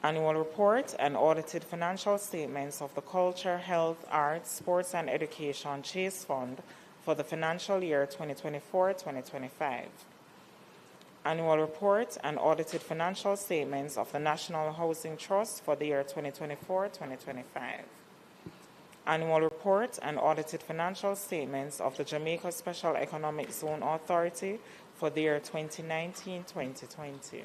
Annual report and audited financial statements of the Culture, Health, Arts, Sports and Education Chase Fund for the financial year 2024-2025. Annual report and audited financial statements of the National Housing Trust for the year 2024-2025. Annual report and audited financial statements of the Jamaica Special Economic Zone Authority for the year 2019-2020.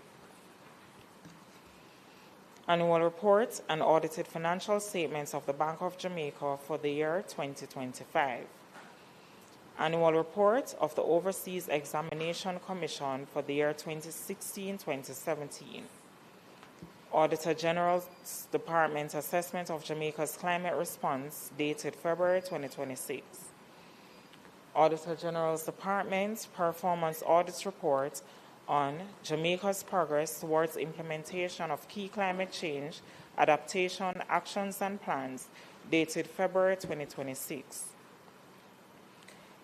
Annual report and audited financial statements of the Bank of Jamaica for the year 2025. Annual report of the Overseas Examination Commission for the year 2016-2017. Auditor General's Department Assessment of Jamaica's Climate Response dated February 2026. Auditor General's Department Performance Audit Report on Jamaica's progress towards implementation of key climate change adaptation actions and plans dated February 2026.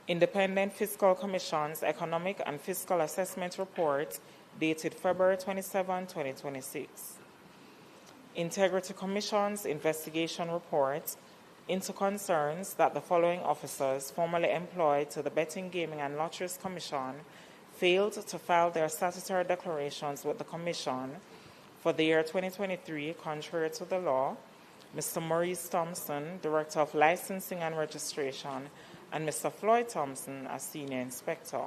Independent Fiscal Commission's Economic and Fiscal Assessment Report dated February 27, 2026. Integrity Commission's Investigation Report into concerns that the following officers formerly employed to the Betting, Gaming and Lotteries Commission failed to file their statutory declarations with the Commission for the year 2023 contrary to the law: Mr. Maurice Thompson, Director of Licensing and Registration, and Mr. Floyd Thompson as Senior Inspector.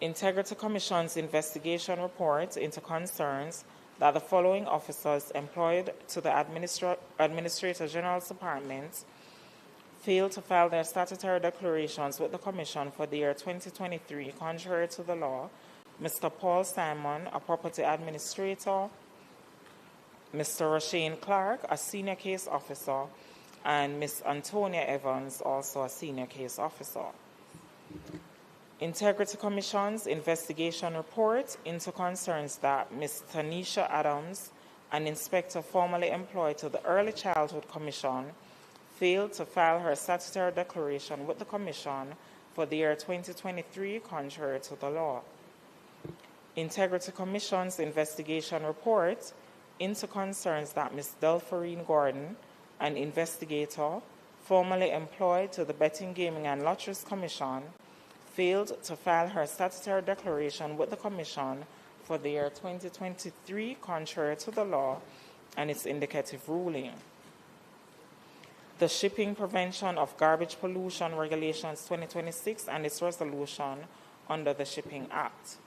Integrity Commission's Investigation Report into concerns that the following officers employed to the Administrator General's Department failed to file their statutory declarations with the Commission for the year 2023 contrary to the law: Mr. Paul Simon, a Property Administrator, Mr. Rashane Clark, a Senior Case Officer, and Ms. Antonia Evans, also a Senior Case Officer. Integrity Commission's Investigation Report into concerns that Ms. Tanisha Adams, an inspector formerly employed to the Early Childhood Commission, failed to file her statutory declaration with the Commission for the year 2023 contrary to the law. Integrity Commission's Investigation Report into concerns that Ms. Delphorine Gordon, an investigator formerly employed to the Betting, Gaming and Lotteries Commission, failed to file her statutory declaration with the Commission for the year 2023 contrary to the law and its indicative ruling. The Shipping Prevention of Garbage Pollution Regulations 2026 and its resolution under the Shipping Act.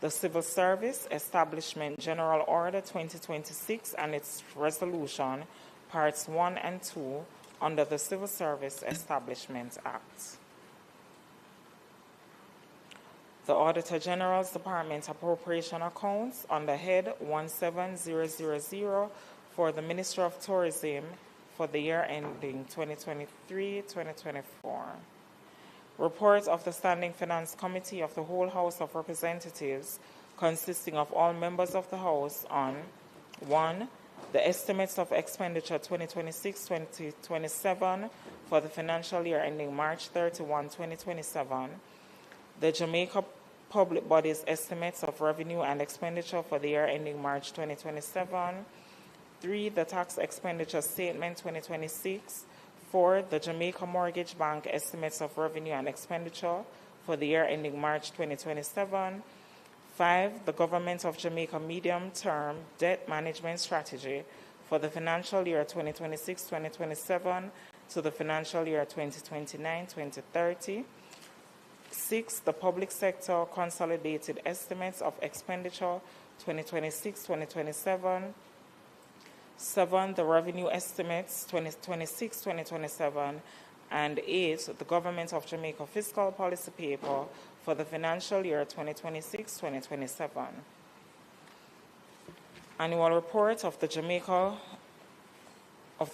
The Civil Service Establishment General Order 2026 and its resolution, Parts 1 and 2, under the Civil Service Establishment Act. The Auditor General's Department Appropriation Accounts under Head 17000 for the Ministry of Tourism for the year ending 2023-2024. Report of the Standing Finance Committee of the whole House of Representatives, consisting of all members of the House, on 1. The estimates of expenditure 2026-2027 for the financial year ending March 31, 2027. The Jamaica Public Bodies estimates of revenue and expenditure for the year ending March 2027. 3. The tax expenditure statement 2026. 4. The Jamaica Mortgage Bank estimates of revenue and expenditure for the year ending March 2027. 5. The Government of Jamaica Medium-Term Debt Management Strategy for the financial year 2026-2027 to the financial year 2029-2030. 6. The Public Sector Consolidated Estimates of Expenditure 2026-2027. 7. The Revenue Estimates 2026-2027. And 8. The Government of Jamaica Fiscal Policy Paper for the financial year 2026-2027. Annual Report of the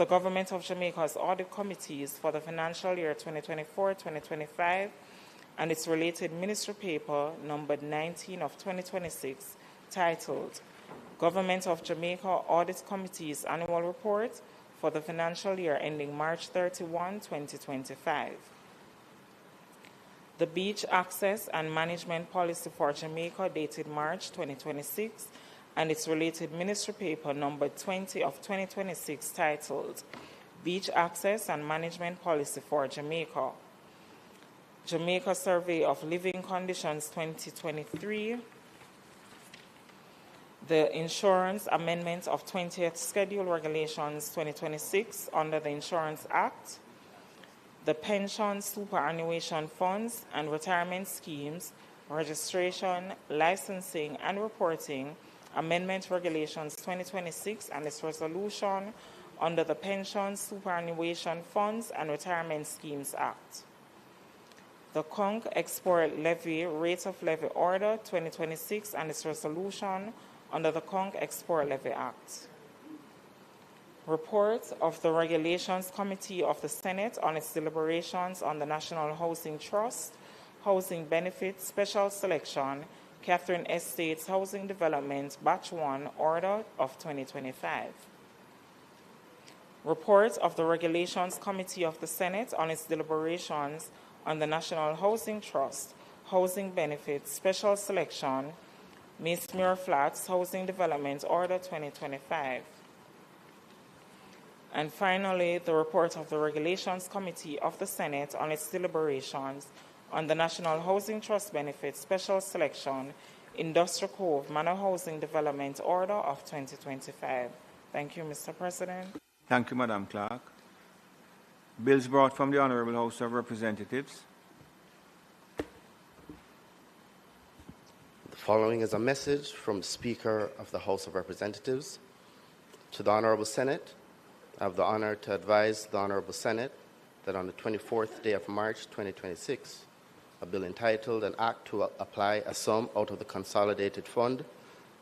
Government of Jamaica's Audit Committees for the financial year 2024-2025 and its related Ministry Paper numbered 19 of 2026, titled Government of Jamaica Audit Committee's Annual Report for the financial year ending March 31, 2025. The Beach Access and Management Policy for Jamaica dated March 2026 and its related ministry paper number 20 of 2026 titled Beach Access and Management Policy for Jamaica, Jamaica Survey of Living Conditions 2023, the Insurance Amendment of 20th Schedule Regulations 2026 under the Insurance Act, the Pension Superannuation Funds and Retirement Schemes, Registration, Licensing and Reporting Amendment Regulations 2026 and its resolution under the Pension Superannuation Funds and Retirement Schemes Act, the Conch Export Levy Rate of Levy Order 2026 and its resolution under the Conch Export Levy Act. Report of the Regulations Committee of the Senate on its deliberations on the National Housing Trust, Housing Benefits Special Selection, Catherine Estates Housing Development, Batch 1, Order of 2025. Report of the Regulations Committee of the Senate on its deliberations on the National Housing Trust, Housing Benefits Special Selection, Masmere Flats Housing Development, Order 2025. And finally, the report of the Regulations Committee of the Senate on its deliberations on the National Housing Trust Benefits Special Selection, Industrial Cove Manor Housing Development Order of 2025. Thank you, Mr. President. Thank you, Madam Clerk. Bills brought from the Honourable House of Representatives. The following is a message from the Speaker of the House of Representatives. To the Honourable Senate, I have the honour to advise the Honourable Senate that on the 24th day of March 2026, a bill entitled An Act to Apply a Sum out of the Consolidated Fund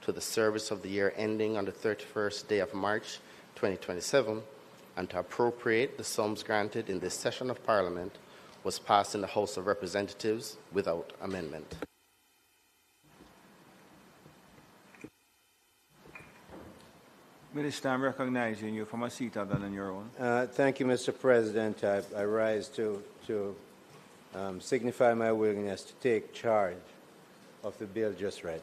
to the service of the year ending on the 31st day of March 2027 and to appropriate the sums granted in this session of Parliament was passed in the House of Representatives without amendment. Minister, I'm recognizing you from a seat other than your own. Thank you, Mr. President. I rise to signify my willingness to take charge of the bill just read.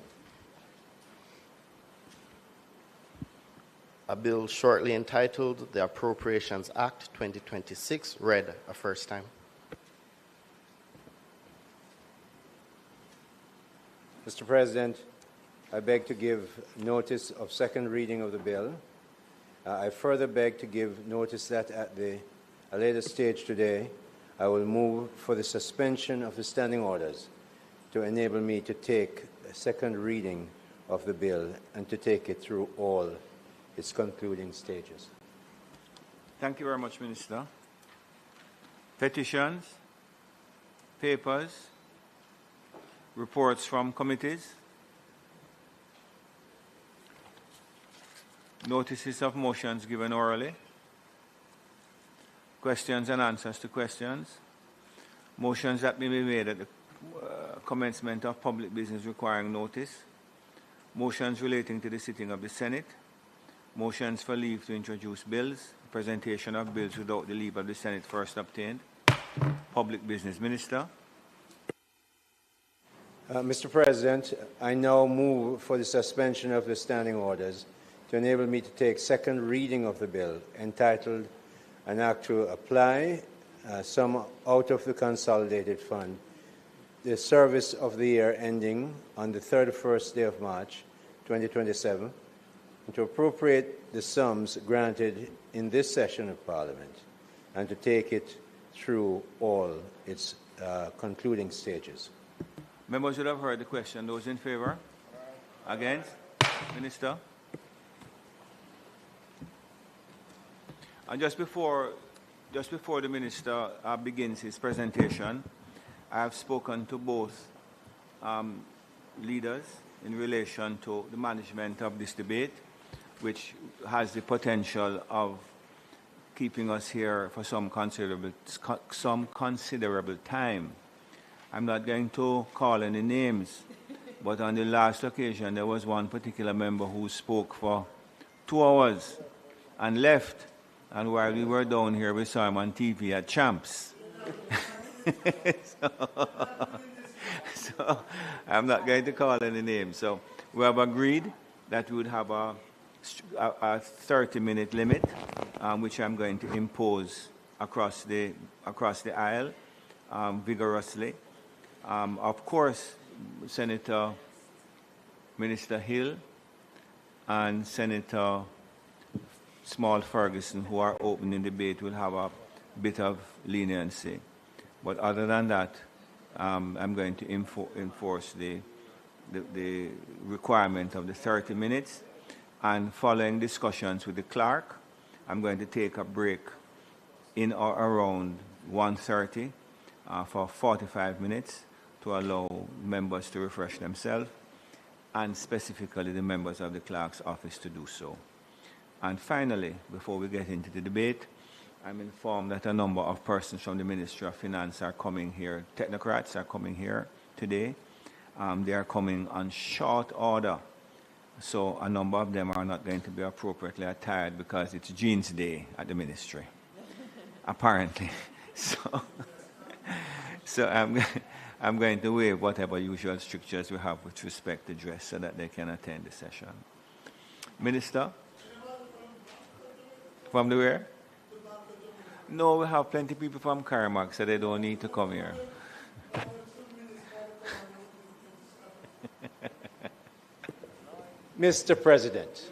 A bill shortly entitled the Appropriations Act 2026 read a first time. Mr. President, I beg to give notice of second reading of the bill. I further beg to give notice that at a later stage today, I will move for the suspension of the standing orders to enable me to take a second reading of the bill and to take it through all its concluding stages. Thank you very much, Minister. Petitions, papers, reports from committees, notices of motions given orally, questions and answers to questions, motions that may be made at the commencement of public business requiring notice, motions relating to the sitting of the Senate, motions for leave to introduce bills, presentation of bills without the leave of the Senate first obtained, public business. Minister. Mr. President, I now move for the suspension of the standing orders to enable me to take second reading of the bill entitled An Act to Apply Sum out of the Consolidated Fund, the service of the year ending on the 31st day of March 2027, and to appropriate the sums granted in this session of Parliament and to take it through all its concluding stages. Members would have heard the question. Those in favour? Against? Minister? And just before the Minister begins his presentation, I have spoken to both leaders in relation to the management of this debate, which has the potential of keeping us here for some considerable time. I'm not going to call any names, but on the last occasion, there was one particular member who spoke for 2 hours and left. And while we were down here, we saw him on TV at Champs. so I'm not going to call any names. So we have agreed that we would have a 30-minute limit, which I'm going to impose across the aisle vigorously. Of course, Senator Minister Hill and Senator Small Ferguson, who are opening debate, will have a bit of leniency. But other than that, I'm going to enforce the requirement of the 30 minutes. And following discussions with the clerk, I'm going to take a break in or around 1:30 for 45 minutes to allow members to refresh themselves, and specifically the members of the clerk's office to do so. And finally, before we get into the debate, I'm informed that a number of persons from the Ministry of Finance are coming here, technocrats are coming here today. They are coming on short order, so a number of them are not going to be appropriately attired because it's Jeans Day at the Ministry, apparently. So I'm going to waive whatever usual strictures we have with respect to dress so that they can attend the session. Minister? From the where? No, we have plenty of people from Carmack, so they don't need to come here. Mr. President.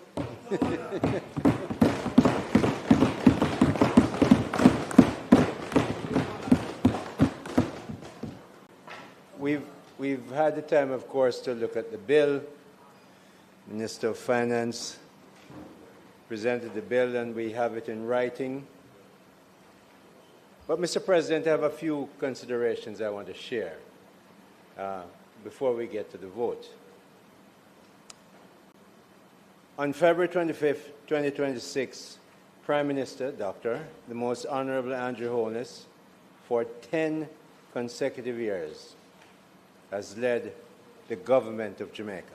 We've had the time, of course, to look at the bill. Minister of Finance presented the bill, and we have it in writing. But, Mr. President, I have a few considerations I want to share before we get to the vote. On February 25th, 2026, Prime Minister, the Most Honorable Andrew Holness, for 10 consecutive years, has led the government of Jamaica.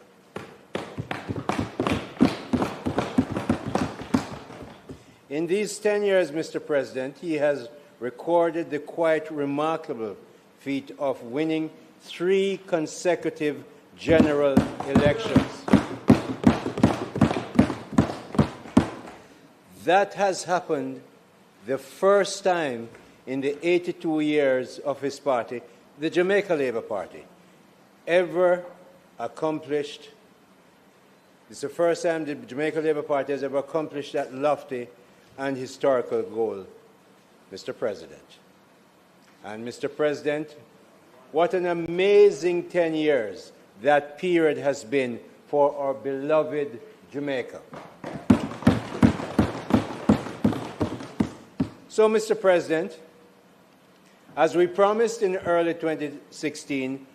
In these 10 years, Mr. President, he has recorded the quite remarkable feat of winning 3 consecutive general elections. That has happened the first time in the 82 years of his party, the Jamaica Labour Party, ever accomplished. It's the first time the Jamaica Labour Party has ever accomplished that lofty and historical goal, Mr. President. And Mr. President, what an amazing 10 years that period has been for our beloved Jamaica. So, Mr. President, as we promised in early 2016,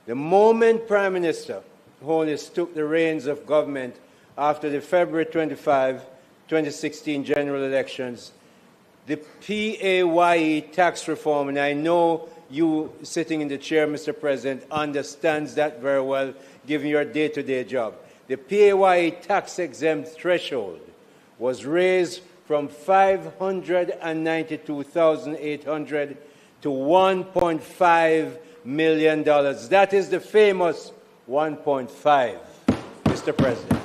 the moment Prime Minister Holness took the reins of government after the February 25, 2016 general elections, the PAYE tax reform, and I know you sitting in the chair, Mr. President, understands that very well, given your day-to-day job. The PAYE tax-exempt threshold was raised from $592,800 to $1.5 million. That is the famous 1.5, Mr. President.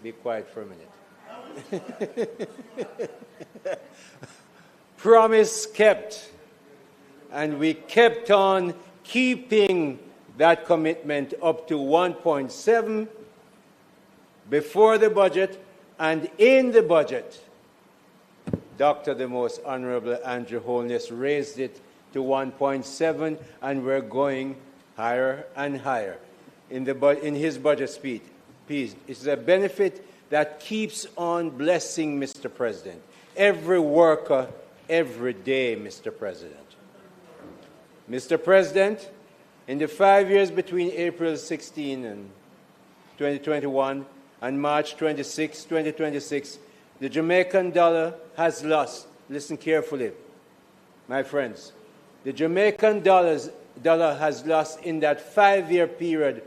Be quiet for a minute. Promise kept, and we kept on keeping that commitment up to 1.7 before the budget, and in the budget, the Most Honorable Andrew Holness raised it to 1.7, and we're going higher and higher in his budget speech. It's a benefit that keeps on blessing, Mr. President, every worker, every day, Mr. President. Mr. President, in the 5 years between April 16 and 2021 and March 26, 2026, the Jamaican dollar has lost, listen carefully, my friends, the Jamaican dollar has lost in that 5-year period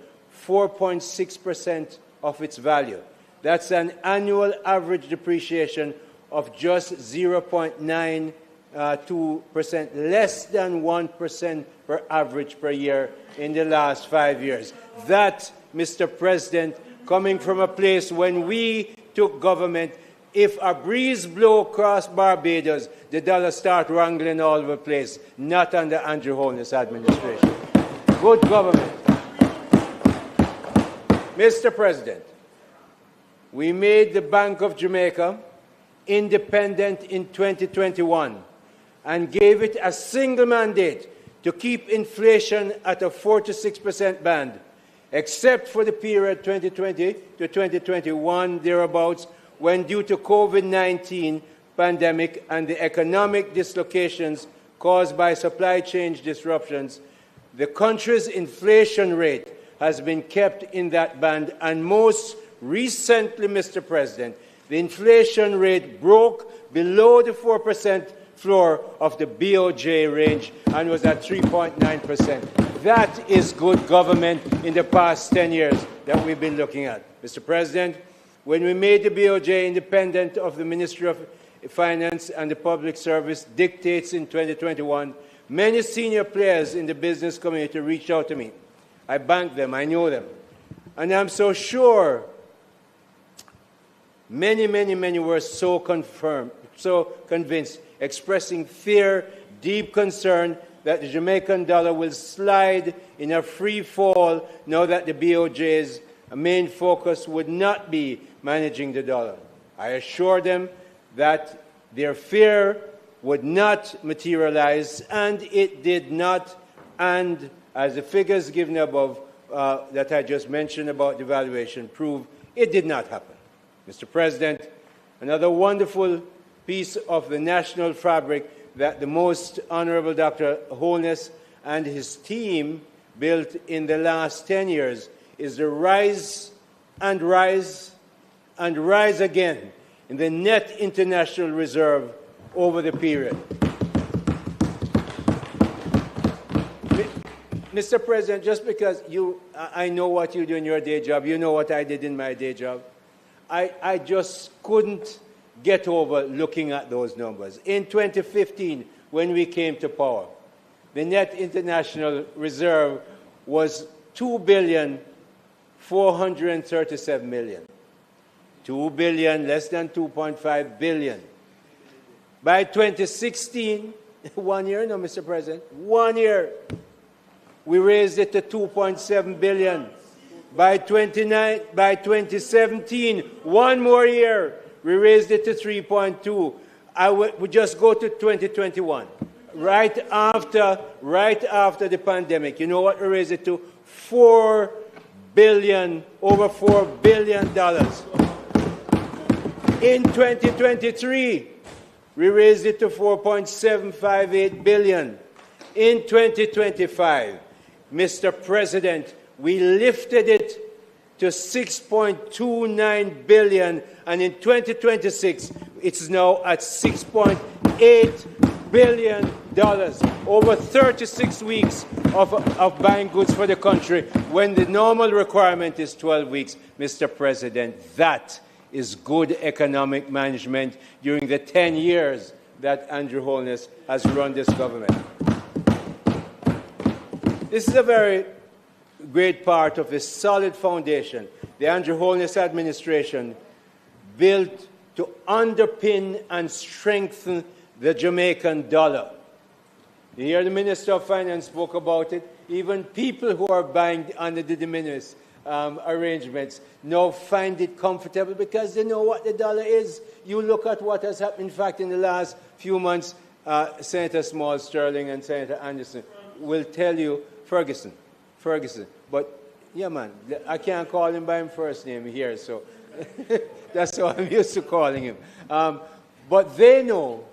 4.6% of its value. That's an annual average depreciation of just 0.9 2%, less than 1% per average per year in the last 5 years. That, Mr. President, coming from a place when we took government, if a breeze blow across Barbados, the dollar start wrangling all over the place, not under Andrew Holness administration. Good government. Mr. President, we made the Bank of Jamaica independent in 2021 and gave it a single mandate to keep inflation at a 4 to 6% band, except for the period 2020 to 2021, thereabouts, when due to COVID-19 pandemic and the economic dislocations caused by supply chain disruptions, the country's inflation rate has been kept in that band, and most recently, Mr. President, the inflation rate broke below the 4% floor of the BOJ range and was at 3.9%. That is good government in the past 10 years that we've been looking at. Mr. President, when we made the BOJ independent of the Ministry of Finance and the Public Service dictates in 2021, many senior players in the business community reached out to me. I banked them, I know them. And I'm so sure many were so convinced, expressing fear, deep concern that the Jamaican dollar will slide in a free fall now that the BOJ's main focus would not be managing the dollar. I assured them that their fear would not materialize, and it did not, and as the figures given above that I just mentioned about devaluation prove, it did not happen. Mr. President, another wonderful piece of the national fabric that the Most Honorable Dr. Holness and his team built in the last 10 years is the rise and rise and rise again in the net international reserve over the period. Mr. President, just because I know what you do in your day job, you know what I did in my day job, I just couldn't get over looking at those numbers. In 2015, when we came to power, the net international reserve was $2,437 million. 2 billion, less than 2.5 billion. By 2016, 1 year, no, Mr. President, 1 year, we raised it to 2.7 billion. By 2017, 1 more year, we raised it to 3.2. We just go to 2021, right after the pandemic. You know what we raised it to? $4 billion, over $4 billion. In 2023, we raised it to 4.758 billion. In 2025, Mr. President, we lifted it to 6.29 billion, and in 2026, it's now at $6.8 billion. Over 36 weeks of buying goods for the country, when the normal requirement is 12 weeks. Mr. President, that is good economic management during the 10 years that Andrew Holness has run this government. This is a very great part of a solid foundation the Andrew Holness administration built to underpin and strengthen the Jamaican dollar. You hear the Minister of Finance spoke about it. Even people who are buying under the de minimis arrangements now find it comfortable because they know what the dollar is. You look at what has happened. In fact, in the last few months, Senator Small Sterling and Senator Anderson will tell you, Ferguson. But, yeah, man, I can't call him by his first name here, so that's how I'm used to calling him. But they know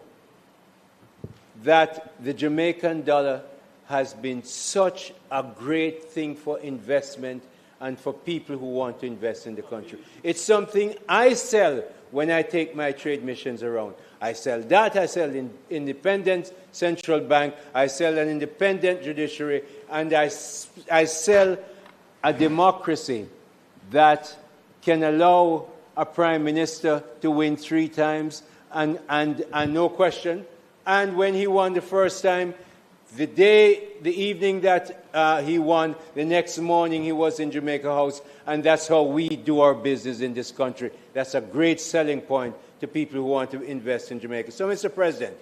that the Jamaican dollar has been such a great thing for investment and for people who want to invest in the country. It's something I sell when I take my trade missions around. I sell that, I sell an independent central bank, I sell an independent judiciary, and I sell a democracy that can allow a prime minister to win 3 times, and no question, and when he won the first time, the evening that he won, the next morning he was in Jamaica House, and that's how we do our business in this country. That's a great selling point to people who want to invest in Jamaica. So, Mr. President,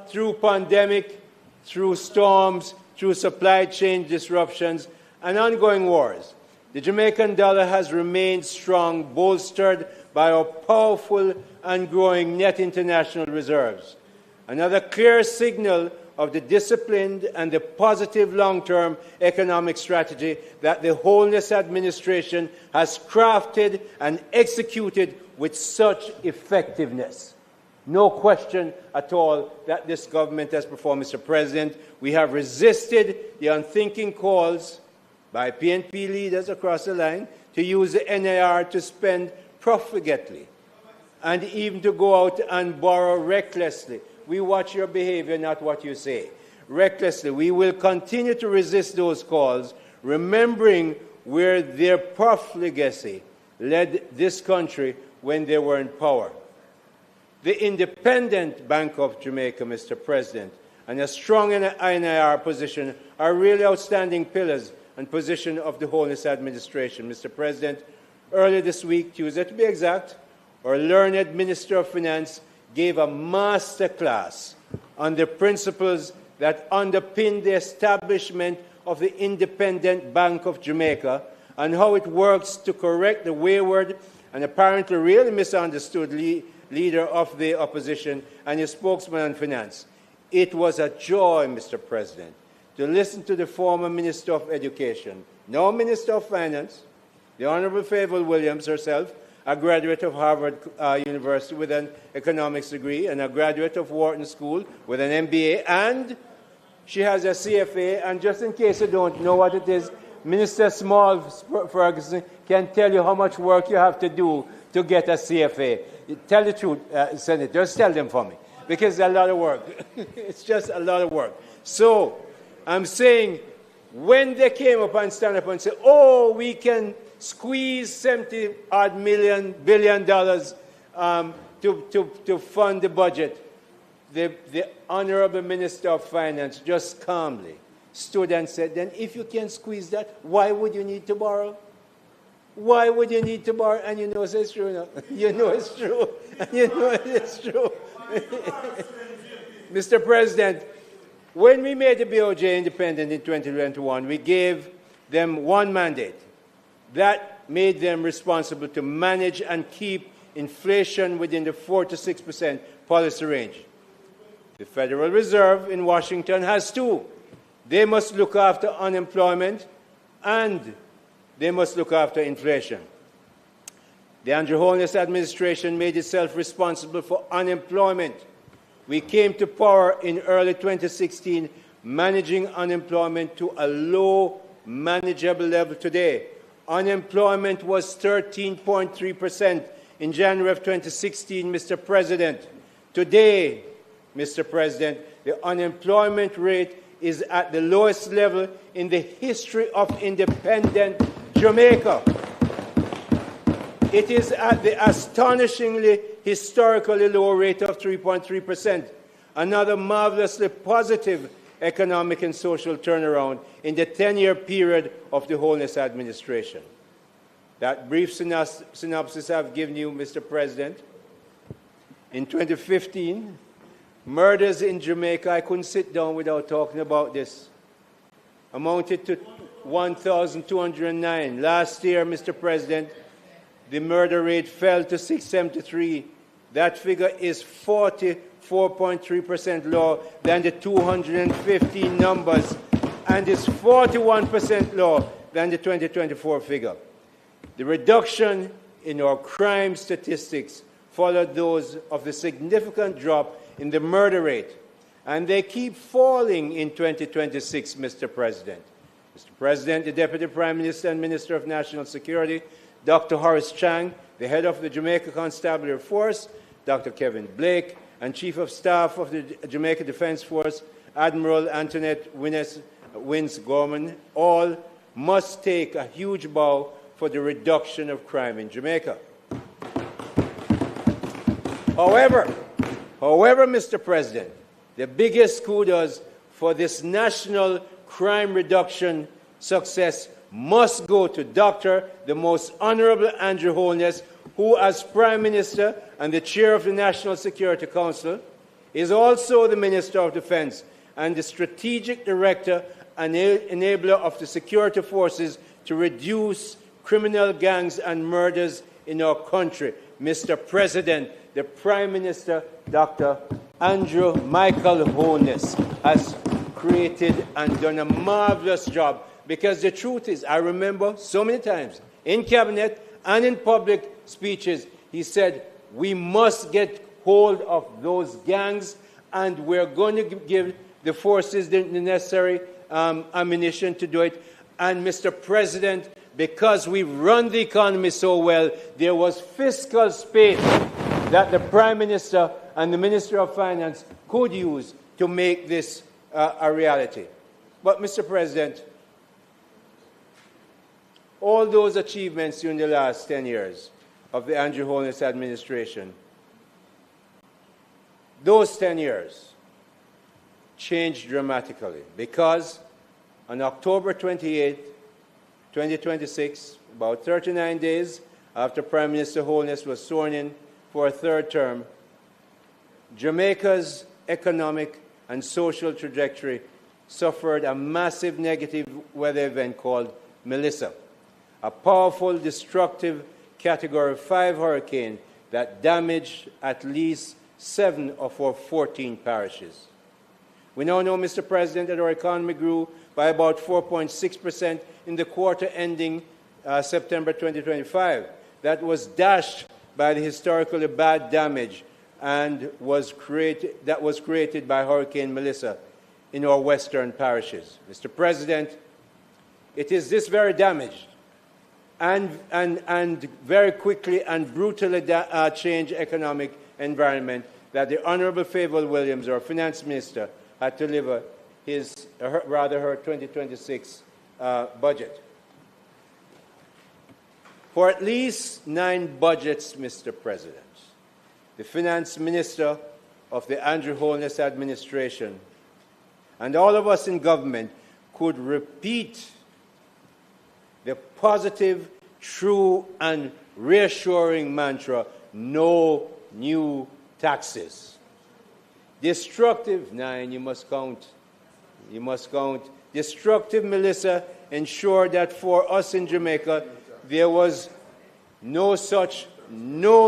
through pandemic, through storms, through supply chain disruptions, and ongoing wars, the Jamaican dollar has remained strong, bolstered by our powerful and growing net international reserves. Another clear signal of the disciplined and the positive long-term economic strategy that the Holness administration has crafted and executed with such effectiveness. No question at all that this government has performed, Mr. President. We have resisted the unthinking calls by PNP leaders across the line to use the NIR to spend profligately and even to go out and borrow recklessly. We watch your behavior, not what you say. Recklessly. We will continue to resist those calls, remembering where their profligacy led this country when they were in power. The Independent Bank of Jamaica, Mr. President, and a strong NIR position are really outstanding pillars and position of the Holness administration. Mr. President, earlier this week, Tuesday to be exact, our learned Minister of Finance gave a master class on the principles that underpin the establishment of the Independent Bank of Jamaica and how it works to correct the wayward and apparently really misunderstood leader of the opposition and his spokesman on finance. It was a joy, Mr. President, to listen to the former Minister of Education, now Minister of Finance, the Honorable Favour Williams herself, a graduate of Harvard University with an economics degree and a graduate of Wharton School with an MBA, and she has a CFA. And just in case you don't know what it is, Minister Small Ferguson can tell you how much work you have to do to get a CFA. Tell the truth, Senator. Just tell them for me, because it's a lot of work. It's just a lot of work. So I'm saying when they came up and stand up and say, oh, we can squeeze $70-odd billion to fund the budget, the Honorable Minister of Finance just calmly stood and said, then if you can squeeze that, why would you need to borrow? Why would you need to borrow? And you know it's true. No? You know it's true. You know it's true. Mr. President, when we made the BOJ independent in 2021, we gave them one mandate. That made them responsible to manage and keep inflation within the 4 to 6% policy range. The Federal Reserve in Washington has two. They must look after unemployment and they must look after inflation. The Andrew Holness administration made itself responsible for unemployment. We came to power in early 2016, managing unemployment to a low, manageable level today. Unemployment was 13.3% in January of 2016, Mr. President. Today, Mr. President, the unemployment rate is at the lowest level in the history of independent Jamaica. It is at the astonishingly historically low rate of 3.3%, another marvelously positive economic and social turnaround in the 10-year period of the Holness administration. That brief synopsis I've given you, Mr. President. In 2015, murders in Jamaica, I couldn't sit down without talking about this, amounted to 1,209. Last year, Mr. President, the murder rate fell to 673. That figure is 44.3% lower than the 215 numbers and is 41% lower than the 2024 figure. The reduction in our crime statistics followed those of the significant drop in the murder rate, and they keep falling in 2026, Mr. President. Mr. President, the Deputy Prime Minister and Minister of National Security, Dr. Horace Chang, the head of the Jamaica Constabulary Force, Dr. Kevin Blake, and Chief of Staff of the Jamaica Defense Force, Admiral Antoinette Wins Gorman, all must take a huge bow for the reduction of crime in Jamaica. However, However, Mr. President, the biggest kudos for this national crime reduction success must go to Dr. the Most Honorable Andrew Holness, who as Prime Minister and the Chair of the National Security Council is also the Minister of Defense and the Strategic Director and enabler of the security forces to reduce criminal gangs and murders in our country. Mr. President, the Prime Minister, Dr. Andrew Michael Holness, has created and done a marvelous job, because the truth is, I remember so many times in cabinet and in public speeches, he said, we must get hold of those gangs and we're going to give the forces the necessary ammunition to do it. And Mr. President, because we run the economy so well, there was fiscal space that the Prime Minister and the Minister of Finance could use to make this a reality. But, Mr. President, all those achievements during the last 10 years of the Andrew Holness administration, those 10 years changed dramatically, because on October 28, 2026, about 39 days after Prime Minister Holness was sworn in for a third term, Jamaica's economic and social trajectory suffered a massive negative weather event called Melissa, a powerful, destructive Category 5 hurricane that damaged at least 7 of our 14 parishes. We now know, Mr. President, that our economy grew by about 4.6% in the quarter ending September 2025. That was dashed by the historically bad damage and was created by Hurricane Melissa in our western parishes. Mr. President, it is this very damage and very quickly and brutally changed economic environment that the Honourable Favour Williams, our Finance Minister, had to deliver her 2026 budget. For at least 9 budgets, Mr. President, the Finance Minister of the Andrew Holness administration and all of us in government could repeat the positive, true, and reassuring mantra, no new taxes. Destructive, 9, you must count. You must count. Destructive Melissa ensured that for us in Jamaica, there was no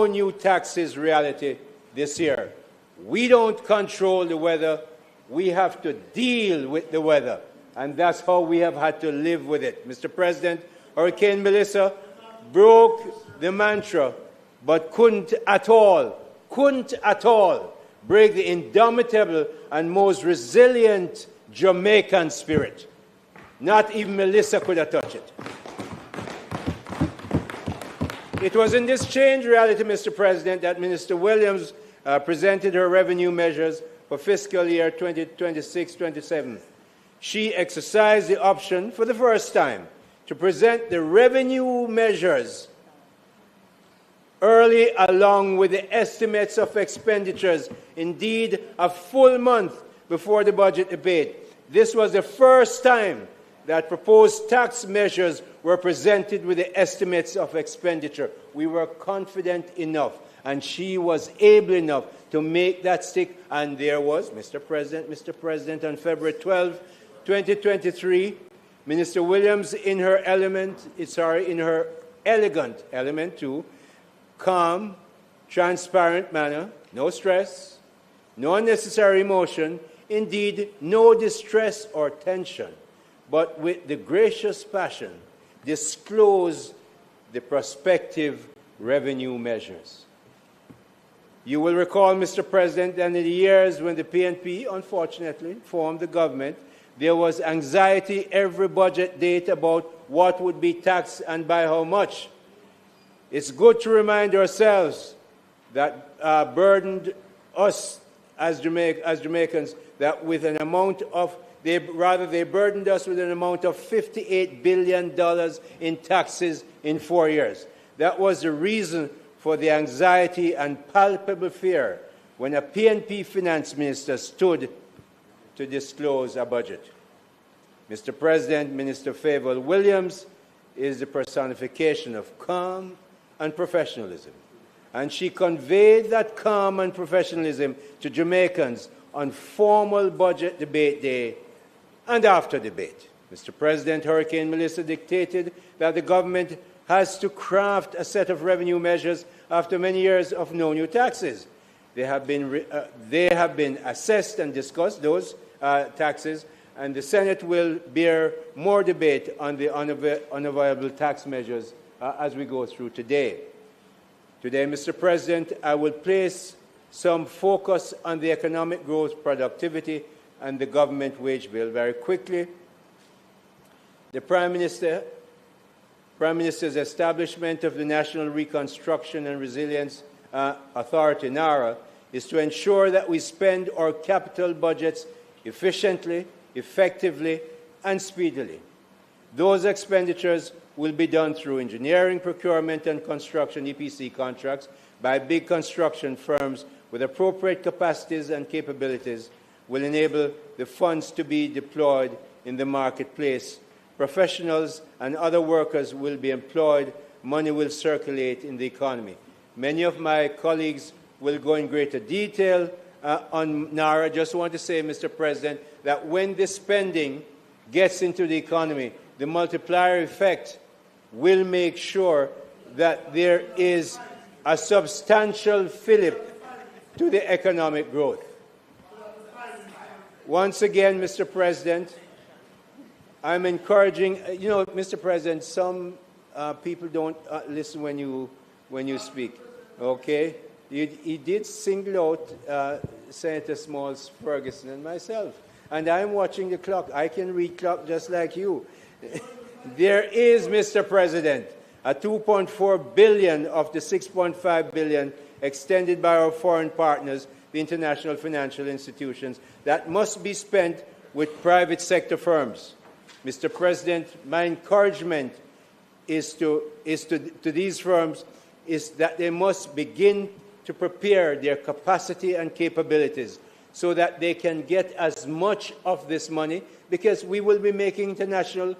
new taxes reality this year. We don't control the weather. We have to deal with the weather. And that's how we have had to live with it. Mr. President, Hurricane Melissa broke the mantra, but couldn't at all break the indomitable and most resilient Jamaican spirit. Not even Melissa could have touched it. It was in this changed reality, Mr. President, that Minister Williams presented her revenue measures for fiscal year 2026-27. She exercised the option for the first time to present the revenue measures early along with the estimates of expenditures, indeed a full month before the budget debate. This was the first time that proposed tax measures were presented with the estimates of expenditure. We were confident enough, and she was able enough to make that stick. And there was, Mr. President, on February 12, 2023, Minister Williams, in her elegant element 2, calm, transparent manner, no stress, no unnecessary emotion, indeed no distress or tension, but with the gracious passion, disclose the prospective revenue measures. You will recall, Mr. President, that in the years when the PNP, unfortunately, formed the government, there was anxiety every budget date about what would be taxed and by how much. It's good to remind ourselves that burdened us as Jamaicans that with an amount of, they burdened us with an amount of $58 billion in taxes in 4 years. That was the reason for the anxiety and palpable fear when a PNP finance minister stood to disclose a budget. Mr. President, Minister Favour Williams is the personification of calm and professionalism, and she conveyed that calm and professionalism to Jamaicans on formal budget debate day and after debate. Mr. President, Hurricane Melissa dictated that the government has to craft a set of revenue measures after many years of no new taxes. They have been assessed and discussed, those taxes, and the Senate will bear more debate on the unavoidable tax measures as we go through today. Today, Mr. President, I will place some focus on the economic growth, productivity, and the government wage bill. Very quickly, the Prime Minister's establishment of the National Reconstruction and Resilience Authority, NARA, is to ensure that we spend our capital budgets efficiently, effectively, and speedily. Those expenditures will be done through engineering, procurement, and construction EPC contracts by big construction firms with appropriate capacities and capabilities will enable the funds to be deployed in the marketplace. Professionals and other workers will be employed. Money will circulate in the economy. Many of my colleagues will go in greater detail on NARA. I just want to say, Mr. President, that when this spending gets into the economy, the multiplier effect will make sure that there is a substantial fillip to the economic growth. Once again, Mr. President, I'm encouraging, Mr. President, some people don't listen when you speak, okay? He did single out Senator Smalls, Ferguson, and myself. And I'm watching the clock. I can read clock just like you. There is, Mr. President, a 2.4 billion of the 6.5 billion extended by our foreign partners, the international financial institutions, that must be spent with private sector firms. Mr. President, my encouragement is to these firms is that they must begin to prepare their capacity and capabilities so that they can get as much of this money, because we will be making international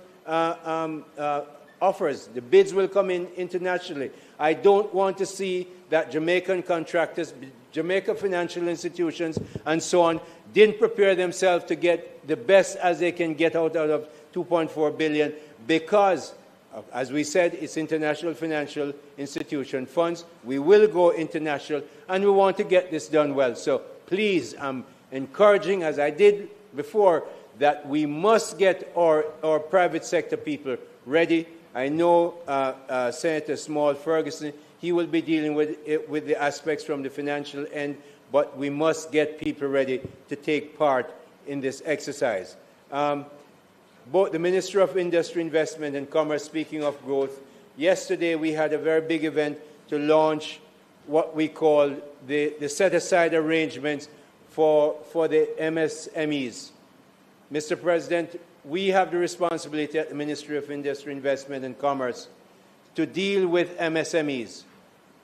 offers. The bids will come in internationally. I don't want to see that Jamaican contractors, Jamaica financial institutions, and so on, didn't prepare themselves to get the best as they can get out of 2.4 billion, because, as we said, it's international financial institution funds. We will go international, and we want to get this done well. So please, I'm encouraging, as I did before, that we must get our private sector people ready. I know Senator Small Ferguson, he will be dealing with the aspects from the financial end, but we must get people ready to take part in this exercise. Both the Minister of Industry, Investment and Commerce, speaking of growth, yesterday we had a very big event to launch what we call the set-aside arrangements for the MSMEs. Mr. President, we have the responsibility at the Ministry of Industry, Investment and Commerce to deal with MSMEs.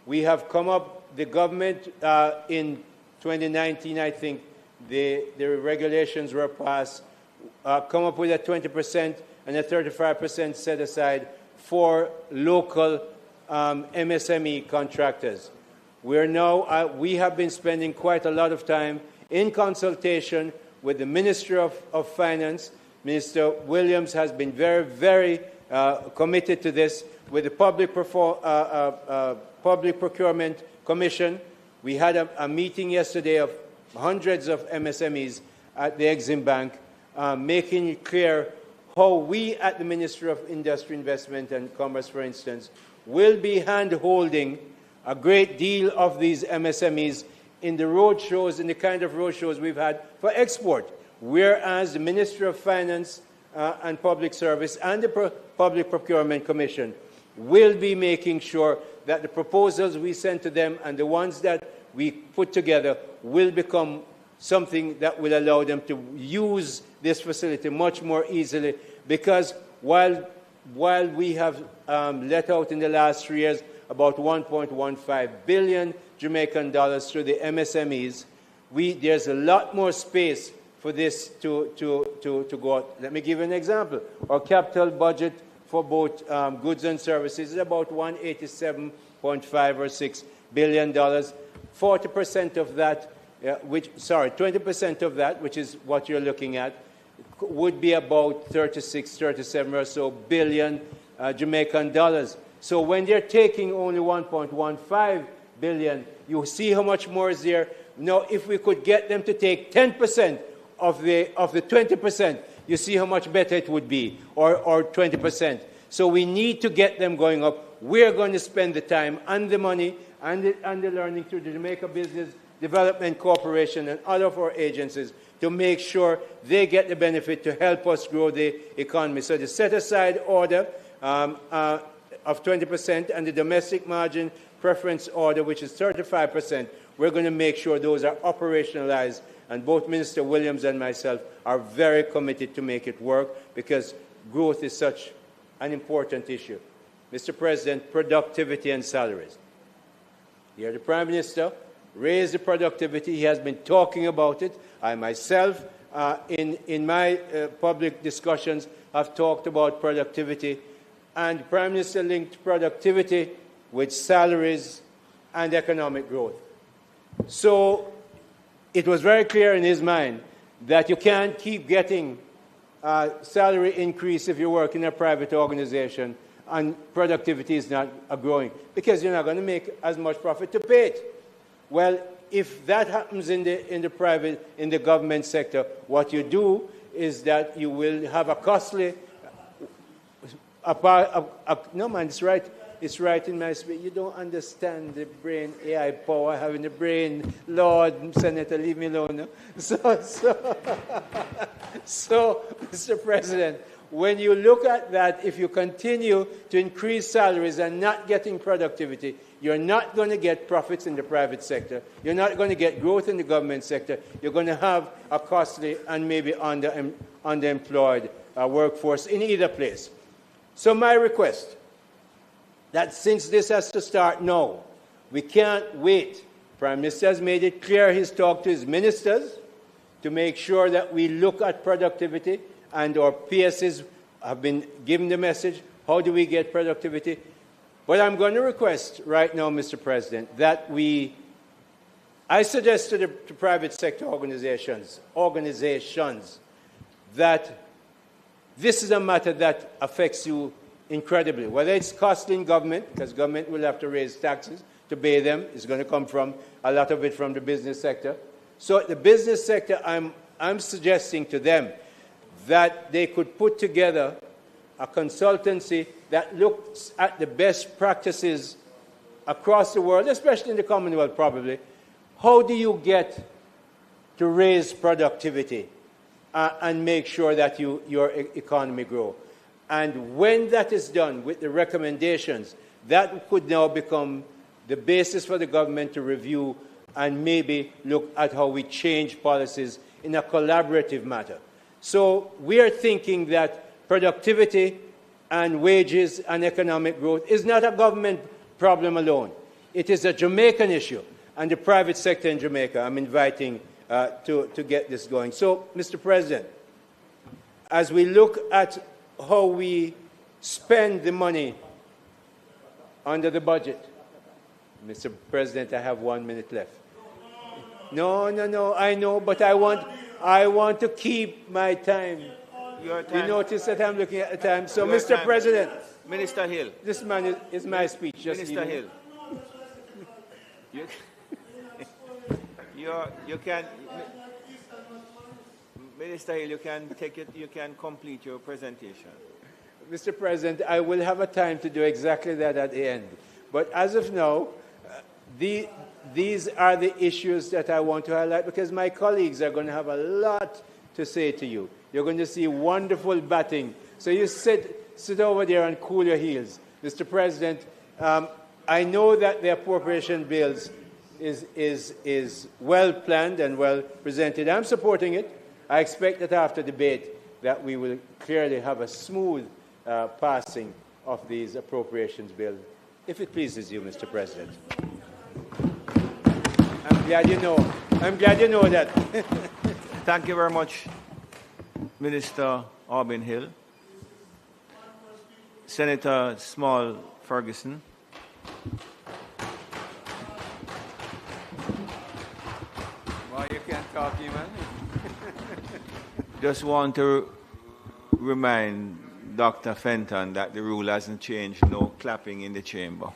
We have come up, the government in 2019, I think, the regulations were passed, come up with a 20% and a 35% set aside for local MSME contractors. We have been spending quite a lot of time in consultation with the Ministry of Finance. Minister Williams has been very, very committed to this. With the Public Procurement Commission, we had a meeting yesterday of hundreds of MSMEs at the Exim Bank, making it clear how we at the Ministry of Industry, Investment and Commerce, for instance, will be hand-holding a great deal of these MSMEs in the road shows, in the kind of road shows we've had for export, whereas the Ministry of Finance and Public Service and the Public Procurement Commission will be making sure that the proposals we send to them and the ones that we put together will become something that will allow them to use this facility much more easily, because while we have let out in the last 3 years about 1.15 billion Jamaican dollars through the MSMEs. There's a lot more space for this to go out. Let me give you an example. Our capital budget for both goods and services is about $187.5 or $6 billion. 40% of that, 20% of that, which is what you're looking at, would be about 37 or so billion Jamaican dollars. So when they're taking only 1.15 billion, you see how much more is there. Now, if we could get them to take 10% of the 20%, you see how much better it would be, or 20%. So we need to get them going up. We're going to spend the time and the money and the learning through the Jamaica Business Development Corporation and other of our agencies to make sure they get the benefit to help us grow the economy. So the set-aside order of 20% and the domestic margin preference order, which is 35%, we're going to make sure those are operationalized. And both Minister Williams and myself are very committed to make it work because growth is such an important issue. Mr. President, productivity and salaries. Here, the Prime Minister raised the productivity. He has been talking about it. I myself, in my public discussions, have talked about productivity. And the Prime Minister linked productivity with salaries and economic growth. So it was very clear in his mind that you can't keep getting salary increase if you work in a private organization and productivity is not growing because you're not going to make as much profit to pay it. Well, if that happens in the government sector, what you do is that you will have a costly. No man, it's right. It's right in my speech. You don't understand the brain AI power I have in the brain. Lord, Senator, leave me alone. No? So, Mr. President, when you look at that, if you continue to increase salaries and not getting productivity, you're not going to get profits in the private sector. You're not going to get growth in the government sector. You're going to have a costly and maybe underemployed workforce in either place. So my request, that since this has to start now, we can't wait. Prime Minister has made it clear he's talked to his ministers to make sure that we look at productivity, and our PSs have been given the message, how do we get productivity? But I'm going to request right now, Mr. President, that I suggest to the private sector organizations that this is a matter that affects you incredibly. Whether it's costing government, because government will have to raise taxes to pay them, it's going to come from a lot of it from the business sector. So the business sector, I'm suggesting to them that they could put together a consultancy that looks at the best practices across the world, especially in the Commonwealth probably. How do you get to raise productivity and make sure that your economy grows? And when that is done with the recommendations, that could now become the basis for the government to review and maybe look at how we change policies in a collaborative manner. So we are thinking that productivity and wages and economic growth is not a government problem alone. It is a Jamaican issue, and the private sector in Jamaica I'm inviting to get this going. So, Mr. President, as we look at how we spend the money under the budget. Mr. President, I have 1 minute left. No, I know, but I want to keep my time. Your time. You notice that I'm looking at the time. So, Mr. Time. President. Minister Hill. This man is my speech. Just Minister Hill. You can... Minister Hill, you can take it. You can complete your presentation. Mr. President, I will have a time to do exactly that at the end. But as of now, these are the issues that I want to highlight because my colleagues are going to have a lot to say to you. You're going to see wonderful batting. So you sit over there and cool your heels. Mr. President, I know that the appropriation bills is well planned and well presented. I'm supporting it. I expect that after debate that we will clearly have a smooth passing of these appropriations bills. If it pleases you, Mr. President. I'm glad you know. I'm glad you know that. Thank you very much, Minister Aubin Hill. Senator Small Ferguson. Why you can't talk, man? Just want to remind Dr. Fenton that the rule hasn't changed. No clapping in the chamber.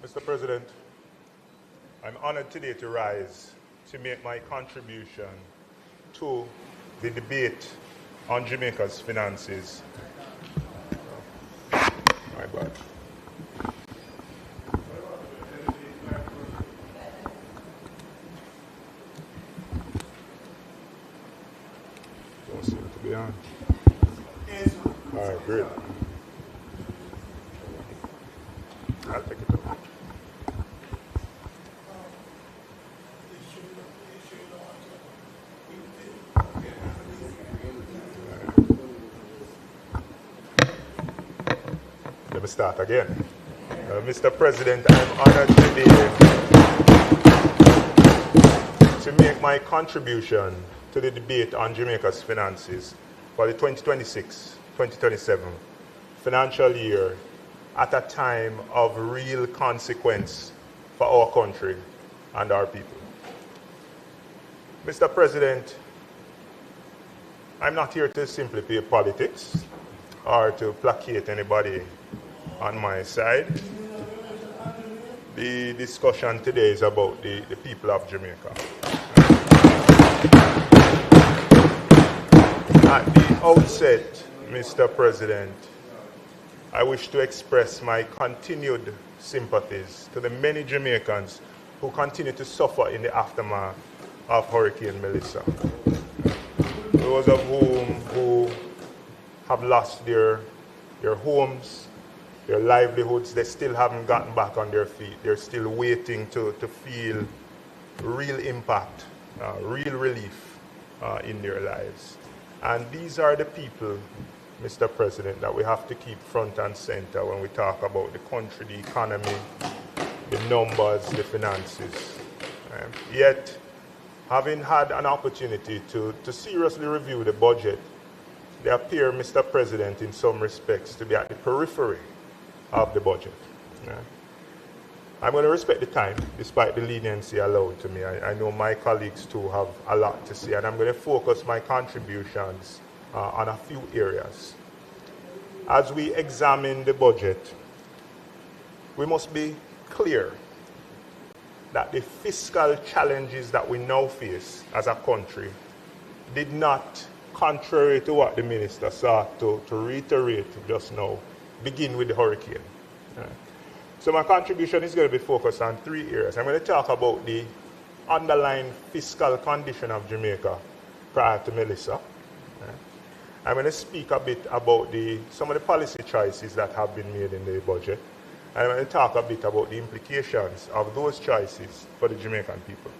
Mr. President, I'm honored today to rise to make my contribution to the debate on Jamaica's finances. My bad. Don't seem to be on. All right, great. I'll take it up. Let me start again. Mr. President, I'm honored today to make my contribution to the debate on Jamaica's finances for the 2026-2027 financial year at a time of real consequence for our country and our people. Mr. President, I'm not here to simply play politics or to placate anybody on my side. The discussion today is about the people of Jamaica. At the outset, Mr. President, I wish to express my continued sympathies to the many Jamaicans who continue to suffer in the aftermath of Hurricane Melissa. Those of who have lost their homes, their livelihoods, they still haven't gotten back on their feet. They're still waiting to feel real impact, real relief in their lives. And these are the people, Mr. President, that we have to keep front and center when we talk about the country, the economy, the numbers, the finances. Yet, having had an opportunity to seriously review the budget, they appear, Mr. President, in some respects to be at the periphery of the budget. I'm going to respect the time, despite the leniency allowed to me. I know my colleagues too have a lot to say, and I'm going to focus my contributions on a few areas. As we examine the budget, we must be clear that the fiscal challenges that we now face as a country did not, contrary to what the minister sought to reiterate just now, begin with the hurricane. So my contribution is going to be focused on three areas. I'm going to talk about the underlying fiscal condition of Jamaica prior to Melissa. I'm going to speak a bit about some of the policy choices that have been made in the budget. And I'm going to talk a bit about the implications of those choices for the Jamaican people.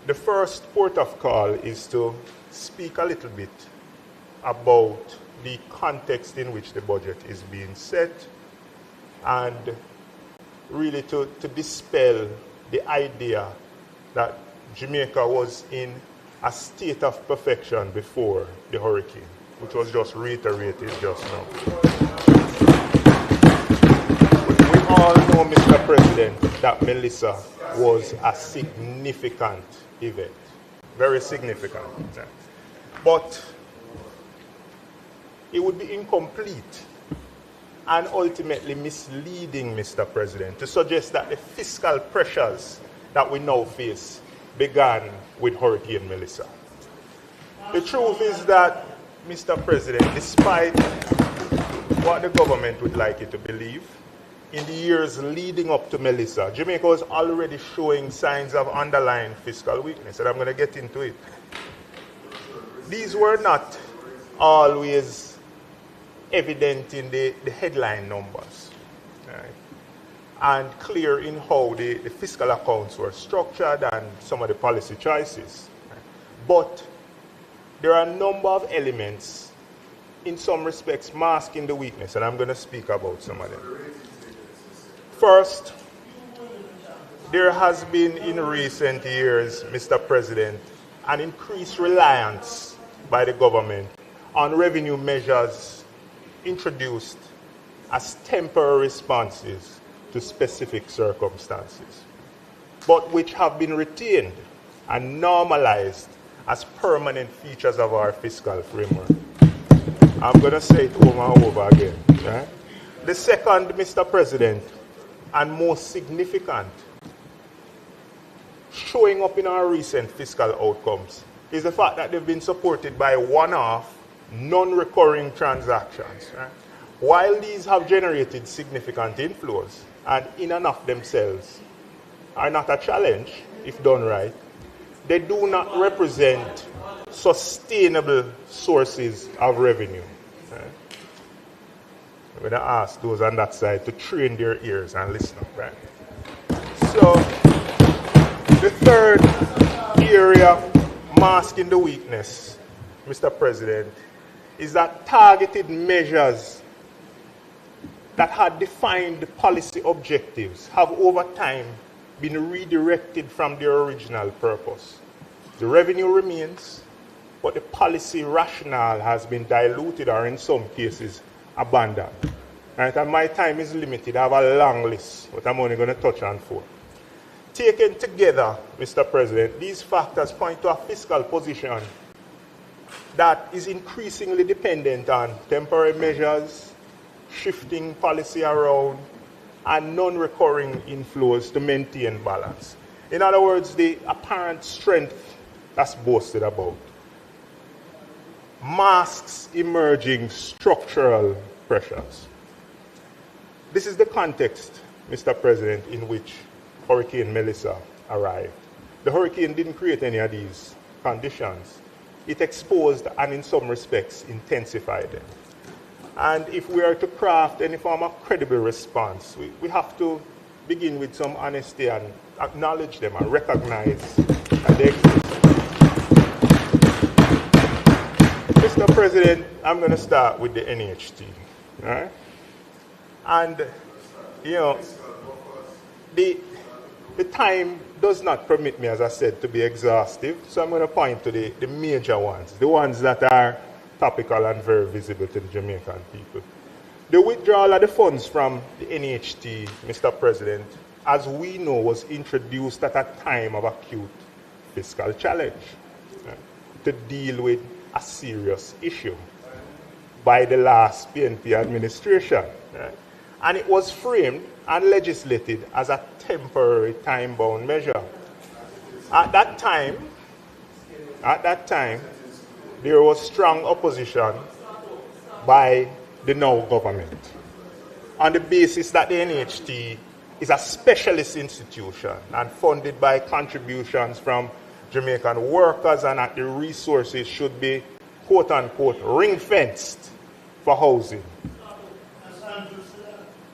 The first port of call is to speak a little bit about the context in which the budget is being set, and really to dispel the idea that Jamaica was in a state of perfection before the hurricane, which was just reiterated just now. We all know, Mr. President, that Melissa was a significant event, very significant. But it would be incomplete and ultimately misleading, Mr. President, to suggest that the fiscal pressures that we now face began with Hurricane Melissa. The truth is that, Mr. President, despite what the government would like you to believe. In the years leading up to Melissa, Jamaica was already showing signs of underlying fiscal weakness, and I'm going to get into it. These were not always evident in the headline numbers, right? And clear in how the fiscal accounts were structured and some of the policy choices. Right? But there are a number of elements, in some respects, masking the weakness, and I'm going to speak about some of them. First, there has been in recent years, Mr. President, an increased reliance by the government on revenue measures introduced as temporary responses to specific circumstances, but which have been retained and normalized as permanent features of our fiscal framework. I'm going to say it over and over again. Right? The second, Mr. President, and most significant, showing up in our recent fiscal outcomes, is the fact that they've been supported by one-off, non-recurring transactions. Right? While these have generated significant inflows, and in and of themselves are not a challenge if done right, they do not represent sustainable sources of revenue. Right? I'm going to ask those on that side to train their ears and listen up. Right? So, the third area masking the weakness, Mr. President, is that targeted measures that had defined policy objectives have over time been redirected from their original purpose. The revenue remains, but the policy rationale has been diluted or in some cases abandoned. Right? And my time is limited. I have a long list, but I'm only going to touch on 4. Taken together, Mr. President, these factors point to a fiscal position that is increasingly dependent on temporary measures, shifting policy around, and non-recurring inflows to maintain balance. In other words, the apparent strength that's boasted about masks emerging structural pressures. This is the context, Mr. President, in which Hurricane Melissa arrived. The hurricane didn't create any of these conditions. It exposed and in some respects intensified them. And if we are to craft any form of credible response, we have to begin with some honesty and acknowledge them and recognize that they exist. Mr. President, I'm going to start with the NHT. Right? And, you know, the time does not permit me, as I said, to be exhaustive, so I'm going to point to the major ones, the ones that are topical and very visible to the Jamaican people. The withdrawal of the funds from the NHT, Mr. President, as we know, was introduced at a time of acute fiscal challenge to deal with a serious issue by the last PNP administration. And it was framed and legislated as a temporary time-bound measure. At that time, there was strong opposition by the now government on the basis that the NHT is a specialist institution and funded by contributions from Jamaican workers, and that the resources should be, quote-unquote, ring-fenced for housing.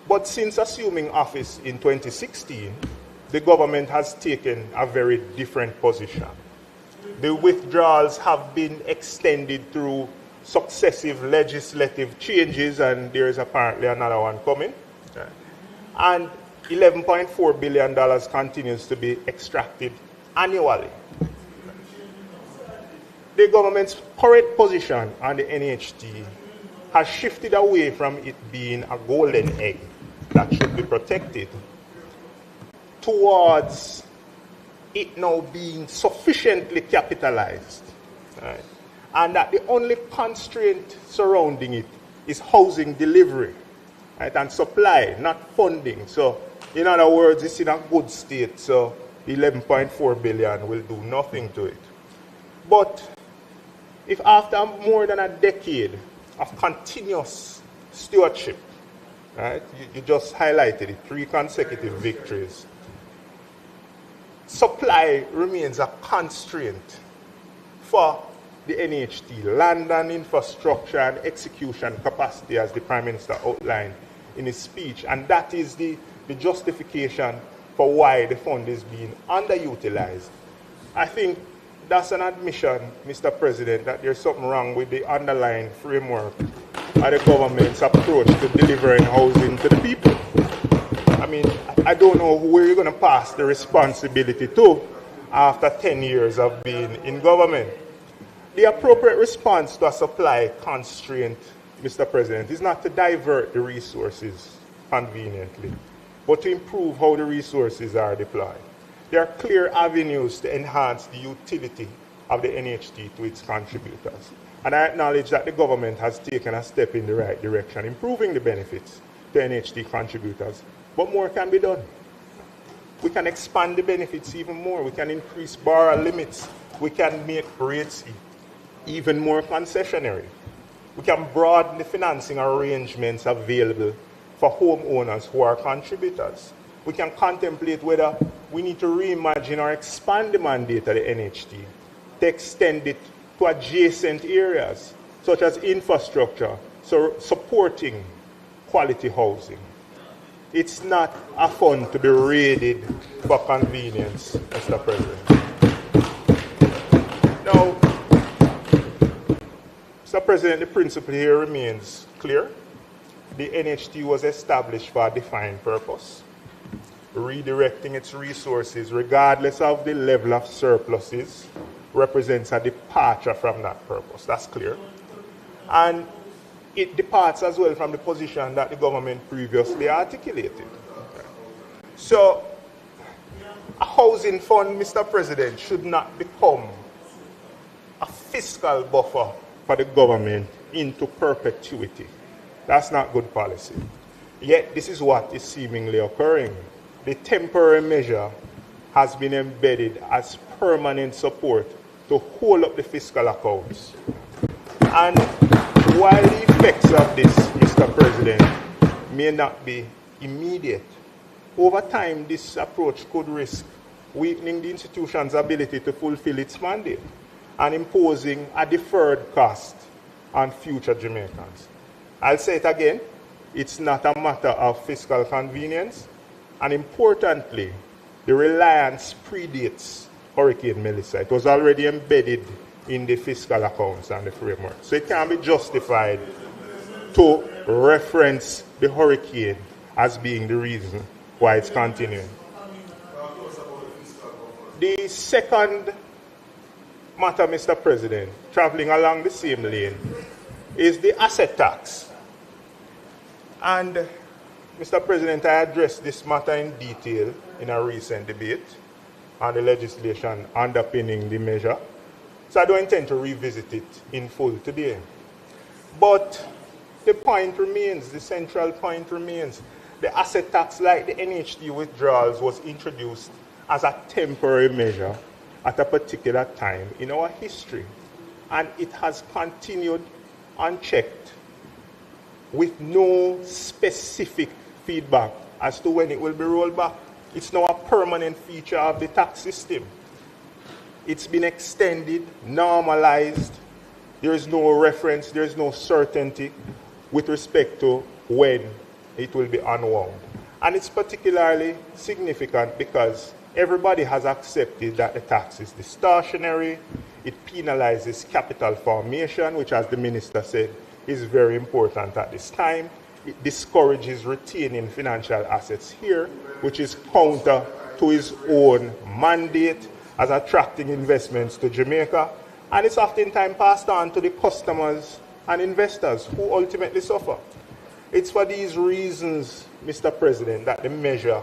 But since assuming office in 2016, the government has taken a very different position. The withdrawals have been extended through successive legislative changes, and there is apparently another one coming. And $11.4 billion continues to be extracted annually. The government's current position on the NHT has shifted away from it being a golden egg that should be protected towards it now being sufficiently capitalized. Right? And that the only constraint surrounding it is housing delivery, right, and supply, not funding. So, in other words, it's in a good state, so the 11.4 billion will do nothing to it. But if after more than a decade of continuous stewardship, right? You just highlighted it, 3 consecutive victories. Supply remains a constraint for the NHT, land and infrastructure and execution capacity, as the Prime Minister outlined in his speech. And that is the justification for why the fund is being underutilized. I think that's an admission, Mr. President, that there's something wrong with the underlying framework of the government's approach to delivering housing to the people. I mean, I don't know where you're going to pass the responsibility to after 10 years of being in government. The appropriate response to a supply constraint, Mr. President, is not to divert the resources conveniently, but to improve how the resources are deployed. There are clear avenues to enhance the utility of the NHT to its contributors. And I acknowledge that the government has taken a step in the right direction, improving the benefits to NHT contributors, but more can be done. We can expand the benefits even more. We can increase borrower limits. We can make rates even more concessionary. We can broaden the financing arrangements available for homeowners who are contributors. We can contemplate whether we need to reimagine or expand the mandate of the NHT to extend it to adjacent areas, such as infrastructure, so supporting quality housing. It's not a fund to be raided for convenience, Mr. President. Now, Mr. President, the principle here remains clear. The NHT was established for a defined purpose. Redirecting its resources, regardless of the level of surpluses, represents a departure from that purpose. That's clear. And it departs as well from the position that the government previously articulated. So, a housing fund, Mr. President, should not become a fiscal buffer for the government into perpetuity. That's not good policy. Yet, this is what is seemingly occurring. The temporary measure has been embedded as permanent support to hold up the fiscal accounts. And while the effects of this, Mr. President, may not be immediate, over time this approach could risk weakening the institution's ability to fulfill its mandate and imposing a deferred cost on future Jamaicans. I'll say it again, it's not a matter of fiscal convenience, and importantly, the reliance predates Hurricane Melissa. It was already embedded in the fiscal accounts and the framework. So it can be justified to reference the hurricane as being the reason why it's continuing. The second matter, Mr. President, traveling along the same lane, is the asset tax. And Mr. President, I addressed this matter in detail in a recent debate on the legislation underpinning the measure. So I don't intend to revisit it in full today. But the point remains, the central point remains. The asset tax, like the NHT withdrawals, was introduced as a temporary measure at a particular time in our history. And it has continued unchecked with no specific feedback as to when it will be rolled back. It's now a permanent feature of the tax system. It's been extended, normalized. There is no reference, there is no certainty with respect to when it will be unwound. And it's particularly significant because everybody has accepted that the tax is distortionary. It penalizes capital formation, which, as the minister said, is very important at this time. It discourages retaining financial assets here, which is counter to his own mandate as attracting investments to Jamaica. And it's oftentimes passed on to the customers and investors who ultimately suffer. It's for these reasons, Mr. President, that the measure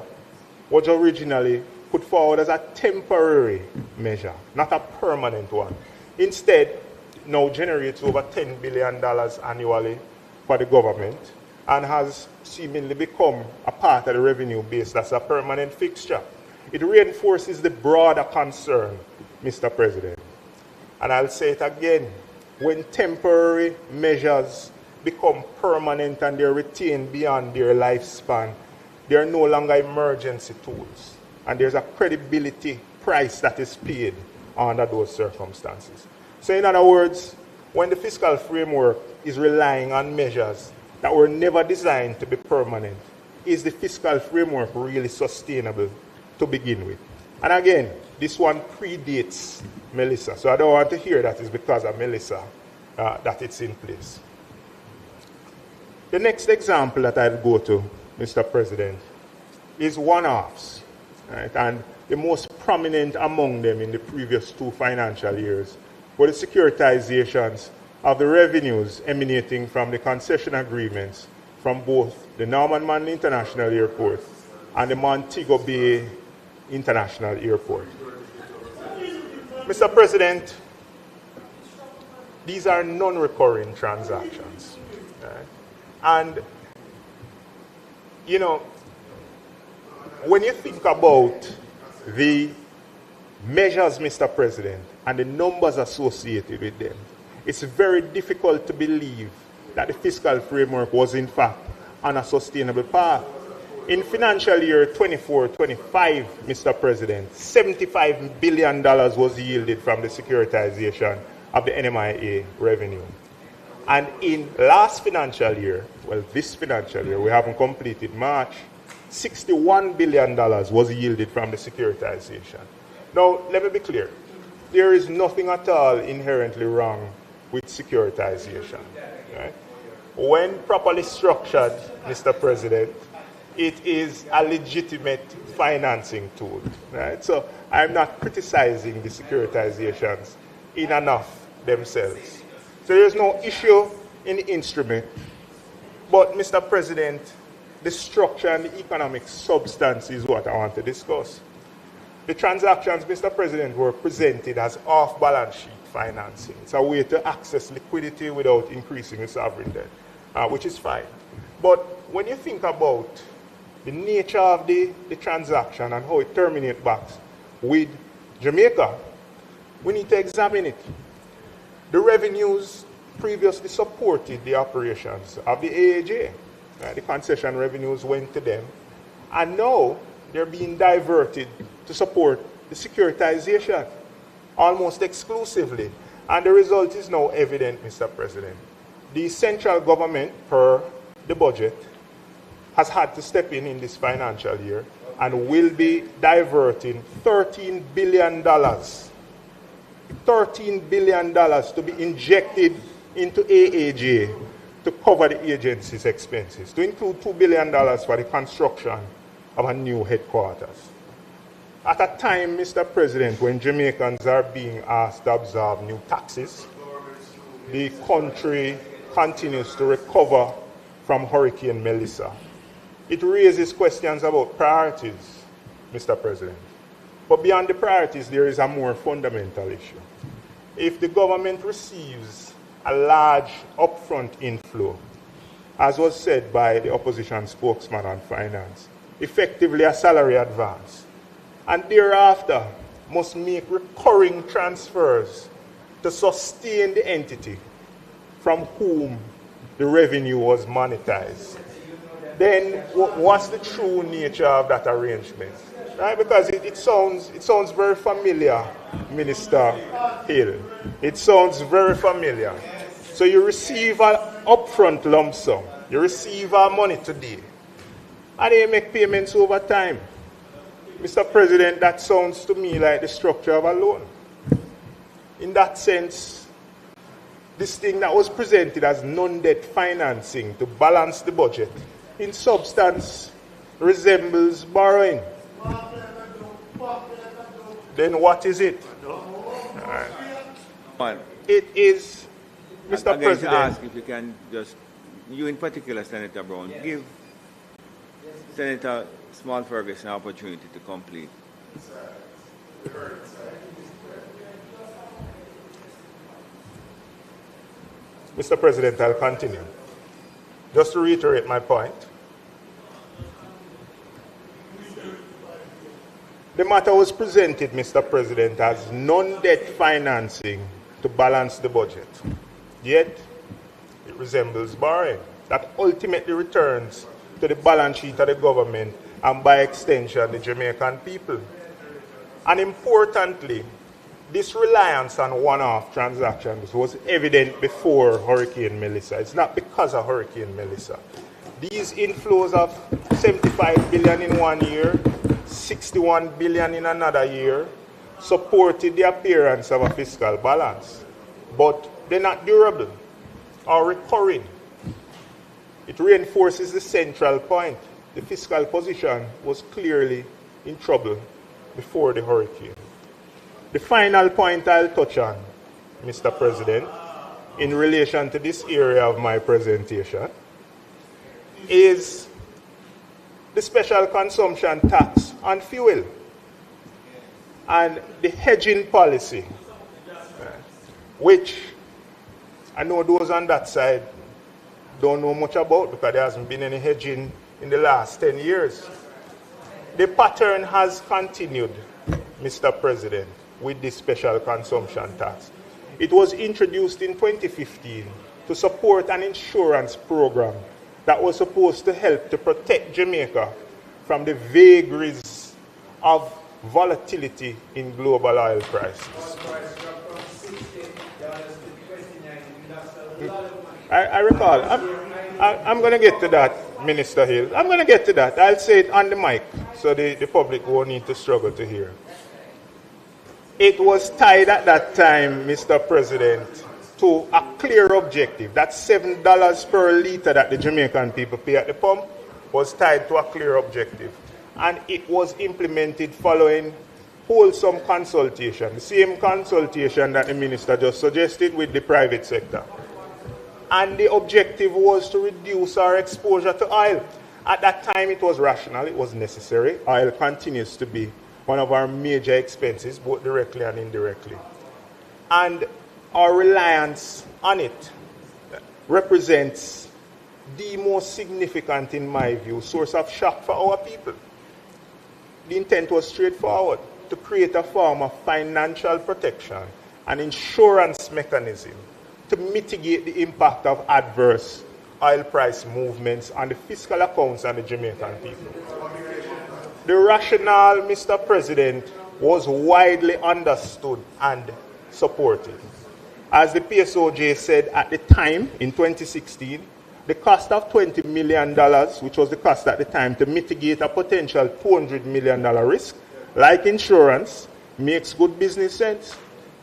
was originally put forward as a temporary measure, not a permanent one. Instead, it now generates over $10 billion annually for the government and has seemingly become a part of the revenue base that's a permanent fixture. It reinforces the broader concern, Mr. President. And I'll say it again, when temporary measures become permanent and they're retained beyond their lifespan, they are no longer emergency tools. And there's a credibility price that is paid under those circumstances. So in other words, when the fiscal framework is relying on measures that were never designed to be permanent, is the fiscal framework really sustainable to begin with? And again, this one predates Melissa, so I don't want to hear that it's because of Melissa that it's in place. The next example that I'll go to, Mr. President, is one-offs, right? And the most prominent among them in the previous 2 financial years were the securitizations of the revenues emanating from the concession agreements from both the Norman Manley International Airport and the Montego Bay International Airport. Mr. President, these are non-recurring transactions. Right? And, you know, when you think about the measures, Mr. President, and the numbers associated with them, it's very difficult to believe that the fiscal framework was in fact on a sustainable path. In financial year 24-25, Mr. President, $75 billion was yielded from the securitization of the NMIA revenue. And in last financial year, well, this financial year, we haven't completed March, $61 billion was yielded from the securitization. Now, let me be clear. There is nothing at all inherently wrong with securitization. Right? When properly structured, Mr. President, it is a legitimate financing tool. Right? So I'm not criticizing the securitizations in and of themselves. So there's no issue in the instrument. But, Mr. President, the structure and the economic substance is what I want to discuss. The transactions, Mr. President, were presented as off-balance sheet financing. It's a way to access liquidity without increasing the sovereign debt, which is fine. But when you think about the nature of the transaction and how it terminates back with Jamaica, we need to examine it. The revenues previously supported the operations of the AAJ. The concession revenues went to them. And now they're being diverted to support the securitization almost exclusively. And the result is now evident, Mr. President. The central government, per the budget, has had to step in this financial year and will be diverting $13 billion. $13 billion to be injected into AAJ to cover the agency's expenses, to include $2 billion for the construction of a new headquarters. At a time, Mr. President, when Jamaicans are being asked to absorb new taxes, the country continues to recover from Hurricane Melissa. It raises questions about priorities, Mr. President. But beyond the priorities, there is a more fundamental issue. If the government receives a large upfront inflow, as was said by the opposition spokesman on finance, effectively a salary advance, and thereafter must make recurring transfers to sustain the entity from whom the revenue was monetized, then what's the true nature of that arrangement? Right? Because it sounds very familiar, Minister Hill. It sounds very familiar. So you receive an upfront lump sum, you receive our money today, and then you make payments over time. Mr. President, that sounds to me like the structure of a loan. In that sense, this thing that was presented as non-debt financing to balance the budget, in substance, resembles borrowing. Then what is it? It is, Mr. President. To ask if you can just, you in particular, Senator Brown, give Senator Small Ferguson an opportunity to complete. Mr. President, I'll continue. Just to reiterate my point, the matter was presented, Mr. President, as non-debt financing to balance the budget. Yet, it resembles borrowing, that ultimately returns to the balance sheet of the government and by extension the Jamaican people. And importantly, this reliance on one-off transactions was evident before Hurricane Melissa. It's not because of Hurricane Melissa. These inflows of 75 billion in one year, 61 billion in another year, supported the appearance of a fiscal balance. But they're not durable or recurring. It reinforces the central point. The fiscal position was clearly in trouble before the hurricane. The final point I'll touch on, Mr. President, in relation to this area of my presentation, is the special consumption tax on fuel and the hedging policy, which I know those on that side don't know much about because there hasn't been any hedging in the last 10 years. The pattern has continued, Mr. President, with this special consumption tax. It was introduced in 2015 to support an insurance program that was supposed to help to protect Jamaica from the vagaries of volatility in global oil prices. I recall. I'm going to get to that, Minister Hill. I'm going to get to that. I'll say it on the mic so the public won't need to struggle to hear. It was tied at that time, Mr. President, to a clear objective. That $7 per litre that the Jamaican people pay at the pump was tied to a clear objective. And it was implemented following wholesome consultation, the same consultation that the minister just suggested with the private sector. And the objective was to reduce our exposure to oil. At that time, it was rational, it was necessary. Oil continues to be one of our major expenses, both directly and indirectly. And our reliance on it represents the most significant, in my view, source of shock for our people. The intent was straightforward, to create a form of financial protection, an insurance mechanism to mitigate the impact of adverse oil price movements on the fiscal accounts and the Jamaican people. The rationale, Mr. President, was widely understood and supported. As the PSOJ said at the time, in 2016, the cost of $20 million, which was the cost at the time to mitigate a potential $200 million risk, like insurance, makes good business sense.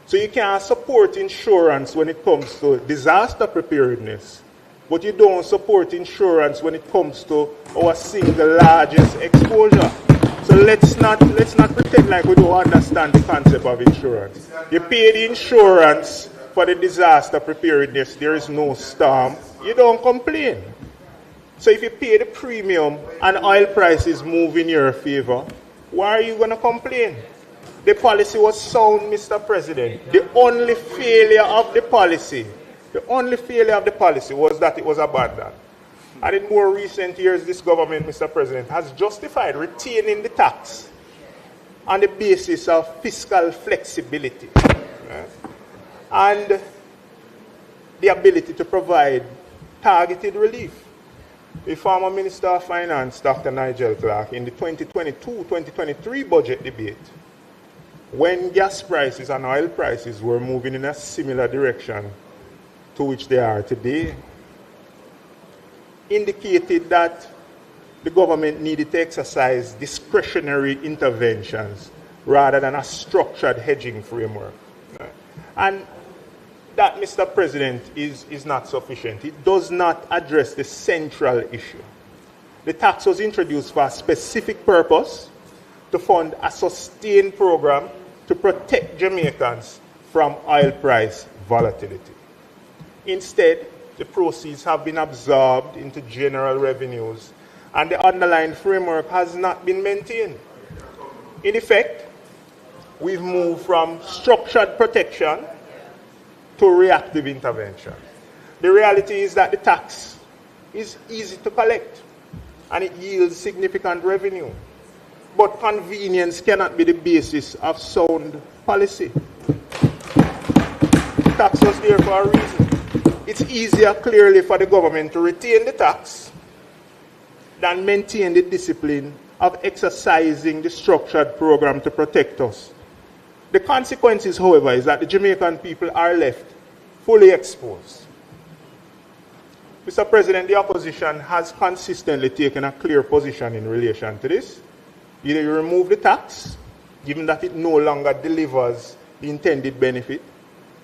So you can support insurance when it comes to disaster preparedness, but you don't support insurance when it comes to our single largest exposure. So let's not pretend like we don't understand the concept of insurance. You pay the insurance for the disaster preparedness, there is no storm, you don't complain. So if you pay the premium and oil prices move in your favor, why are you going to complain? The policy was sound, Mr. President. The only failure of the policy was that it was abandoned. And in more recent years, this government, Mr. President, has justified retaining the tax on the basis of fiscal flexibility, right? And the ability to provide targeted relief. The former Minister of Finance, Dr. Nigel Clark, in the 2022-2023 budget debate, when gas prices and oil prices were moving in a similar direction to which they are today, indicated that the government needed to exercise discretionary interventions rather than a structured hedging framework. And that, Mr. President, is not sufficient. It does not address the central issue. The tax was introduced for a specific purpose, to fund a sustained program to protect Jamaicans from oil price volatility. Instead, the proceeds have been absorbed into general revenues, and the underlying framework has not been maintained. In effect, we've moved from structured protection to reactive intervention. The reality is that the tax is easy to collect and it yields significant revenue. But convenience cannot be the basis of sound policy. The tax was there for a reason. it's easier clearly for the government to retain the tax than maintain the discipline of exercising the structured program to protect us. The consequences, however, is that the Jamaican people are left fully exposed. Mr. President, the opposition has consistently taken a clear position in relation to this. Either you remove the tax, given that it no longer delivers the intended benefit,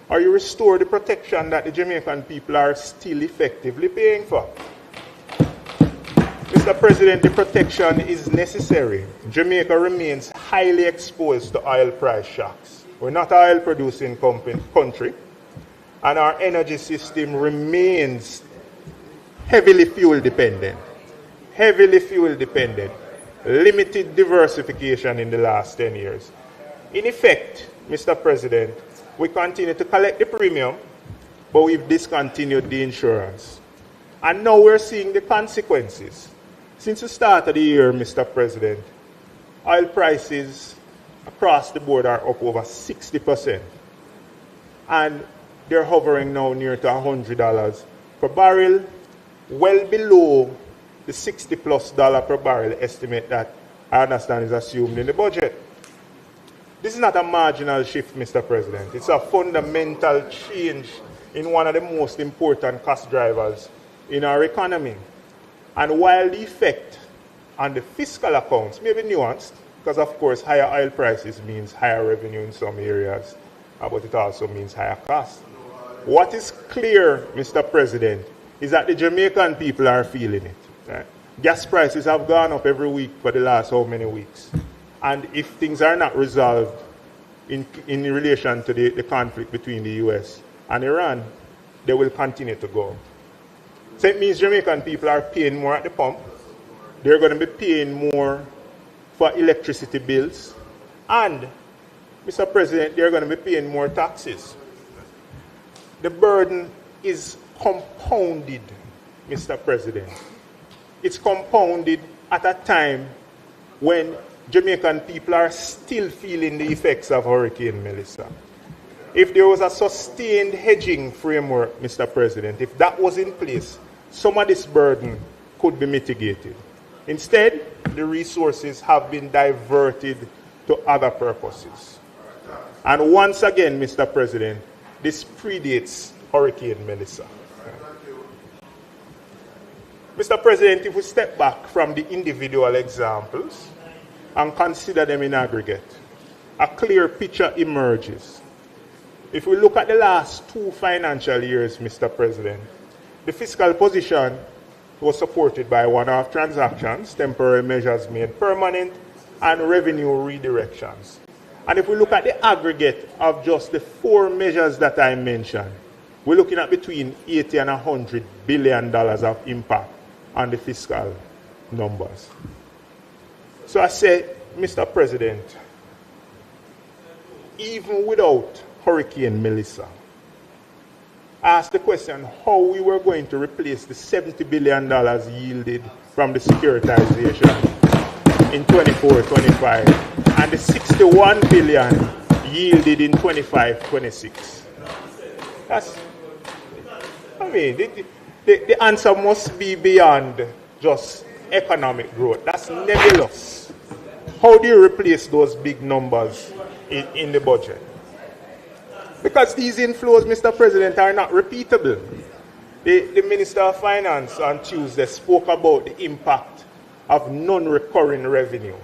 or you restore the protection that the Jamaican people are still effectively paying for. Mr. President, the protection is necessary. Jamaica remains highly exposed to oil price shocks. We're not an oil-producing country, and our energy system remains heavily fuel-dependent. Heavily fuel-dependent. Limited diversification in the last 10 years. In effect, Mr. President, we continue to collect the premium, but we've discontinued the insurance. And now we're seeing the consequences. Since the start of the year, Mr. President, oil prices across the board are up over 60%. And they're hovering now near to $100 per barrel, well below the $60+ per barrel estimate that I understand is assumed in the budget. This is not a marginal shift, Mr. President. It's a fundamental change in one of the most important cost drivers in our economy. And while the effect on the fiscal accounts may be nuanced, because of course higher oil prices means higher revenue in some areas, but it also means higher costs. What is clear, Mr. President, is that the Jamaican people are feeling it. Right? Gas prices have gone up every week for the last how many weeks? And if things are not resolved in relation to the conflict between the US and Iran, they will continue to go. So it means Jamaican people are paying more at the pump. They're going to be paying more for electricity bills. And, Mr. President, they're going to be paying more taxes. The burden is compounded, Mr. President. It's compounded at a time when Jamaican people are still feeling the effects of Hurricane Melissa. If there was a sustained hedging framework, Mr. President, if that was in place, some of this burden could be mitigated. Instead, the resources have been diverted to other purposes. And once again, Mr. President, this predates Hurricane Melissa. Mr. President, if we step back from the individual examples and consider them in aggregate, a clear picture emerges. If we look at the last 2 financial years, Mr. President, the fiscal position was supported by one-off transactions, temporary measures made permanent, and revenue redirections. And if we look at the aggregate of just the 4 measures that I mentioned, we're looking at between $80 and $100 billion of impact on the fiscal numbers. So I say, Mr. President, even without Hurricane Melissa, I asked the question how we were going to replace the $70 billion yielded from the securitization in 24-25 and the $61 billion yielded in 25-26. The answer must be beyond just economic growth. That's nebulous. How do you replace those big numbers in the budget? Because these inflows, Mr. President, are not repeatable. The Minister of Finance on Tuesday spoke about the impact of non-recurring revenue.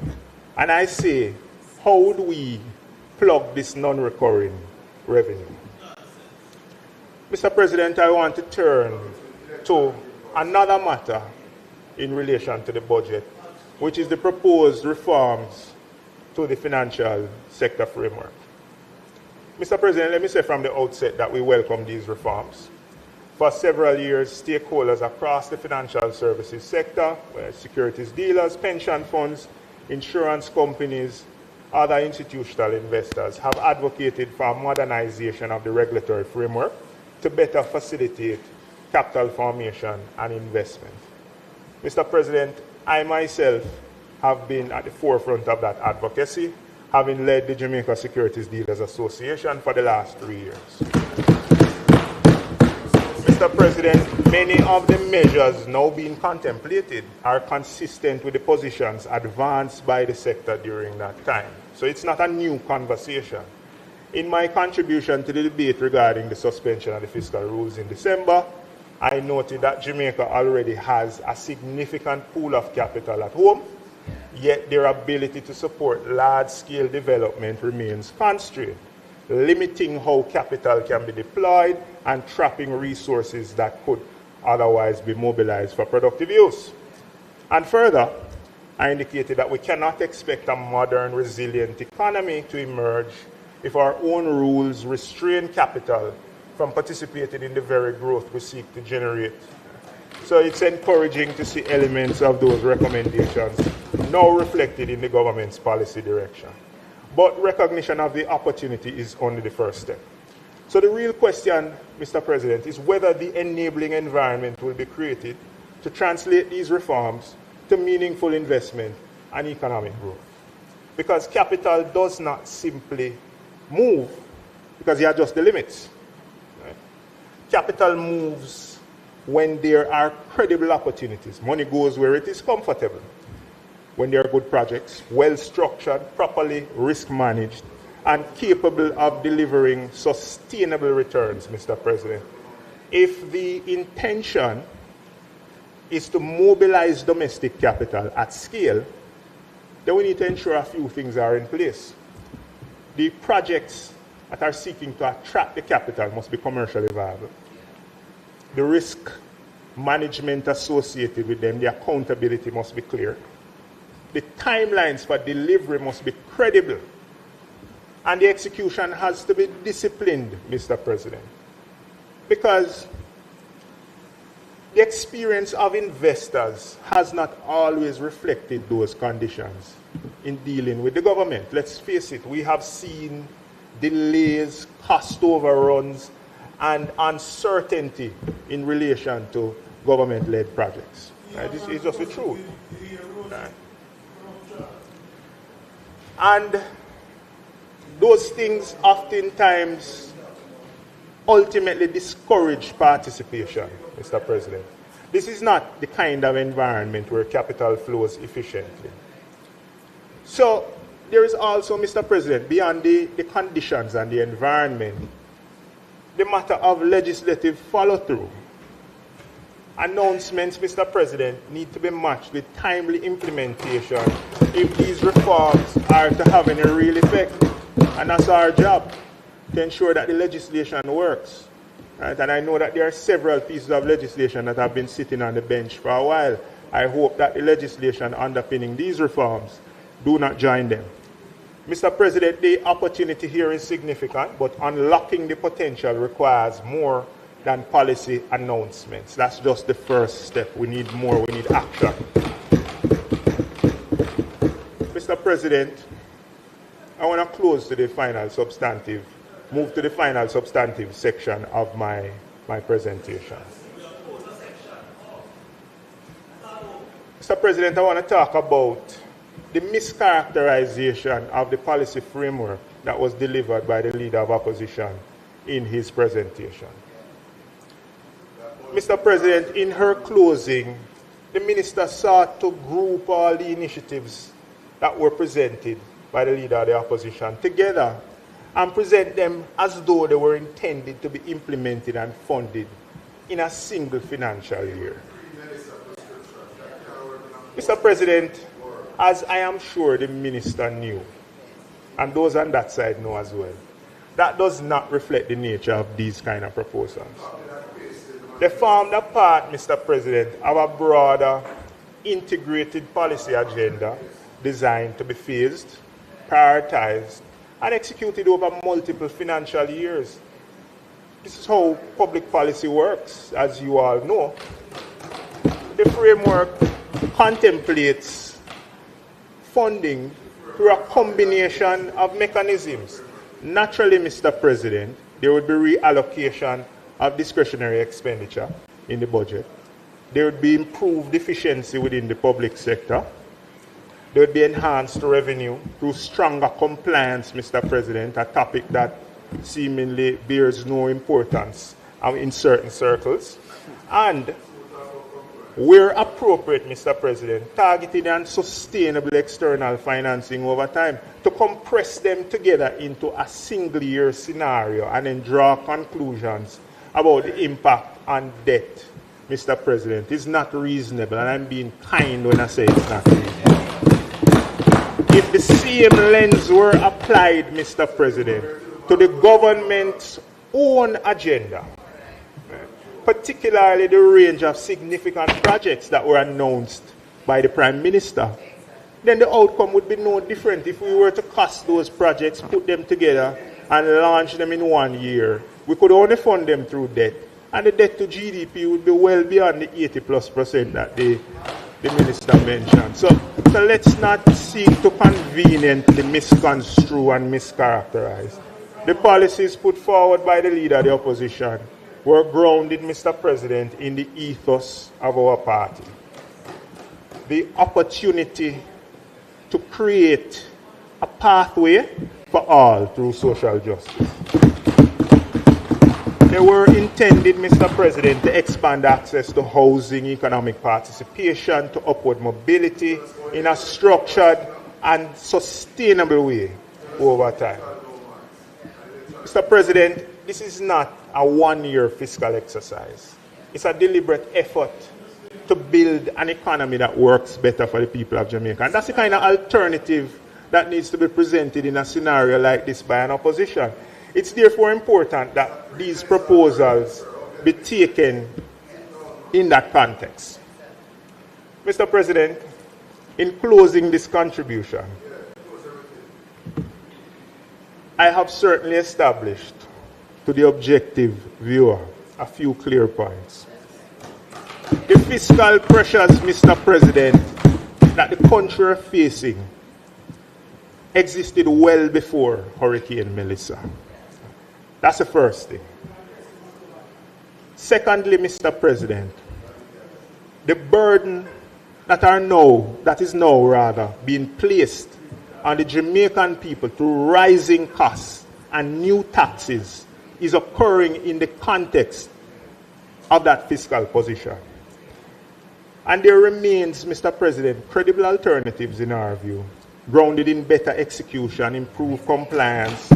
And I say, how would we plug this non-recurring revenue? Mr. President, I want to turn to another matter in relation to the budget, which is the proposed reforms to the financial sector framework. Mr. President, let me say from the outset that we welcome these reforms. For several years, stakeholders across the financial services sector, securities dealers, pension funds, insurance companies, other institutional investors have advocated for modernization of the regulatory framework to better facilitate capital formation and investment. Mr. President, I myself have been at the forefront of that advocacy, having led the Jamaica Securities Dealers Association for the last 3 years. Mr. President, many of the measures now being contemplated are consistent with the positions advanced by the sector during that time. So it's not a new conversation. In my contribution to the debate regarding the suspension of the fiscal rules in December, I noted that Jamaica already has a significant pool of capital at home, yet their ability to support large-scale development remains constrained, limiting how capital can be deployed and trapping resources that could otherwise be mobilized for productive use. And further, I indicated that we cannot expect a modern, resilient economy to emerge if our own rules restrain capital from participating in the very growth we seek to generate. So it's encouraging to see elements of those recommendations now reflected in the government's policy direction. But recognition of the opportunity is only the first step. So the real question, Mr. President, is whether the enabling environment will be created to translate these reforms to meaningful investment and economic growth. Because capital does not simply move because you adjust the limits. Right? Capital moves when there are credible opportunities. Money goes where it is comfortable. When there are good projects, well-structured, properly risk-managed, and capable of delivering sustainable returns, Mr. President. If the intention is to mobilize domestic capital at scale, then we need to ensure a few things are in place. The projects that are seeking to attract the capital must be commercially viable. The risk management associated with them, the accountability must be clear. The timelines for delivery must be credible. And the execution has to be disciplined, Mr. President. Because the experience of investors has not always reflected those conditions in dealing with the government. Let's face it, we have seen delays, cost overruns, and uncertainty in relation to government-led projects. Right? This is just the truth. Right? And those things oftentimes ultimately discourage participation, Mr. President. This is not the kind of environment where capital flows efficiently. So there is also, Mr. President, beyond the conditions and the environment, the matter of legislative follow-through. Announcements, Mr. President, need to be matched with timely implementation if these reforms are to have any real effect. And that's our job, to ensure that the legislation works. Right? And I know that there are several pieces of legislation that have been sitting on the bench for a while. I hope that the legislation underpinning these reforms do not join them. Mr. President, the opportunity here is significant, but unlocking the potential requires more than policy announcements. That's just the first step. We need more, we need action. Mr. President, I want to close to the final substantive, move to the final substantive section of my presentation. Mr. President, I want to talk about the mischaracterization of the policy framework that was delivered by the Leader of Opposition in his presentation. Mr. President, in her closing, the Minister sought to group all the initiatives that were presented by the Leader of the Opposition together and present them as though they were intended to be implemented and funded in a single financial year. Mr. President, as I am sure the Minister knew, and those on that side know as well, that does not reflect the nature of these kind of proposals. They formed a part, Mr. President, of a broader, integrated policy agenda designed to be phased, prioritized, and executed over multiple financial years. This is how public policy works, as you all know. The framework contemplates funding through a combination of mechanisms. Naturally, Mr. President, there would be reallocation of discretionary expenditure in the budget. There would be improved efficiency within the public sector. There would be enhanced revenue through stronger compliance, Mr. President, a topic that seemingly bears no importance in certain circles, and where appropriate, Mr. President, targeted and sustainable external financing over time to compress them together into a single year scenario and then draw conclusions about the impact on debt, Mr. President, is not reasonable, and I'm being kind when I say it's not reasonable. If the same lens were applied, Mr. President, to the government's own agenda, particularly the range of significant projects that were announced by the Prime Minister, then the outcome would be no different if we were to cost those projects, put them together, and launch them in 1 year. We could only fund them through debt, and the debt to GDP would be well beyond the 80+% that the Minister mentioned. So let's not seek to conveniently misconstrue and mischaracterize. The policies put forward by the Leader of the Opposition were grounded, Mr. President, in the ethos of our party. The opportunity to create a pathway for all through social justice. They were intended, Mr. President, to expand access to housing, economic participation, to upward mobility in a structured and sustainable way over time. Mr. President, this is not a one-year fiscal exercise. It's a deliberate effort to build an economy that works better for the people of Jamaica. And that's the kind of alternative that needs to be presented in a scenario like this by an opposition. It's therefore important that these proposals be taken in that context. Mr. President, in closing this contribution, I have certainly established to the objective viewer a few clear points. The fiscal pressures, Mr. President, that the country is facing existed well before Hurricane Melissa. That's the first thing. Secondly, Mr. President, the burden that is now being placed on the Jamaican people through rising costs and new taxes is occurring in the context of that fiscal position. And there remains, Mr. President, credible alternatives in our view, grounded in better execution, improved compliance,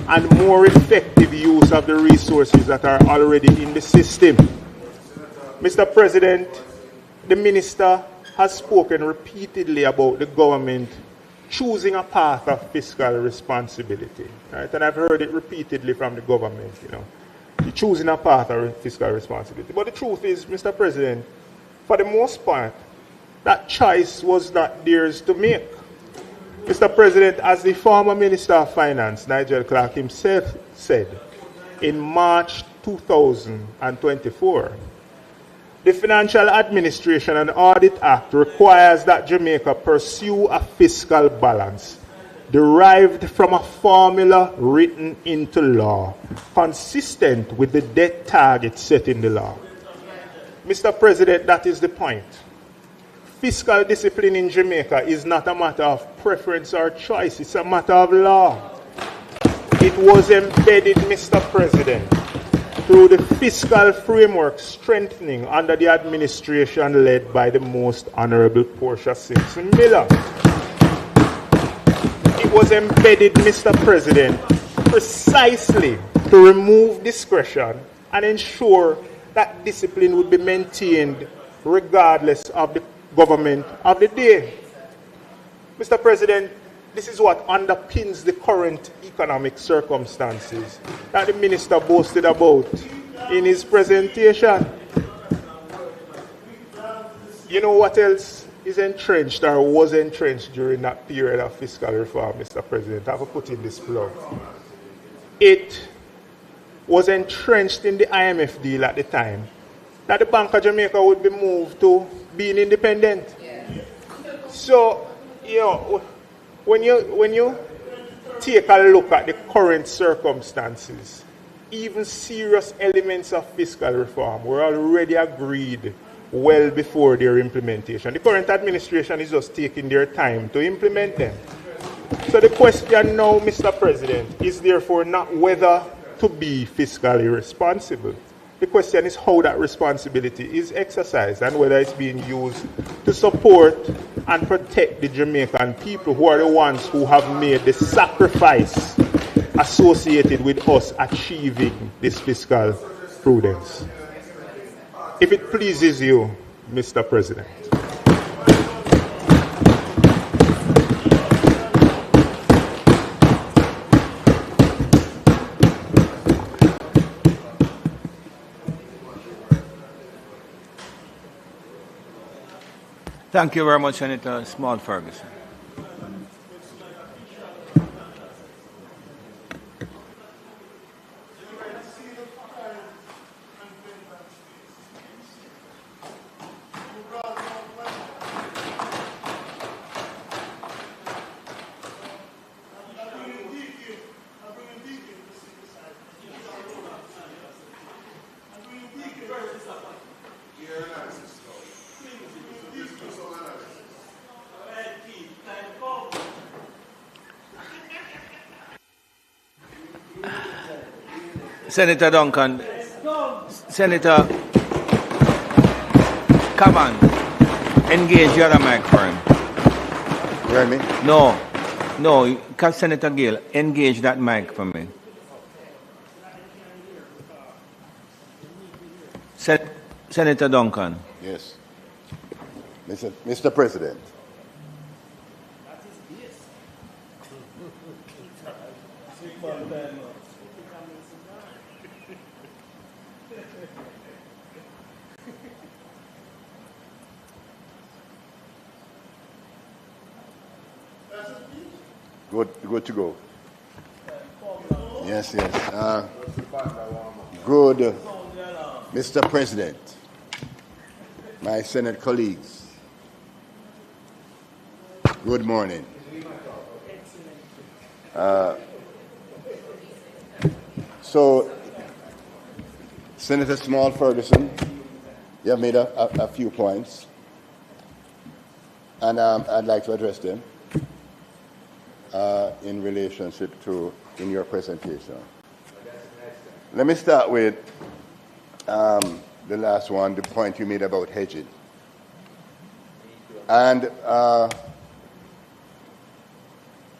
and more effective use of the resources that are already in the system. Mr. President, the Minister has spoken repeatedly about the government choosing a path of fiscal responsibility. Right? And I've heard it repeatedly from the government, choosing a path of fiscal responsibility. But the truth is, Mr. President, for the most part, that choice was not theirs to make. Mr. President, as the former Minister of Finance, Nigel Clark himself said in March 2024, the Financial Administration and Audit Act requires that Jamaica pursue a fiscal balance derived from a formula written into law, consistent with the debt target set in the law. Mr. President, that is the point. Fiscal discipline in Jamaica is not a matter of preference or choice, it's a matter of law. It was embedded, Mr. President, through the fiscal framework strengthening under the administration led by the Most Honorable Portia Simpson Miller. It was embedded, Mr. President, precisely to remove discretion and ensure that discipline would be maintained regardless of the government of the day. Mr. President, this is what underpins the current economic circumstances that the Minister boasted about in his presentation. You know what else is entrenched or was entrenched during that period of fiscal reform, Mr. President? I have to put in this plug. It was entrenched in the IMF deal at the time that the Bank of Jamaica would be moved to being independent. So, when you take a look at the current circumstances, even serious elements of fiscal reform were already agreed well before their implementation. The current administration is just taking their time to implement them. So the question now, Mr. President, is therefore not whether to be fiscally responsible. The question is how that responsibility is exercised and whether it's being used to support and protect the Jamaican people who are the ones who have made the sacrifice associated with us achieving this fiscal prudence. If it pleases you, Mr. President. Thank you very much, Senator Small Ferguson. Senator Duncan, Senator, come on, engage your other microphone. You hear me? No, Senator Gill, engage that mic for me. Senator Duncan. Yes. Mr. President. Good to go. Yes. Good, Mr. President, my Senate colleagues, good morning. So, Senator Small Ferguson, you have made a few points, and I'd like to address them in relationship to in your presentation. Let me start with the last one, the point you made about hedging. And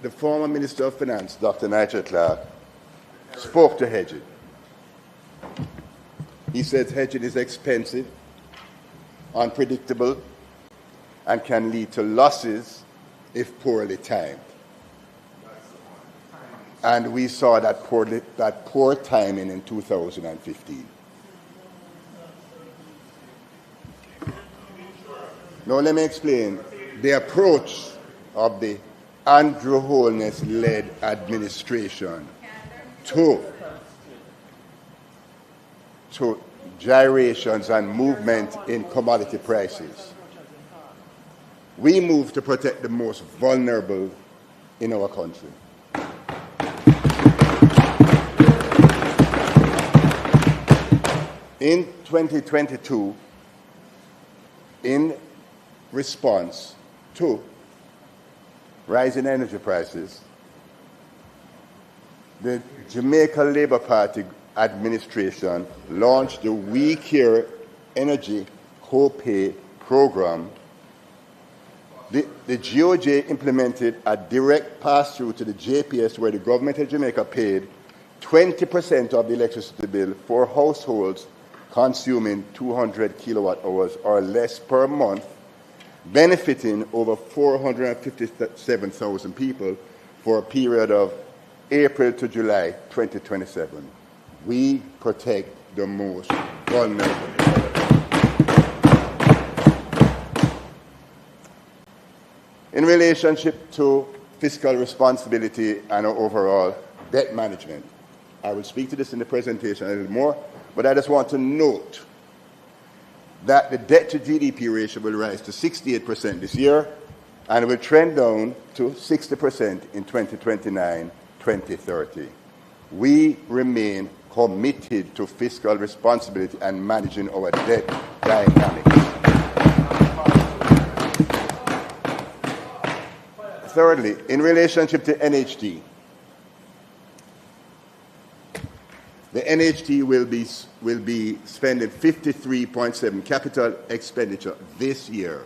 the former Minister of Finance, Dr. Nigel Clark, spoke to hedging. He said hedging is expensive, unpredictable, and can lead to losses if poorly timed. And we saw that poor timing in 2015. Now let me explain the approach of the Andrew Holness-led administration to gyrations and movement in commodity prices. We moved to protect the most vulnerable in our country. In 2022, in response to rising energy prices, the Jamaica Labour Party administration launched the We Care Energy Co-Pay program. The GOJ implemented a direct pass-through to the JPS where the government of Jamaica paid 20% of the electricity bill for households consuming 200 kilowatt hours or less per month, benefiting over 457,000 people for a period of April to July 2027. We protect the most vulnerable. In relationship to fiscal responsibility and our overall debt management, I will speak to this in the presentation a little more, but I just want to note that the debt to GDP ratio will rise to 68% this year and will trend down to 60% in 2029-2030. We remain committed to fiscal responsibility and managing our debt dynamics. Thirdly, in relationship to NHD, The NHT will be spending 53.7 capital expenditure this year,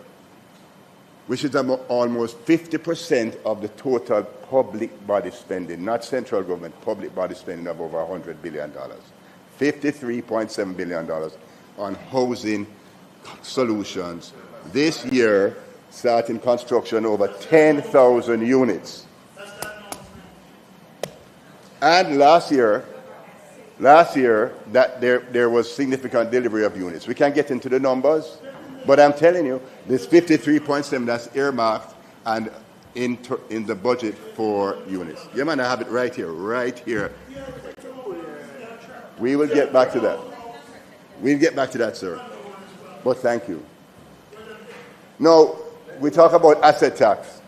which is almost 50% of the total public body spending, not central government, public body spending of over $100 billion. $53.7 billion on housing solutions. This year, starting construction over 10,000 units. And last year that there was significant delivery of units. We can't get into the numbers, but I'm telling you, this 53.7 that's earmarked and in the budget for units. Yeah, man, I have it right here, right here. We will get back to that. We'll get back to that, sir. But thank you. Now, we talk about asset tax.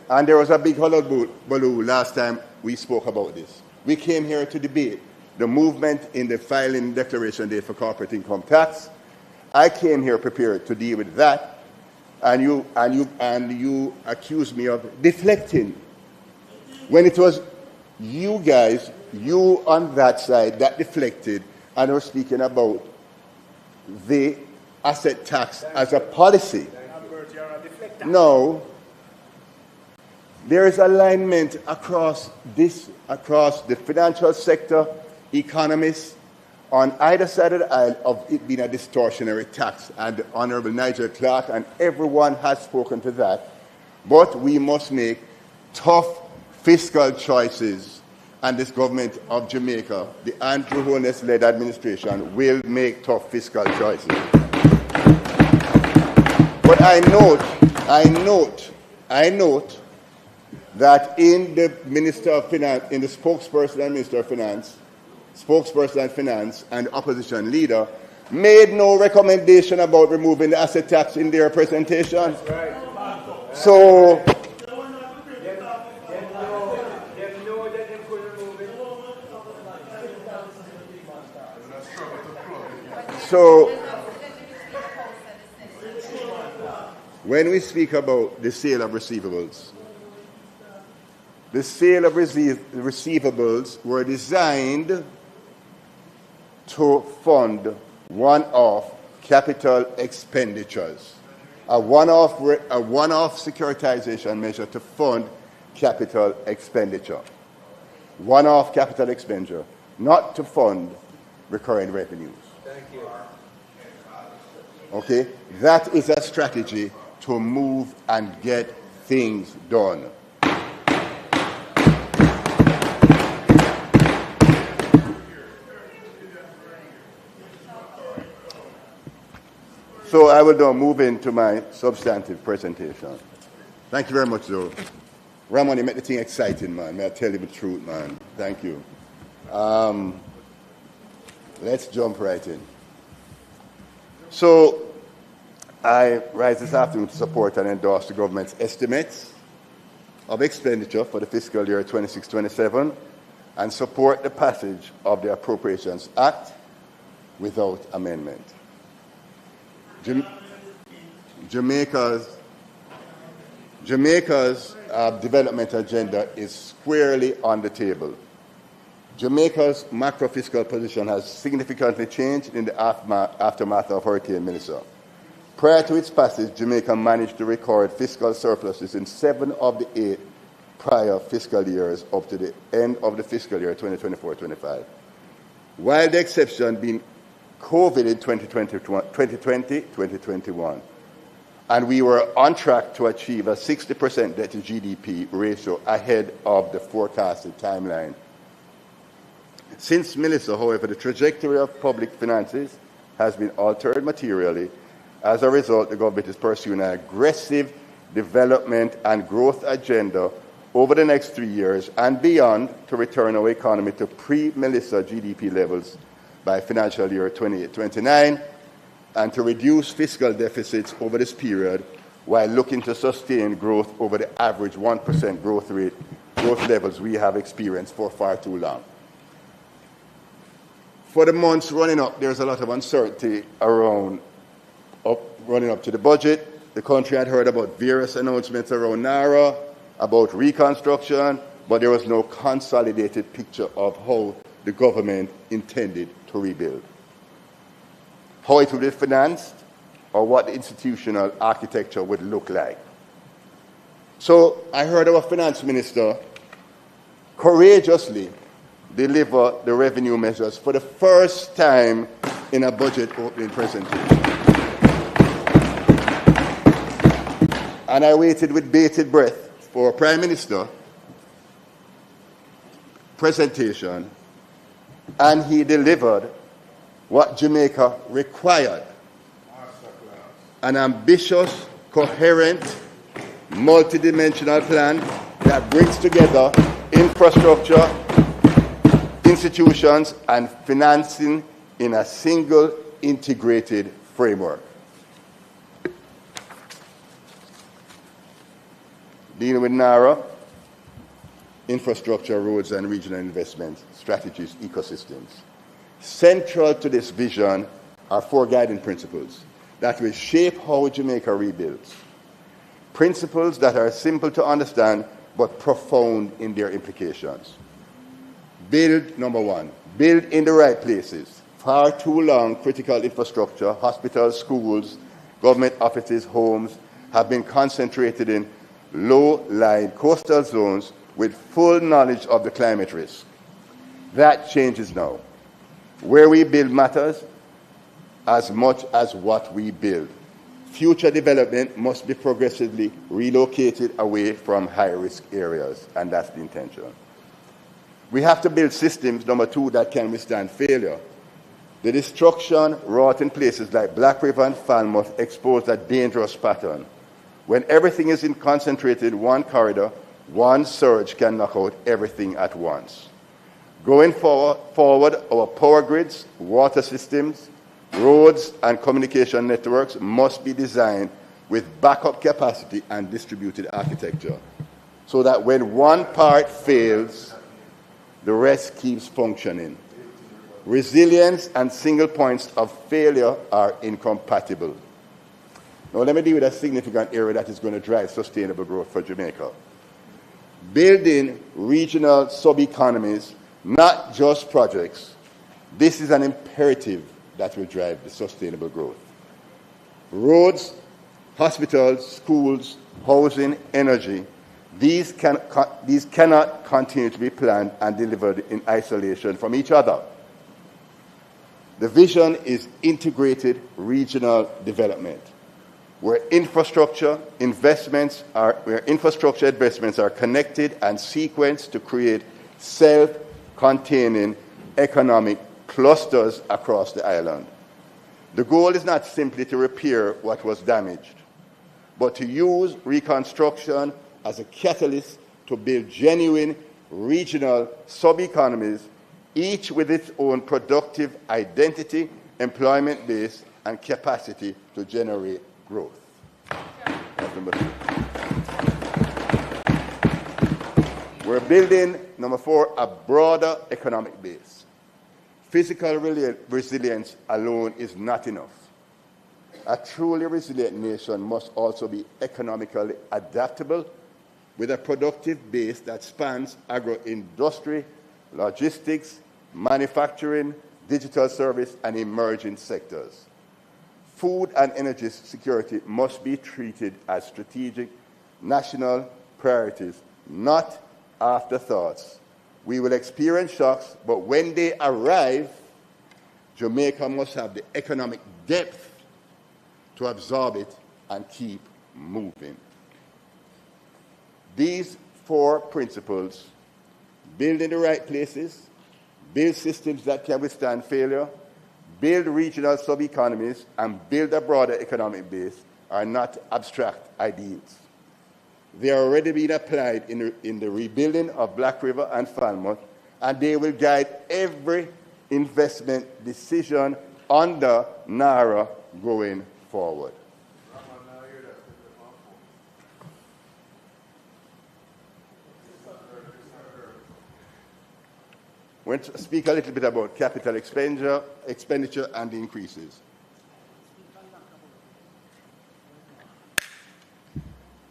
And there was a big hullabaloo last time we spoke about this. We came here to debate the movement in the filing declaration date for corporate income tax. I came here prepared to deal with that, and you accused me of deflecting. When it was you guys, you on that side that deflected and were speaking about the asset tax as a policy. No. There is alignment across the financial sector, economists, on either side of the aisle of it being a distortionary tax. And the Honorable Nigel Clark and everyone has spoken to that. But we must make tough fiscal choices. And this government of Jamaica, the Andrew Holness-led administration, will make tough fiscal choices. But I note that in the Minister of Finance, in the spokesperson and Minister of Finance, and opposition leader made no recommendation about removing the asset tax in their presentation. So, when we speak about the sale of receivables, the sale of receivables were designed to fund one-off capital expenditures, a one-off securitization measure to fund capital expenditure, one-off capital expenditure, not to fund recurring revenues. Thank you. Okay, that is a strategy to move and get things done. So I will now move into my substantive presentation. Thank you very much, though. Ramon, you make the thing exciting, man. May I tell you the truth, man. Thank you. Let's jump right in. So I rise this afternoon to support and endorse the government's estimates of expenditure for the fiscal year 26-27 and support the passage of the Appropriations Act without amendment. Jamaica's development agenda is squarely on the table. Jamaica's macro-fiscal position has significantly changed in the aftermath of Hurricane Melissa. Prior to its passage, Jamaica managed to record fiscal surpluses in 7 of the 8 prior fiscal years up to the end of the fiscal year 2024-25. While the exception being COVID in 2020-2021, and we were on track to achieve a 60% debt to GDP ratio ahead of the forecasted timeline. Since Melissa, however, the trajectory of public finances has been altered materially. As a result, the government is pursuing an aggressive development and growth agenda over the next 3 years and beyond to return our economy to pre-Melissa GDP levels by financial year 28-29 and to reduce fiscal deficits over this period while looking to sustain growth over the average 1% growth levels we have experienced for far too long. For the months running up, there's a lot of uncertainty running up to the budget. The country had heard about various announcements around NARA, about reconstruction, but there was no consolidated picture of how the government intended to rebuild. How it would be financed, or what the institutional architecture would look like. So I heard our finance minister courageously deliver the revenue measures for the first time in a budget opening presentation. And I waited with bated breath for a Prime Minister presentation, and he delivered what Jamaica required: an ambitious, coherent, multidimensional plan that brings together infrastructure, institutions, and financing in a single integrated framework. Dealing with NARA, infrastructure, roads, and regional investment strategies, ecosystems. Central to this vision are 4 guiding principles that will shape how Jamaica rebuilds. Principles that are simple to understand but profound in their implications. Build, number 1, build in the right places. Far too long, critical infrastructure, hospitals, schools, government offices, homes have been concentrated in low-lying coastal zones with full knowledge of the climate risk. That changes now. Where we build matters as much as what we build. Future development must be progressively relocated away from high-risk areas, and that's the intention. We have to build systems, number 2, that can withstand failure. The destruction wrought in places like Black River and Falmouth exposed a dangerous pattern. When everything is concentrated in one corridor, one surge can knock out everything at once. Going forward, our power grids, water systems, roads, and communication networks must be designed with backup capacity and distributed architecture, so that when one part fails, the rest keeps functioning. Resilience and single points of failure are incompatible. Now, let me deal with a significant area that is going to drive sustainable growth for Jamaica. Building regional sub-economies, not just projects. This is an imperative that will drive the sustainable growth. Roads, hospitals, schools, housing, energy, these cannot continue to be planned and delivered in isolation from each other. The vision is integrated regional development, where infrastructure investments are connected and sequenced to create self-containing economic clusters across the island. The goal is not simply to repair what was damaged, but to use reconstruction as a catalyst to build genuine regional sub-economies, each with its own productive identity, employment base, and capacity to generate growth. That's number 2. We're building, number 4, a broader economic base. Physical resilience alone is not enough. A truly resilient nation must also be economically adaptable, with a productive base that spans agro-industry, logistics, manufacturing, digital service, and emerging sectors. Food and energy security must be treated as strategic national priorities, not afterthoughts. We will experience shocks, but when they arrive, Jamaica must have the economic depth to absorb it and keep moving. These 4 principles, build in the right places, build systems that can withstand failure, build regional sub-economies, and build a broader economic base, are not abstract ideals. They are already being applied in the rebuilding of Black River and Falmouth, and they will guide every investment decision under NARA going forward. I want to speak a little bit about capital expenditure and the increases.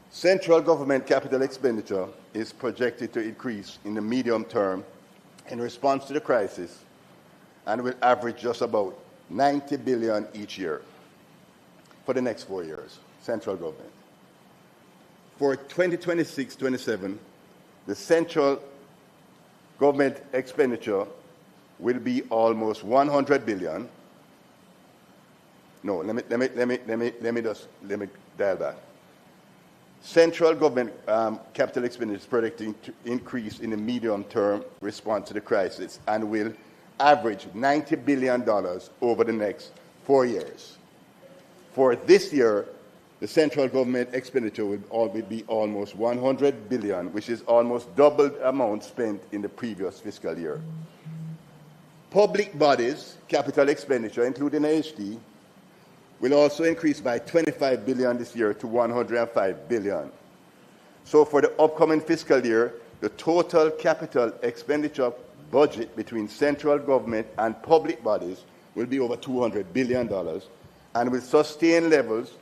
Central government capital expenditure is projected to increase in the medium term in response to the crisis and will average just about 90 billion each year for the next 4 years, central government. For 2026-27, the central government expenditure will be almost 100 billion. No, let me dial back. Central government capital expenditure is predicting to increase in the medium-term response to the crisis and will average $90 billion over the next 4 years. For this year, the central government expenditure will be almost 100 billion, which is almost double the amount spent in the previous fiscal year. Public bodies' capital expenditure, including AHD, will also increase by 25 billion this year to 105 billion. So for the upcoming fiscal year, the total capital expenditure budget between central government and public bodies will be over $200 billion and will sustain levels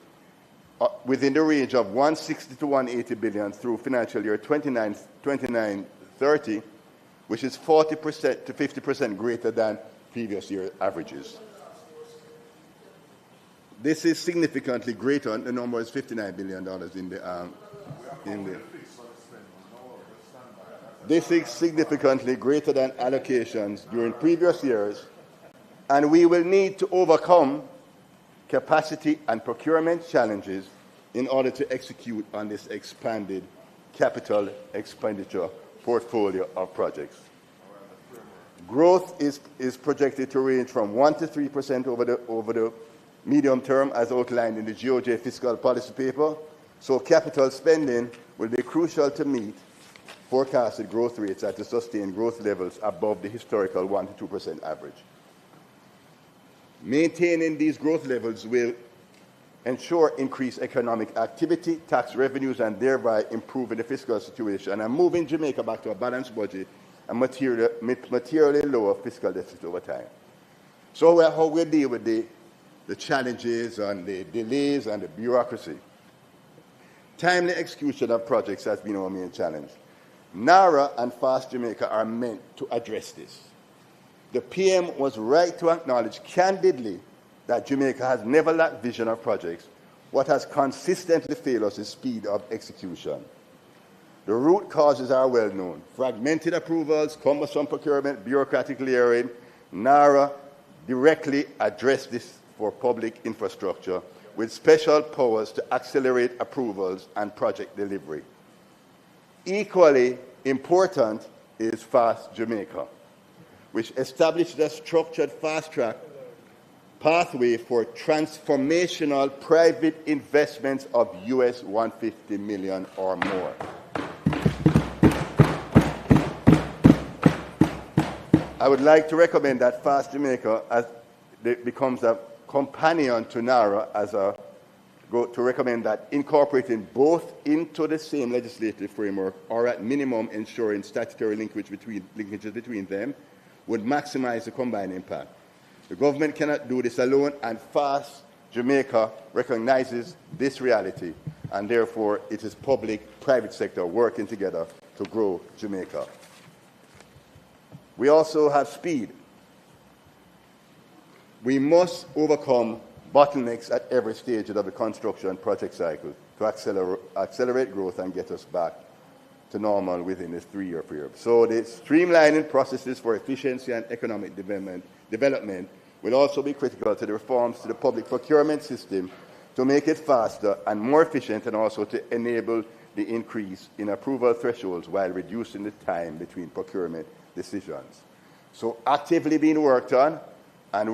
within the range of 160 to 180 billion through financial year 29-30, which is 40% to 50% greater than previous year averages. This is significantly greater. The number is $59 billion in the. This is significantly greater than allocations during previous years, and we will need to overcome capacity and procurement challenges in order to execute on this expanded capital expenditure portfolio of projects. Growth is projected to range from 1% to 3% over the medium term, as outlined in the GOJ fiscal policy paper. So capital spending will be crucial to meet forecasted growth rates at the sustained growth levels above the historical 1% to 2% average. Maintaining these growth levels will ensure increased economic activity, tax revenues, and thereby improving the fiscal situation and moving Jamaica back to a balanced budget and materially lower fiscal deficit over time. So how we deal with the challenges and the delays and the bureaucracy. Timely execution of projects has been our main challenge. NARA and Fast Jamaica are meant to address this. The PM was right to acknowledge candidly that Jamaica has never lacked vision of projects. What has consistently failed us is speed of execution. The root causes are well known. Fragmented approvals, cumbersome procurement, bureaucratic layering. NARA directly addressed this for public infrastructure with special powers to accelerate approvals and project delivery. Equally important is Fast Jamaica, which established a structured fast-track pathway for transformational private investments of US $150 million or more. I would like to recommend that Fast Jamaica becomes a companion to NARA to recommend that incorporating both into the same legislative framework or at minimum ensuring statutory linkages between them would maximize the combined impact. The government cannot do this alone, and Fast Jamaica recognizes this reality, and therefore it is public-private sector working together to grow Jamaica. We also have speed. We must overcome bottlenecks at every stage of the construction project cycle to accelerate growth and get us back to normal within this 3-year period. So the streamlining processes for efficiency and economic development will also be critical to the reforms to the public procurement system to make it faster and more efficient, and also to enable the increase in approval thresholds while reducing the time between procurement decisions. So actively being worked on, and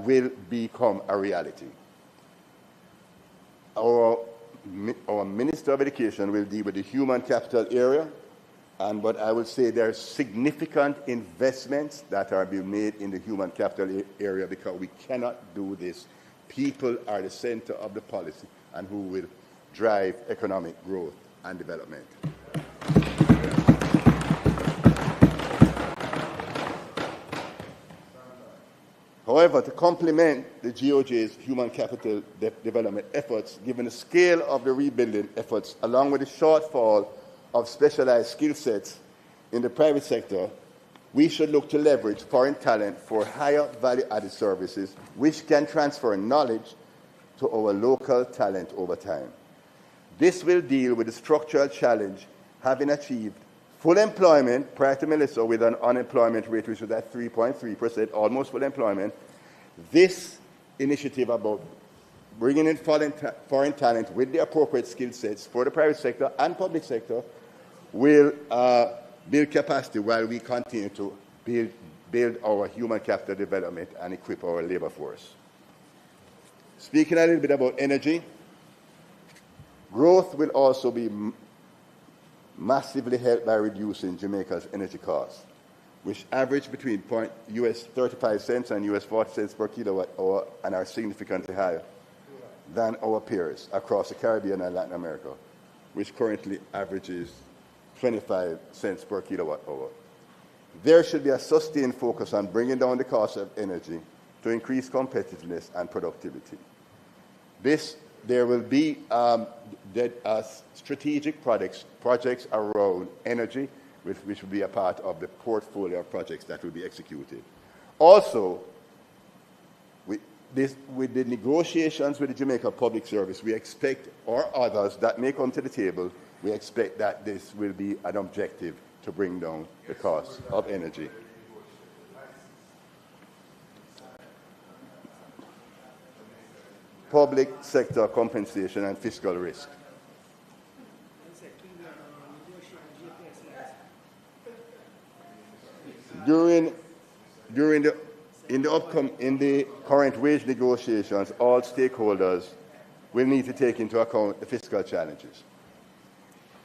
will become a reality. Our Minister of Education will deal with the human capital area, but I would say there are significant investments that are being made in the human capital area, because we cannot do this. People are the center of the policy and who will drive economic growth and development. However, to complement the GOJ's human capital development efforts, given the scale of the rebuilding efforts, along with the shortfall of specialized skill sets in the private sector, we should look to leverage foreign talent for higher value-added services, which can transfer knowledge to our local talent over time. This will deal with the structural challenge, having achieved full employment prior to Melissa with an unemployment rate which was at 3.3%, almost full employment. This initiative about bringing in foreign talent with the appropriate skill sets for the private sector and public sector will build capacity while we continue to build our human capital development and equip our labor force. Speaking a little bit about energy, growth will also be massively helped by reducing Jamaica's energy costs, which average between US 35 cents and US 40 cents per kilowatt hour and are significantly higher than our peers across the Caribbean and Latin America, which currently averages 25 cents per kilowatt hour. There should be a sustained focus on bringing down the cost of energy to increase competitiveness and productivity. There will be strategic projects around energy, which will be a part of the portfolio of projects that will be executed. Also, with the negotiations with the Jamaica Public Service, we expect, or others that may come to the table, we expect that this will be an objective to bring down the cost of energy. Public sector compensation and fiscal risk. In the current wage negotiations, all stakeholders will need to take into account the fiscal challenges.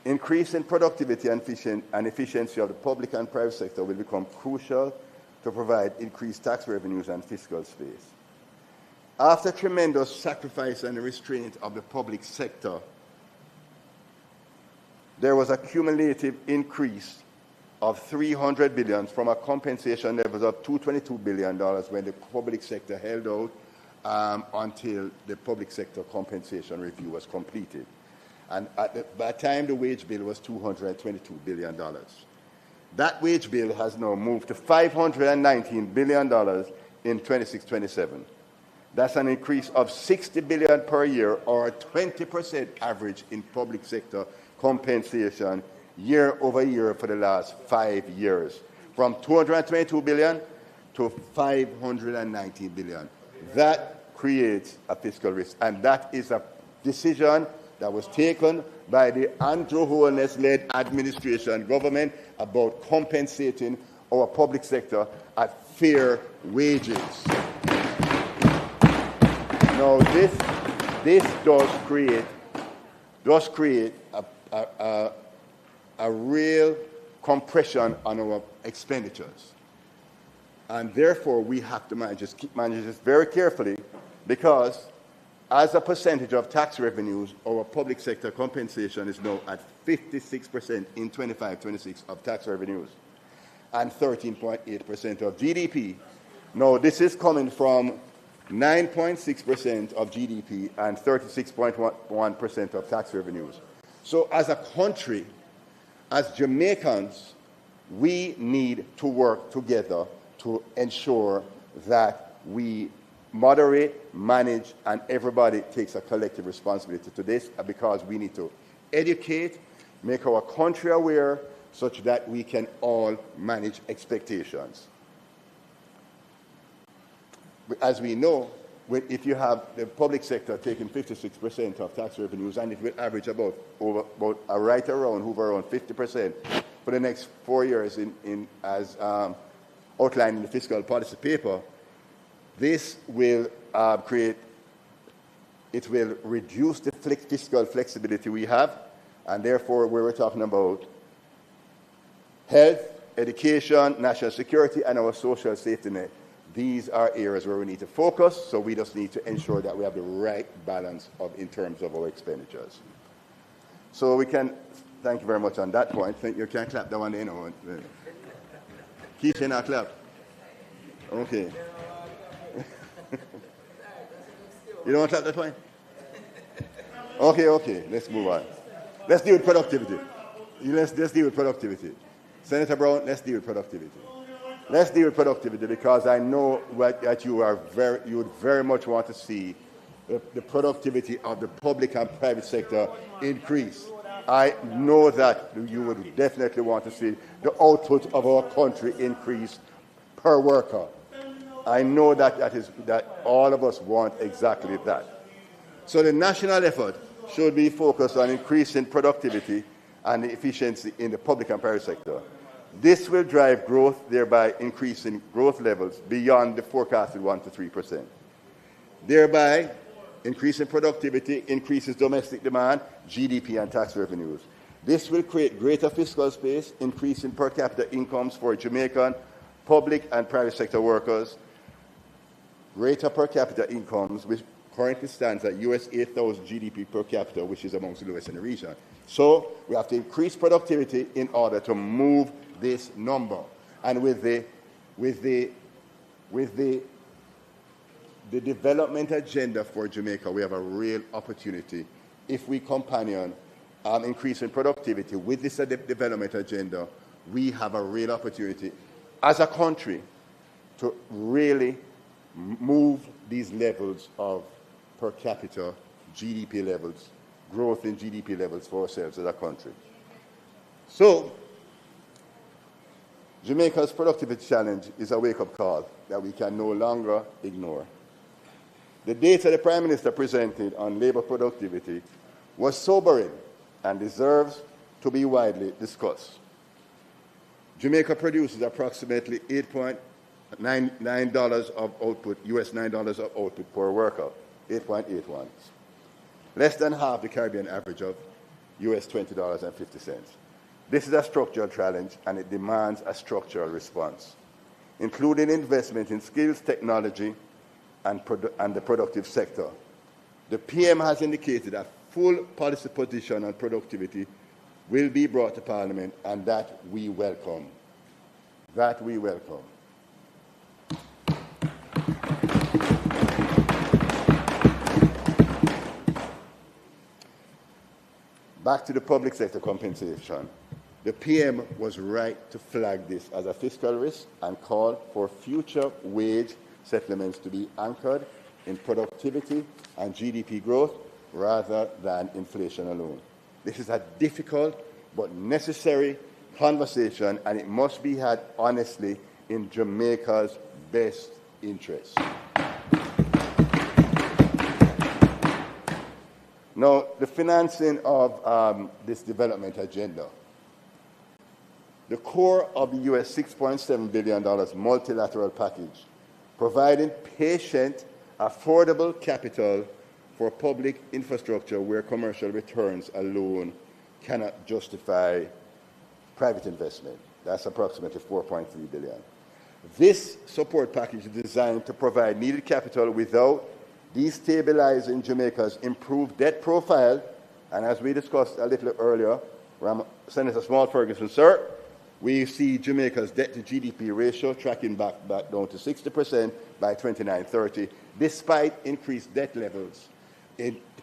Increasing productivity and efficiency of the public and private sector will become crucial to provide increased tax revenues and fiscal space. After tremendous sacrifice and restraint of the public sector, there was a cumulative increase of $300 billion from a compensation levels of $222 billion when the public sector held out until the public sector compensation review was completed. And by the time the wage bill was $222 billion. That wage bill has now moved to $519 billion in 26-27. That's an increase of $60 billion per year, or a 20% average in public sector compensation year over year for the last 5 years, from $222 billion to $590 billion. That creates a fiscal risk, and that is a decision that was taken by the Andrew Holness-led administration government about compensating our public sector at fair wages. Now, this does create a real compression on our expenditures. And therefore, we have to keep managing this very carefully, because as a percentage of tax revenues, our public sector compensation is now at 56% in 25-26 of tax revenues and 13.8% of GDP. Now, this is coming from 9.6% of GDP and 36.1% of tax revenues. So as a country, as Jamaicans, we need to work together to ensure that we moderate, manage, and everybody takes a collective responsibility to this, because we need to educate, make our country aware, such that we can all manage expectations. As we know, if you have the public sector taking 56% of tax revenues, and it will average about right around 50% for the next 4 years, as outlined in the fiscal policy paper, this will reduce the fiscal flexibility we have, and therefore we're talking about health, education, national security, and our social safety net. These are areas where we need to focus, so we just need to ensure that we have the right balance in terms of our expenditures. So we can, thank you very much on that point. You can clap that one in. Keep saying that clap. Okay. You don't want to clap that point? Okay, let's move on. Let's deal with productivity. Let's deal with productivity. Senator Brown, let's deal with productivity. Let's deal with productivity, because I know that you would very much want to see the productivity of the public and private sector increase. I know that you would definitely want to see the output of our country increase per worker. I know that all of us want exactly that. So the national effort should be focused on increasing productivity and efficiency in the public and private sector. This will drive growth, thereby increasing growth levels beyond the forecasted 1 to 3%. Thereby, increasing productivity increases domestic demand, GDP, and tax revenues. This will create greater fiscal space, increasing per capita incomes for Jamaican public and private sector workers. Greater per capita incomes, which currently stands at US 8,000 GDP per capita, which is amongst the lowest in the region. So we have to increase productivity in order to move this number. And with the development agenda for Jamaica, we have a real opportunity. If we companion increasing productivity with this development agenda, we have a real opportunity as a country to really move these levels of per capita GDP levels, growth in GDP levels for ourselves as a country. So, Jamaica's productivity challenge is a wake-up call that we can no longer ignore. The data the Prime Minister presented on labour productivity was sobering and deserves to be widely discussed. Jamaica produces approximately $8.99 of output, US $9 of output per worker, 8.81. Less than half the Caribbean average of US $20.50. This is a structural challenge, and it demands a structural response, including investment in skills, technology, and the productive sector. The PM has indicated a full policy position on productivity will be brought to Parliament, and that we welcome. That we welcome. Back to the public sector compensation. The PM was right to flag this as a fiscal risk and call for future wage settlements to be anchored in productivity and GDP growth rather than inflation alone. This is a difficult but necessary conversation, and it must be had honestly in Jamaica's best interest. Now, the financing of this development agenda. The core of the US $6.7 billion multilateral package, providing patient, affordable capital for public infrastructure where commercial returns alone cannot justify private investment. That's approximately $4.3 billion. This support package is designed to provide needed capital without destabilizing Jamaica's improved debt profile. And as we discussed a little earlier, Senator Small Ferguson, sir, we see Jamaica's debt to GDP ratio tracking back down to 60% by 29-30, despite increased debt levels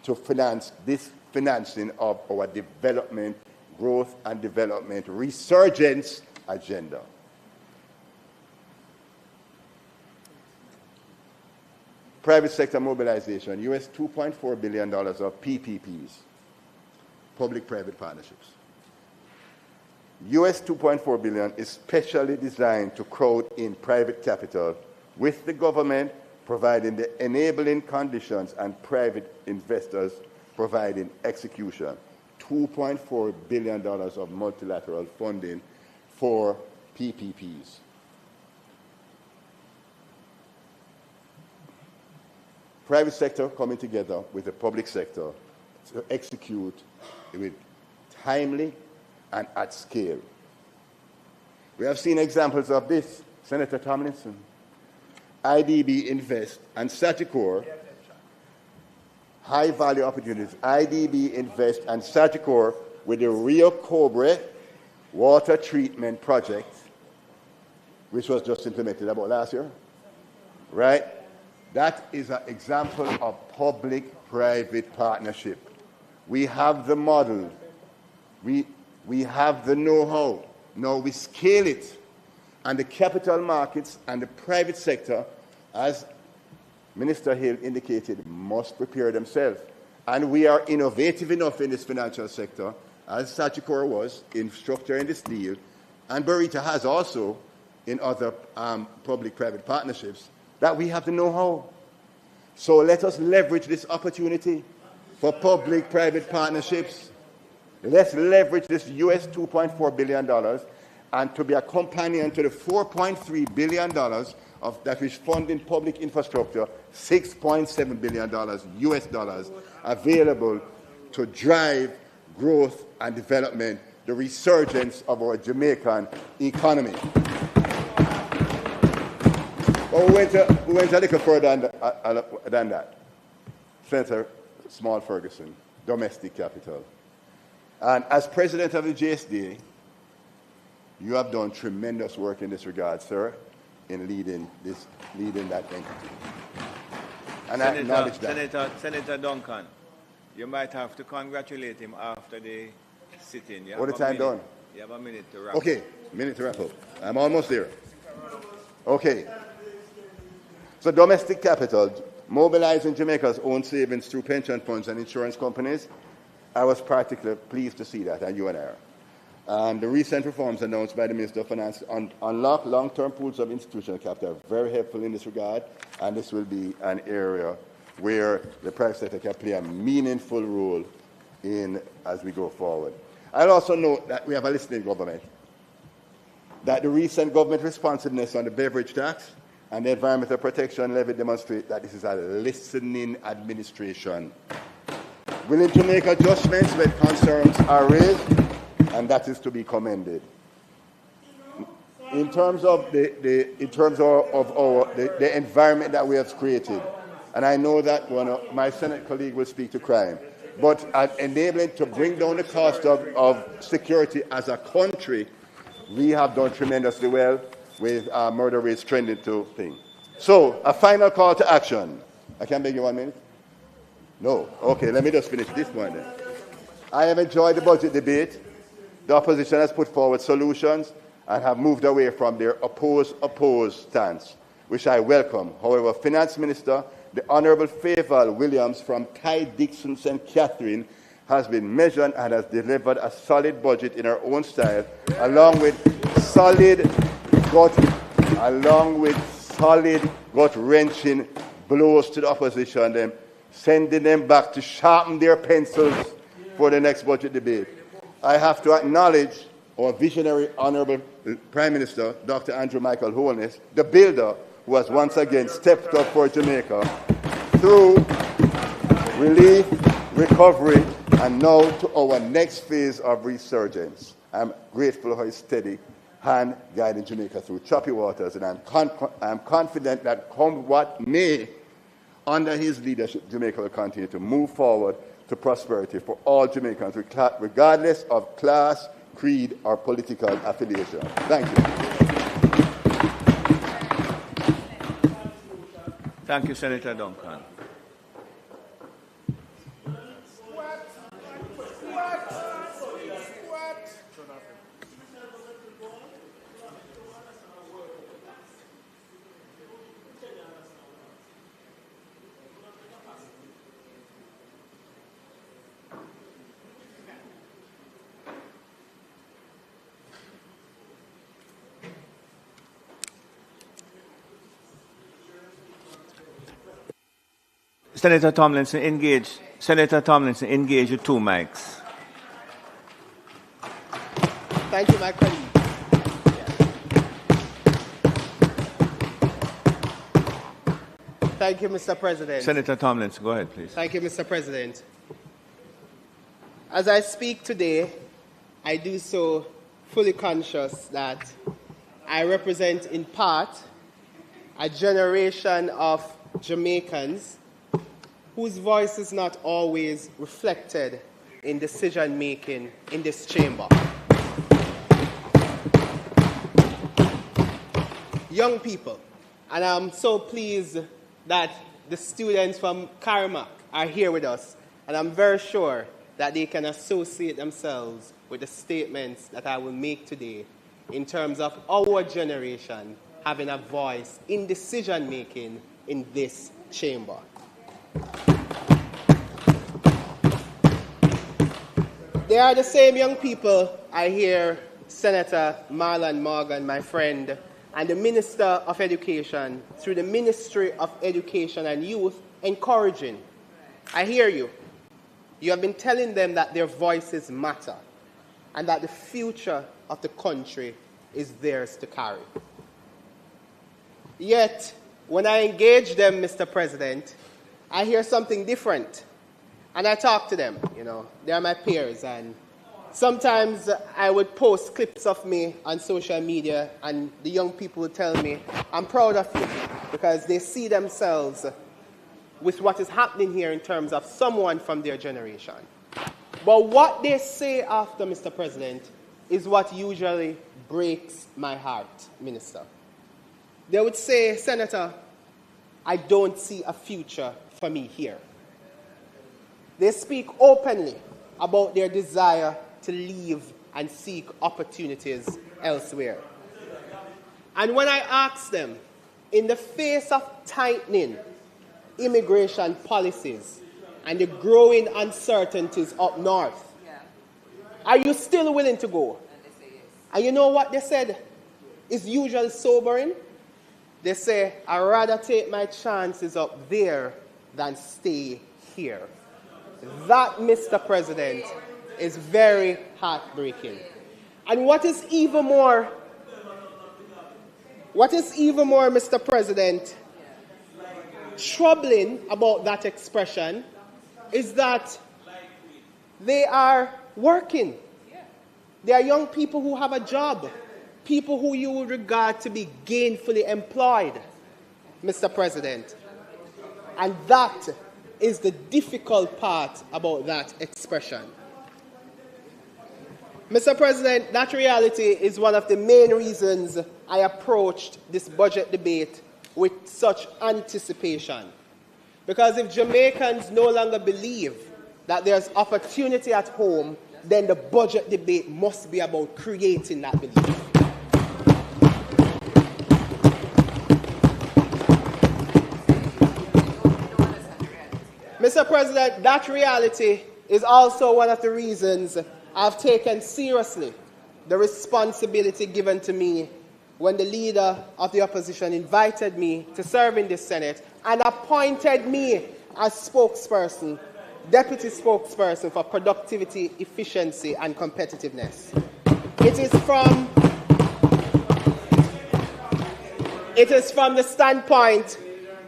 to finance this financing of our development, growth and development resurgence agenda. Private sector mobilization, US $2.4 billion of PPPs, public-private partnerships. US $2.4 billion is specially designed to crowd in private capital, with the government providing the enabling conditions and private investors providing execution. $2.4 billion of multilateral funding for PPPs. Private sector coming together with the public sector to execute with timely and at scale. We have seen examples of this. Senator Tomlinson, IDB Invest and Sagicor, high-value opportunities. IDB Invest and Sagicor with the Rio Cobre water treatment project, which was just implemented about last year, right? That is an example of public-private partnership. We have the model. We have the know-how. Now we scale it. and the capital markets and the private sector, as Minister Hill indicated, must prepare themselves. And we are innovative enough in this financial sector, as Sagicor was in structuring this deal, and Burita has also in other public-private partnerships, that we have the know-how. So let us leverage this opportunity for public-private partnerships. Let's leverage this US $2.4 billion and to be a companion to the $4.3 billion that is funding public infrastructure, $6.7 billion US dollars available to drive growth and development, the resurgence of our Jamaican economy. But we went a little further than that. Senator Small Ferguson, domestic capital. And as president of the JISTV, you have done tremendous work in this regard, sir, in leading that entity. And I acknowledge that. Senator Duncan, you might have to congratulate him after the sit-in. What the time done? You have a minute to wrap Okay, minute to wrap up. I'm almost there. Okay. So domestic capital, mobilizing Jamaica's own savings through pension funds and insurance companies, I was particularly pleased to see that, and you and I are. And the recent reforms announced by the Minister of Finance unlock long-term pools of institutional capital are very helpful in this regard, and this will be an area where the private sector can play a meaningful role in as we go forward. I'll also note that we have a listening government, that the recent government responsiveness on the beverage tax and the environmental protection levy demonstrate that this is a listening administration, willing to make adjustments when concerns are raised, and that is to be commended. In terms of the environment that we have created, and I know that one of my Senate colleague will speak to crime, but enabling to bring down the cost of security as a country, we have done tremendously well with murder rates trending to things. So, a final call to action. I can beg you 1 minute? No. Okay, let me just finish this one then. I have enjoyed the budget debate. The opposition has put forward solutions and have moved away from their oppose stance, which I welcome. However, Finance Minister, the Honourable Favour Williams from Ty Dixon St. Catherine has been measured and has delivered a solid budget in her own style, along with solid gut-wrenching blows to the opposition, them sending them back to sharpen their pencils for the next budget debate. I have to acknowledge our visionary Honourable Prime Minister, Dr. Andrew Michael Holness, the builder who has once again stepped up for Jamaica through relief, recovery, and now to our next phase of resurgence. I'm grateful for his steady hand guiding Jamaica through choppy waters, and I'm confident that come what may, under his leadership, Jamaica will continue to move forward to prosperity for all Jamaicans, regardless of class, creed, or political affiliation. Thank you. Thank you, Senator Duncan. Senator Tomlinson, engage. Senator Tomlinson, engage with 2 mics. Thank you, my colleague. Thank you, Mr. President. Senator Tomlinson, go ahead, please. Thank you, Mr. President. As I speak today, I do so fully conscious that I represent in part a generation of Jamaicans whose voice is not always reflected in decision-making in this chamber. Young people, and I'm so pleased that the students from Carmack are here with us, and I'm very sure that they can associate themselves with the statements that I will make today in terms of our generation having a voice in decision-making in this chamber. They are the same young people I hear Senator Marlon Morgan, my friend, and the Minister of Education, through the Ministry of Education and Youth, encouraging. I hear you. You have been telling them that their voices matter and that the future of the country is theirs to carry. Yet, when I engage them, Mr. President, I hear something different. And I talk to them, they are my peers. And sometimes I would post clips of me on social media, and the young people would tell me, I'm proud of you, because they see themselves with what is happening here in terms of someone from their generation. But what they say after, Mr. President, is what usually breaks my heart, Minister. They would say, Senator, I don't see a future for me here. They speak openly about their desire to leave and seek opportunities elsewhere. And when I ask them, in the face of tightening immigration policies and the growing uncertainties up north, are you still willing to go? And you know what they said is usually sobering? They say, I'd rather take my chances up there than stay here. That, Mr. President, is very heartbreaking. And what is even more, Mr. President, troubling about that expression is that they are working. They are young people who have a job, people who you would regard to be gainfully employed, Mr. President. And that is the difficult part about that expression. Mr. President, that reality is one of the main reasons I approached this budget debate with such anticipation. Because if Jamaicans no longer believe that there's opportunity at home, then the budget debate must be about creating that belief. Mr. President, that reality is also one of the reasons I've taken seriously the responsibility given to me when the leader of the opposition invited me to serve in the Senate and appointed me as spokesperson, deputy spokesperson for productivity, efficiency, and competitiveness. It is from the standpoint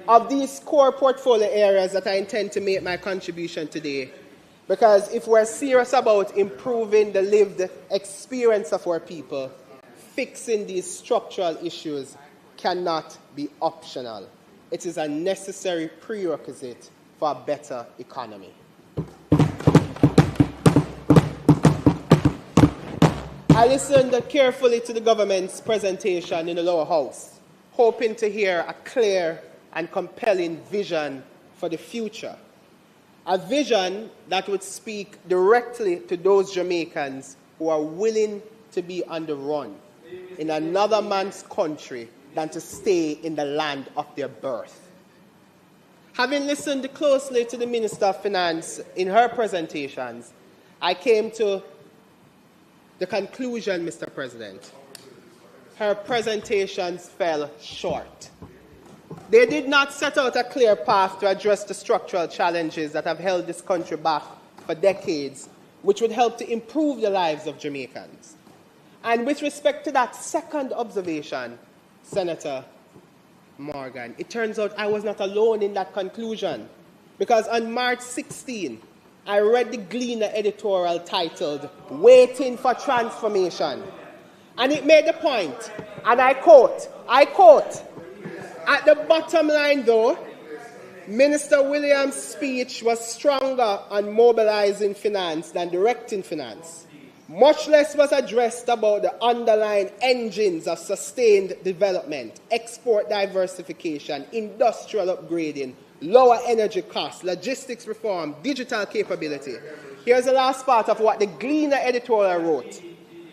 of these core portfolio areas that I intend to make my contribution today. Because if we're serious about improving the lived experience of our people, fixing these structural issues cannot be optional. It is a necessary prerequisite for a better economy. I listened carefully to the government's presentation in the lower house, hoping to hear a clear and compelling vision for the future. A vision that would speak directly to those Jamaicans who are willing to be on the run in another man's country than to stay in the land of their birth. Having listened closely to the Minister of Finance in her presentations, I came to the conclusion, Mr. President. Her presentations fell short. They did not set out a clear path to address the structural challenges that have held this country back for decades, which would help to improve the lives of Jamaicans. And with respect to that second observation, Senator Morgan, it turns out I was not alone in that conclusion, because on March 16, I read the Gleaner editorial titled, "Waiting for Transformation." And it made the point, and I quote, "At the bottom line, though, Minister Williams' speech was stronger on mobilizing finance than directing finance. Much less was addressed about the underlying engines of sustained development, export diversification, industrial upgrading, lower energy costs, logistics reform, digital capability." Here's the last part of what the Gleaner editorial wrote.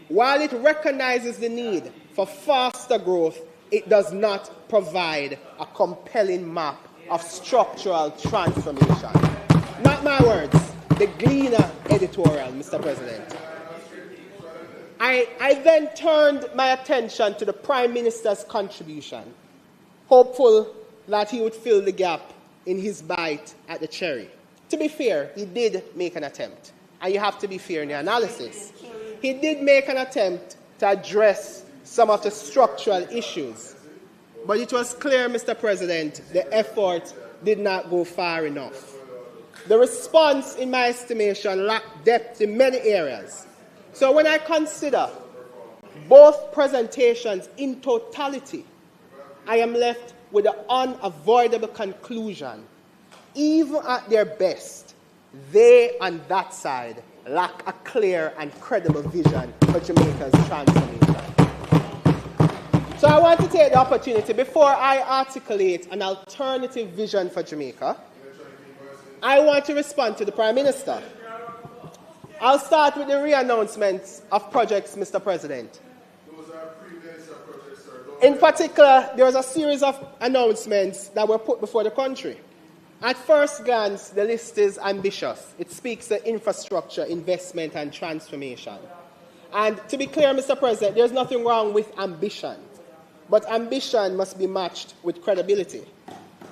while it recognizes the need for faster growth, it does not provide a compelling map of structural transformation. Not my words, the Gleaner editorial, Mr. President. I then turned my attention to the Prime Minister's contribution, hopeful that he would fill the gap in his bite at the cherry. To be fair, he did make an attempt, and you have to be fair in your analysis. He did make an attempt to address some of the structural issues, but it was clear, Mr. President, the effort did not go far enough. The response, in my estimation, lacked depth in many areas. So when I consider both presentations in totality, I am left with the unavoidable conclusion, even at their best, they on that side lack a clear and credible vision for Jamaica's transformation. So I want to take the opportunity, before I articulate an alternative vision for Jamaica, I want to respond to the Prime Minister. I'll start with the re-announcements of projects, Mr. President. In particular, there was a series of announcements that were put before the country. At first glance, the list is ambitious. It speaks to infrastructure, investment, and transformation. And to be clear, Mr. President, there's nothing wrong with ambition. But ambition must be matched with credibility.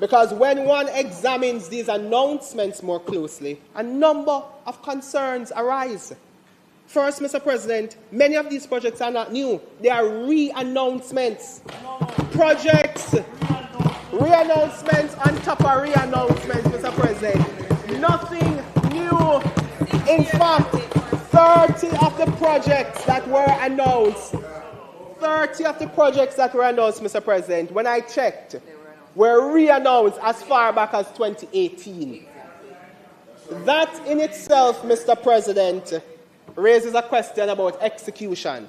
Because when one examines these announcements more closely, a number of concerns arise. First, Mr. President, many of these projects are not new. They are re-announcements. Projects, re-announcements on top of re-announcements, Mr. President. Nothing new. In fact, 30 of the projects that were announced, Mr. President, when I checked, were re-announced as far back as 2018. That in itself, Mr. President, raises a question about execution.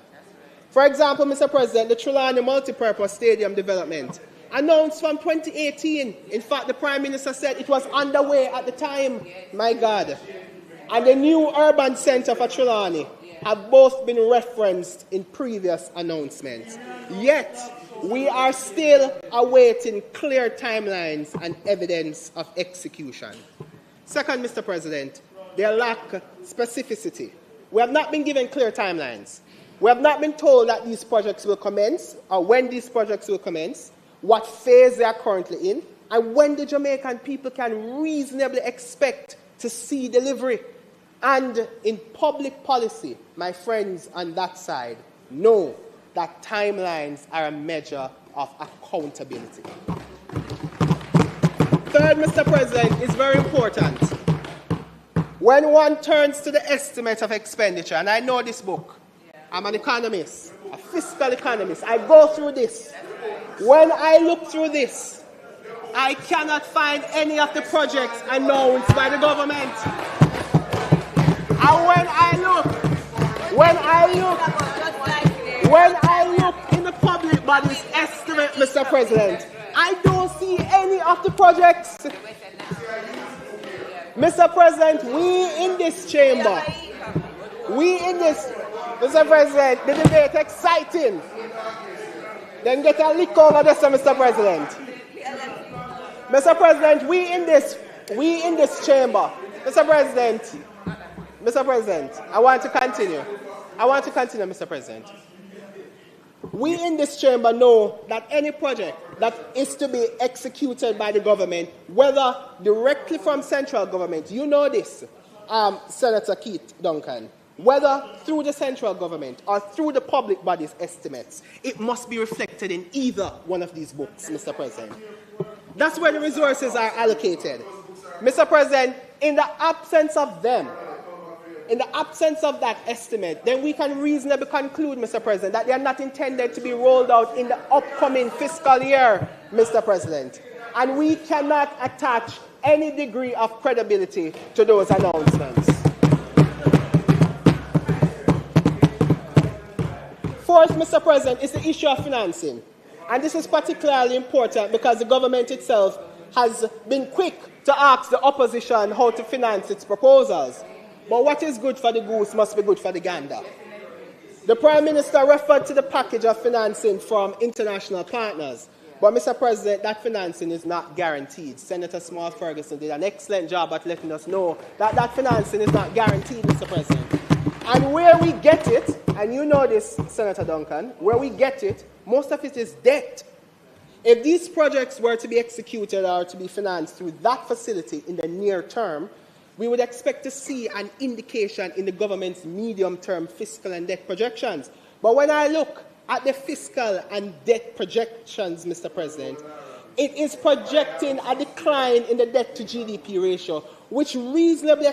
For example, Mr. President, the Trelawney Multipurpose Stadium development, announced from 2018. In fact, the Prime Minister said it was underway at the time. My God. And the new urban centre for Trelawney have both been referenced in previous announcements. Yet, we are still awaiting clear timelines and evidence of execution. Second, Mr. President, they lack specificity. We have not been given clear timelines. We have not been told that these projects will commence, or when these projects will commence, what phase they are currently in, and when the Jamaican people can reasonably expect to see delivery. And in public policy, my friends on that side know that timelines are a measure of accountability. Third, Mr. President, is very important. When one turns to the estimate of expenditure, and I know this book, I'm an economist, a fiscal economist, I go through this. When I look through this, I cannot find any of the projects announced by the government. And when I look in the public body's estimate, Mr. President, I don't see any of the projects. Mr. President, we in this chamber, Mr. President, the debate exciting. Then get a lick over this, Mr. President. Mr. President, we in this chamber, Mr. President, I want to continue, Mr. President. We in this chamber know that any project that is to be executed by the government, whether directly from central government, you know this, Senator Keith Duncan, whether through the central government or through the public body's estimates, it must be reflected in either one of these books, Mr. President. That's where the resources are allocated. Mr. President, in the absence of them, in the absence of that estimate, then we can reasonably conclude, Mr. President, that they are not intended to be rolled out in the upcoming fiscal year, Mr. President. And we cannot attach any degree of credibility to those announcements. Fourth, Mr. President, is the issue of financing. And this is particularly important because the government itself has been quick to ask the opposition how to finance its proposals. But what is good for the goose must be good for the gander. The Prime Minister referred to the package of financing from international partners. But, Mr. President, that financing is not guaranteed. Senator Small Ferguson did an excellent job at letting us know that that financing is not guaranteed, Mr. President. And where we get it, and you know this, Senator Duncan, where we get it, most of it is debt. If these projects were to be executed or to be financed through that facility in the near term, we would expect to see an indication in the government's medium-term fiscal and debt projections. But when I look at the fiscal and debt projections, Mr. President, it is projecting a decline in the debt to GDP ratio, which reasonably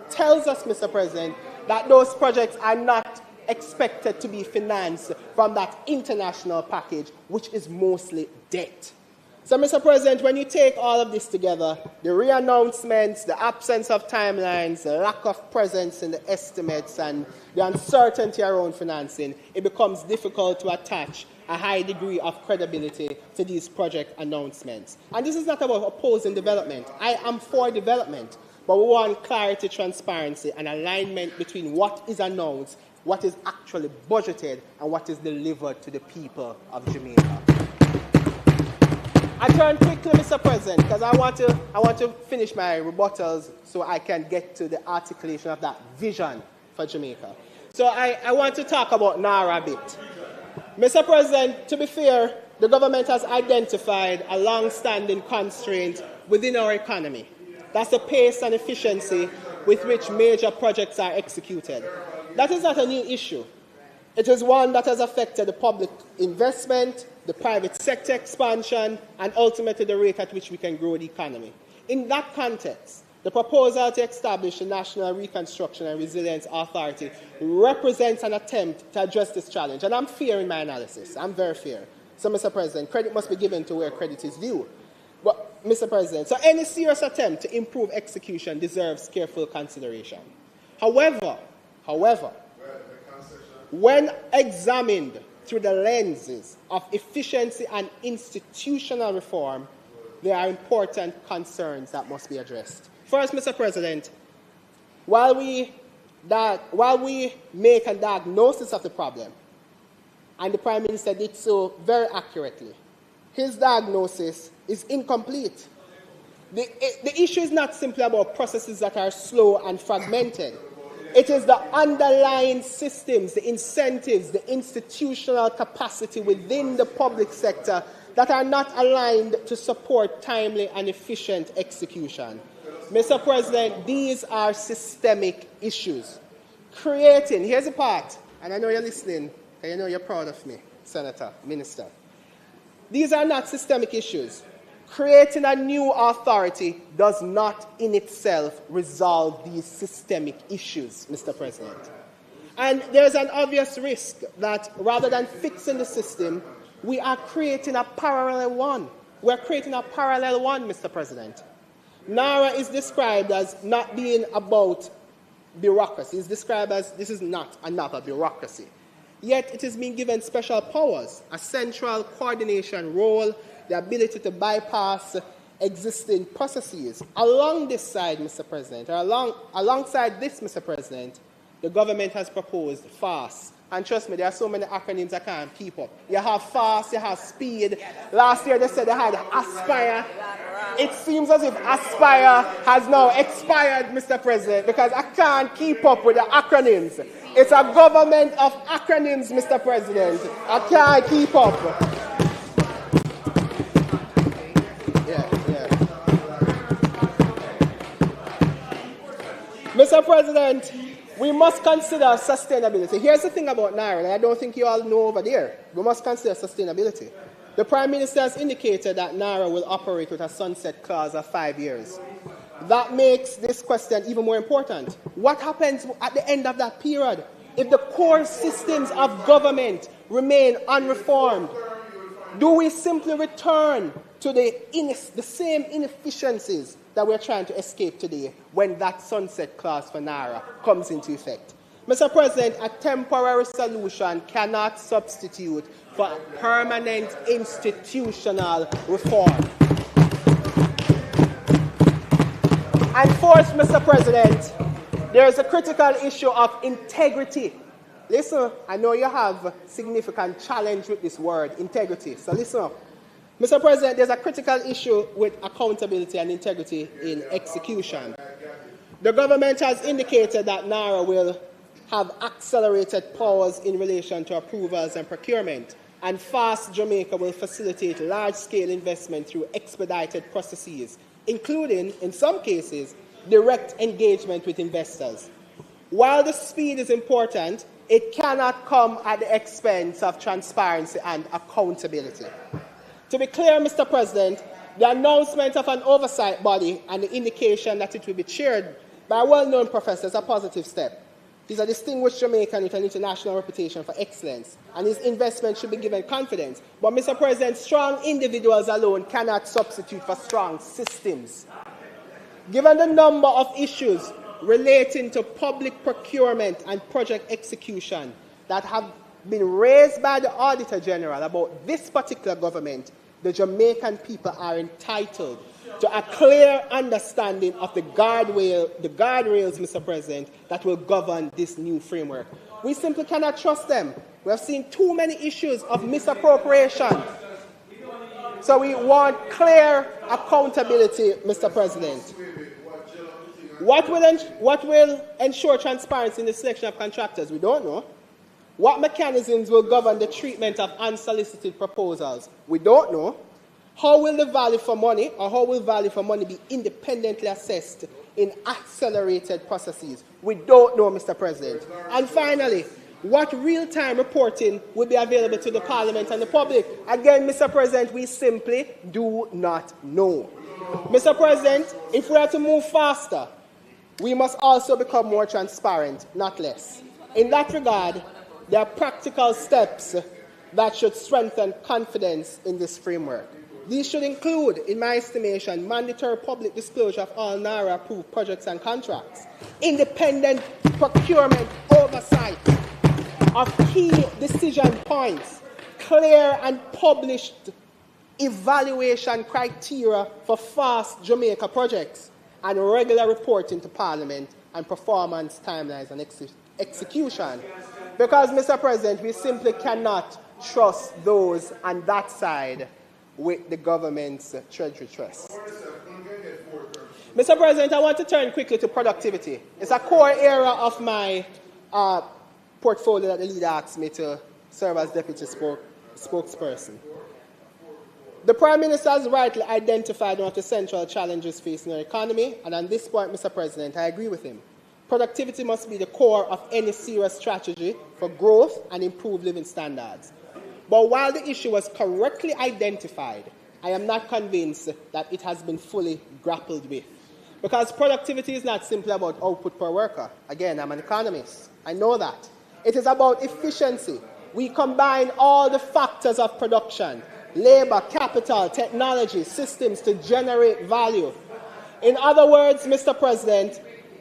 tells us, Mr. President, that those projects are not expected to be financed from that international package, which is mostly debt. So, Mr. President, when you take all of this together, the re-announcements, the absence of timelines, the lack of presence in the estimates, and the uncertainty around financing, it becomes difficult to attach a high degree of credibility to these project announcements. And this is not about opposing development. I am for development, but we want clarity, transparency, and alignment between what is announced, what is actually budgeted, and what is delivered to the people of Jamaica. I turn quickly, Mr. President, because I want to finish my rebuttals so I can get to the articulation of that vision for Jamaica. So I want to talk about NARA a bit. Mr. President, to be fair, the government has identified a long-standing constraint within our economy. That's the pace and efficiency with which major projects are executed. That is not a new issue. It is one that has affected the public investment, the private sector expansion, and ultimately the rate at which we can grow the economy. In that context, the proposal to establish the National Reconstruction and Resilience Authority represents an attempt to address this challenge. And I'm fair in my analysis. I'm very fair. So, Mr. President, credit must be given to where credit is due. But, Mr. President, so any serious attempt to improve execution deserves careful consideration. However, when examined through the lenses of efficiency and institutional reform, there are important concerns that must be addressed. First, Mr. President, while we make a diagnosis of the problem, and the Prime Minister did so very accurately, his diagnosis is incomplete. The issue is not simply about processes that are slow and fragmented. It is the underlying systems, the incentives, the institutional capacity within the public sector that are not aligned to support timely and efficient execution. Mr. President, these are systemic issues. Here's the part, and I know you're listening, and I know you're proud of me, Senator, Minister. These are not systemic issues. Creating a new authority does not in itself resolve these systemic issues, Mr. President. And there's an obvious risk that rather than fixing the system, we are creating a parallel one. We're creating a parallel one, Mr. President. NARA is described as not being about bureaucracy. It's described as this is not another bureaucracy. Yet it is being given special powers, a central coordination role, the ability to bypass existing processes. Along this side, Mr. President, or alongside this, Mr. President, the government has proposed FAST. And trust me, there are so many acronyms I can't keep up. You have FAST, you have SPEED. Last year they said they had ASPIRE. It seems as if ASPIRE has now expired, Mr. President, because I can't keep up with the acronyms. It's a government of acronyms, Mr. President. I can't keep up. Mr. President, we must consider sustainability. Here's the thing about NARA, and I don't think you all know over there. We must consider sustainability. The Prime Minister has indicated that NARA will operate with a sunset clause of 5 years. That makes this question even more important. What happens at the end of that period if the core systems of government remain unreformed? Do we simply return to the same inefficiencies that we're trying to escape today when that sunset clause for NARA comes into effect? Mr. President, a temporary solution cannot substitute for permanent institutional reform. And fourth, Mr. President, there is a critical issue of integrity. Listen, I know you have significant challenge with this word, integrity. So listen up. Mr. President, there's a critical issue with accountability and integrity in execution. The government has indicated that NARA will have accelerated powers in relation to approvals and procurement, and FAST Jamaica will facilitate large-scale investment through expedited processes, including, in some cases, direct engagement with investors. While the speed is important, it cannot come at the expense of transparency and accountability. To be clear, Mr. President, the announcement of an oversight body and the indication that it will be chaired by a well-known professor is a positive step. He's a distinguished Jamaican with an international reputation for excellence, and his investment should be given confidence. But, Mr. President, strong individuals alone cannot substitute for strong systems. Given the number of issues relating to public procurement and project execution that have been raised by the Auditor General about this particular government, the Jamaican people are entitled to a clear understanding of the guardrails, Mr. President, that will govern this new framework. We simply cannot trust them. We have seen too many issues of misappropriation. So we want clear accountability, Mr. President. What will ensure transparency in the selection of contractors? We don't know. What mechanisms will govern the treatment of unsolicited proposals? We don't know. How will value for money be independently assessed in accelerated processes? We don't know, Mr. President. And finally, what real-time reporting will be available to the Parliament and the public? Again, Mr. President, we simply do not know. Mr. President, if we are to move faster, we must also become more transparent, not less. In that regard, there are practical steps that should strengthen confidence in this framework. These should include, in my estimation, mandatory public disclosure of all NARA-approved projects and contracts, independent procurement oversight of key decision points, clear and published evaluation criteria for FAST Jamaica projects, and regular reporting to Parliament and performance timelines and execution. Because, Mr. President, we simply cannot trust those on that side with the government's treasury trust. Mr. President, I want to turn quickly to productivity. It's a core area of my portfolio that the leader asked me to serve as deputy spokesperson. The Prime Minister has rightly identified one of the central challenges facing our economy, and on this point, Mr. President, I agree with him. Productivity must be the core of any serious strategy for growth and improved living standards. But while the issue was correctly identified, I am not convinced that it has been fully grappled with. Because productivity is not simply about output per worker. Again, I'm an economist. I know that. It is about efficiency. We combine all the factors of production, labor, capital, technology, systems to generate value. In other words, Mr. President,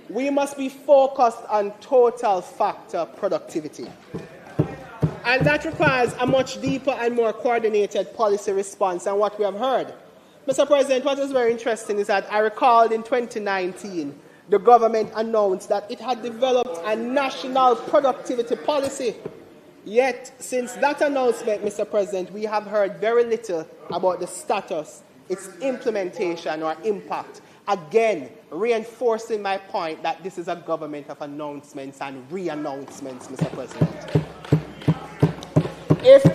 we must be focused on total factor productivity. And that requires a much deeper and more coordinated policy response than what we have heard. Mr. President, what is very interesting is that I recalled in 2019, the government announced that it had developed a national productivity policy. Yet, since that announcement, Mr. President, we have heard very little about the status, its implementation or impact. Again, reinforcing my point that this is a government of announcements and re-announcements, Mr. President. If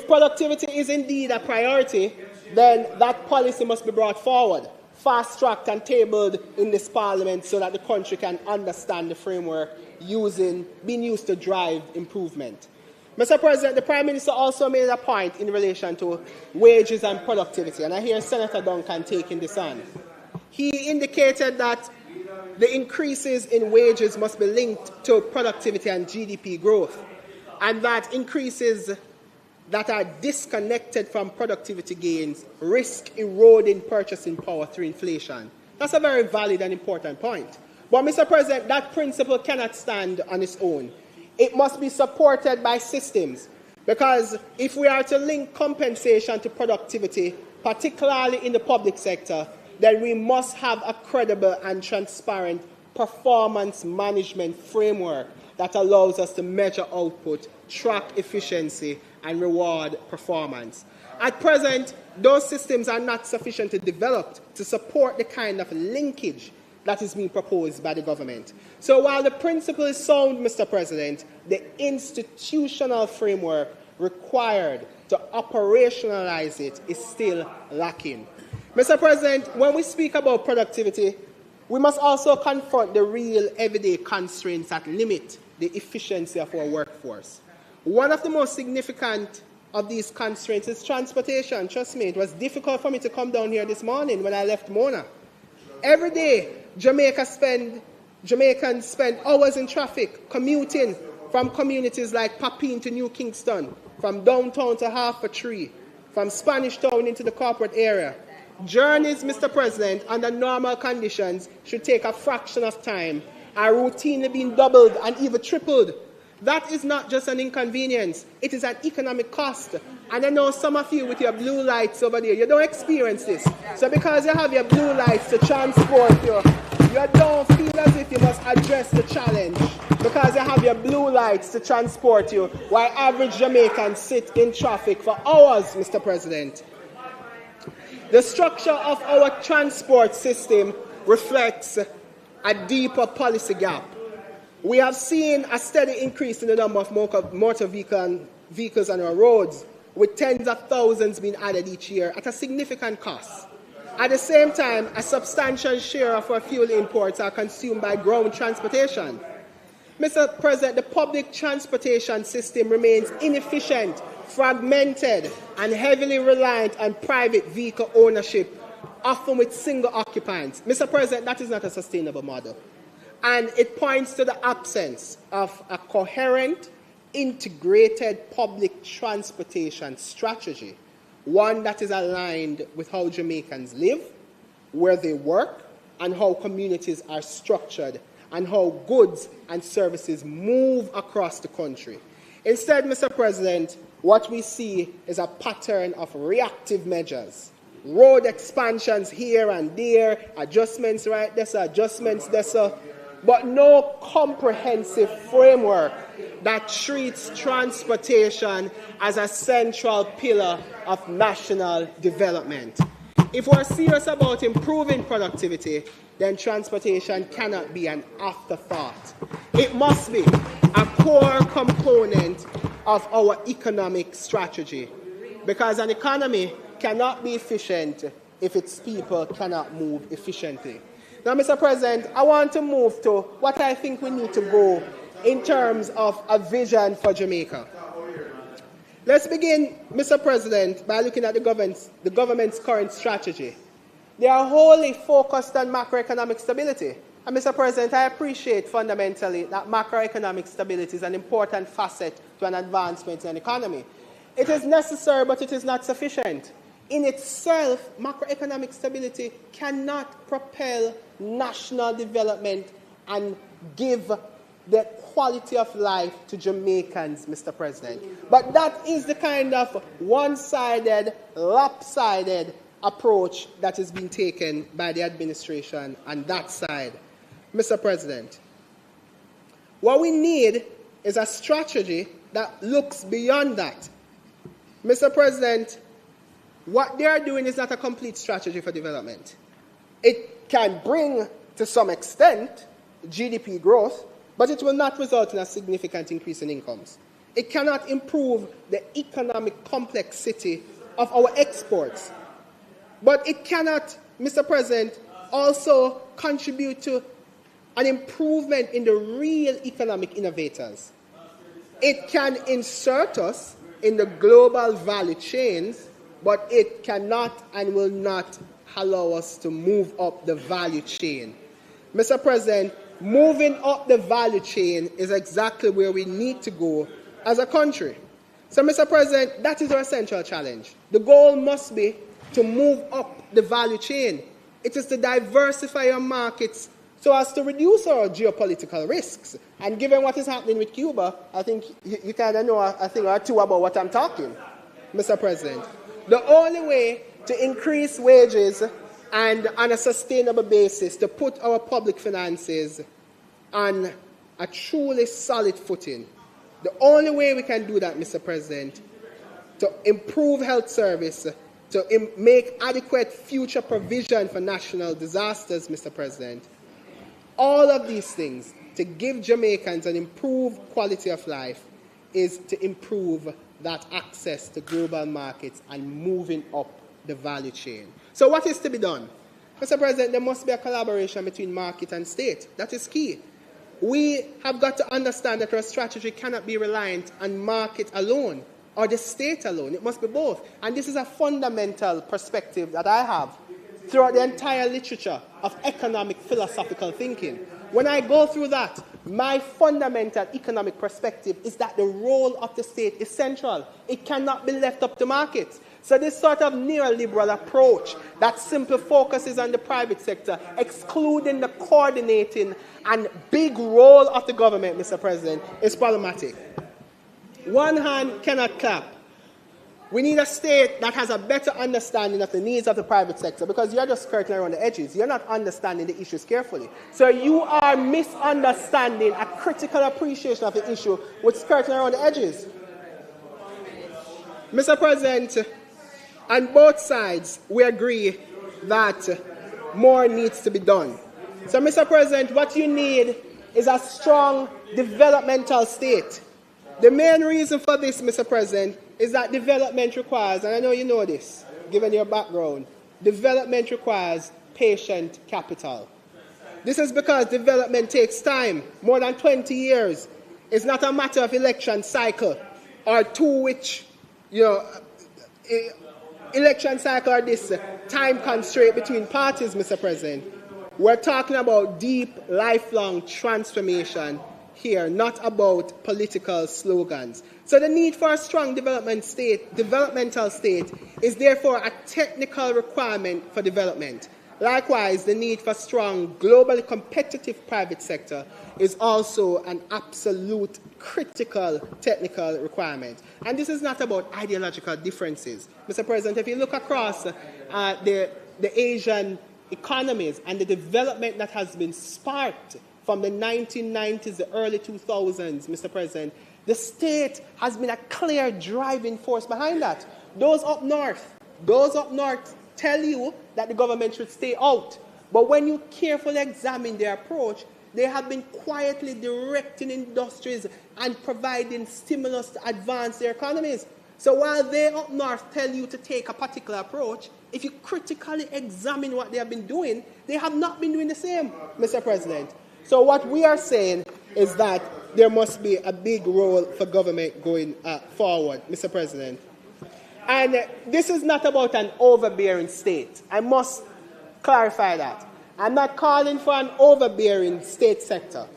productivity is indeed a priority, then that policy must be brought forward, fast-tracked and tabled in this Parliament so that the country can understand the framework being used to drive improvement. Mr. President, the Prime Minister also made a point in relation to wages and productivity, and I hear Senator Duncan taking this on. He indicated that the increases in wages must be linked to productivity and GDP growth, and that increases that are disconnected from productivity gains risk eroding purchasing power through inflation. That's a very valid and important point. But, Mr. President, that principle cannot stand on its own. It must be supported by systems, because if we are to link compensation to productivity, particularly in the public sector, then we must have a credible and transparent performance management framework that allows us to measure output, track efficiency, and reward performance. At present, those systems are not sufficiently developed to support the kind of linkage that is being proposed by the government. So while the principle is sound, Mr. President, the institutional framework required to operationalize it is still lacking. Mr. President, when we speak about productivity, we must also confront the real everyday constraints that limit the efficiency of our workforce. One of the most significant of these constraints is transportation. Trust me, it was difficult for me to come down here this morning when I left Mona. Every day, Jamaicans spend hours in traffic commuting from communities like Papine to New Kingston, from downtown to Half a Tree, from Spanish Town into the corporate area. Journeys, Mr. President, under normal conditions should take a fraction of time, are routinely being doubled and even tripled. That is not just an inconvenience, it is an economic cost. And I know some of you with your blue lights over there, you don't experience this. So because you have your blue lights to transport you don't feel as if you must address the challenge because you have your blue lights to transport you, while average Jamaicans sit in traffic for hours, Mr. President. The structure of our transport system reflects a deeper policy gap. We have seen a steady increase in the number of motor vehicles on our roads, with tens of thousands being added each year at a significant cost. At the same time, a substantial share of our fuel imports are consumed by ground transportation. Mr. President, the public transportation system remains inefficient, fragmented, and heavily reliant on private vehicle ownership, often with single occupants. Mr. President, that is not a sustainable model. And it points to the absence of a coherent, integrated public transportation strategy, one that is aligned with how Jamaicans live, where they work, and how communities are structured, and how goods and services move across the country. Instead, Mr. President, what we see is a pattern of reactive measures, road expansions here and there, adjustments right there, adjustments there, but no comprehensive framework that treats transportation as a central pillar of national development. If we're serious about improving productivity, then transportation cannot be an afterthought. It must be a core component of our economic strategy, because an economy cannot be efficient if its people cannot move efficiently. Now, Mr. President, I want to move to what I think we need to go in terms of a vision for Jamaica. Let's begin, Mr. President, by looking at the government's current strategy. They are wholly focused on macroeconomic stability. And Mr. President, I appreciate fundamentally that macroeconomic stability is an important facet to an advancement in an economy. It is necessary, but it is not sufficient. In itself, macroeconomic stability cannot propel national development and give the quality of life to Jamaicans, Mr. President. But that is the kind of one-sided, lopsided approach that is being taken by the administration on that side. Mr. President, what we need is a strategy that looks beyond that. Mr. President, what they are doing is not a complete strategy for development. It can bring, to some extent, GDP growth, but it will not result in a significant increase in incomes. It cannot improve the economic complexity of our exports. But it cannot, Mr. President, also contribute to an improvement in the real economic innovators. It can insert us in the global value chains, but it cannot and will not allow us to move up the value chain. Mr. President, moving up the value chain is exactly where we need to go as a country. So, Mr. President, that is our central challenge. The goal must be to move up the value chain. It is to diversify our markets so as to reduce our geopolitical risks. And given what is happening with Cuba, I think you kind of know a thing or two about what I'm talking, Mr. President. The only way to increase wages and on a sustainable basis to put our public finances on a truly solid footing. The only way we can do that, Mr. President, to improve health service, to make adequate future provision for national disasters, Mr. President, all of these things, to give Jamaicans an improved quality of life, is to improve that access to global markets and moving up the value chain. So what is to be done? Mr. President, there must be a collaboration between market and state. That is key. We have got to understand that our strategy cannot be reliant on market alone or the state alone. It must be both. And this is a fundamental perspective that I have throughout the entire literature of economic philosophical thinking. When I go through that, my fundamental economic perspective is that the role of the state is central. It cannot be left up to markets. So this sort of neoliberal approach that simply focuses on the private sector, excluding the coordinating and big role of the government, Mr. President, is problematic. One hand cannot clap. We need a state that has a better understanding of the needs of the private sector, because you're just skirting around the edges. You're not understanding the issues carefully. So you are misunderstanding a critical appreciation of the issue with skirting around the edges. Mr. President, on both sides, we agree that more needs to be done. So, Mr. President, what you need is a strong developmental state. The main reason for this, Mr. President, is that development requires, and I know you know this, given your background, development requires patient capital. This is because development takes time, more than 20 years. It's not a matter of election cycle or to which, election cycle or this time constraint between parties, Mr. President. We're talking about deep, lifelong transformation here, not about political slogans. So the need for a strong developmental state is therefore a technical requirement for development. Likewise, the need for strong, globally competitive private sector is also an absolute critical technical requirement. And this is not about ideological differences. Mr. President, if you look across the Asian economies and the development that has been sparked from the 1990s, the early 2000s, Mr. President, the state has been a clear driving force behind that. Those up north tell you that the government should stay out. But when you carefully examine their approach, they have been quietly directing industries and providing stimulus to advance their economies. So while they up north tell you to take a particular approach, if you critically examine what they have been doing, they have not been doing the same, Mr. President. So what we are saying is that there must be a big role for government going forward, Mr. President. And this is not about an overbearing state. I must clarify that. I'm not calling for an overbearing state sector.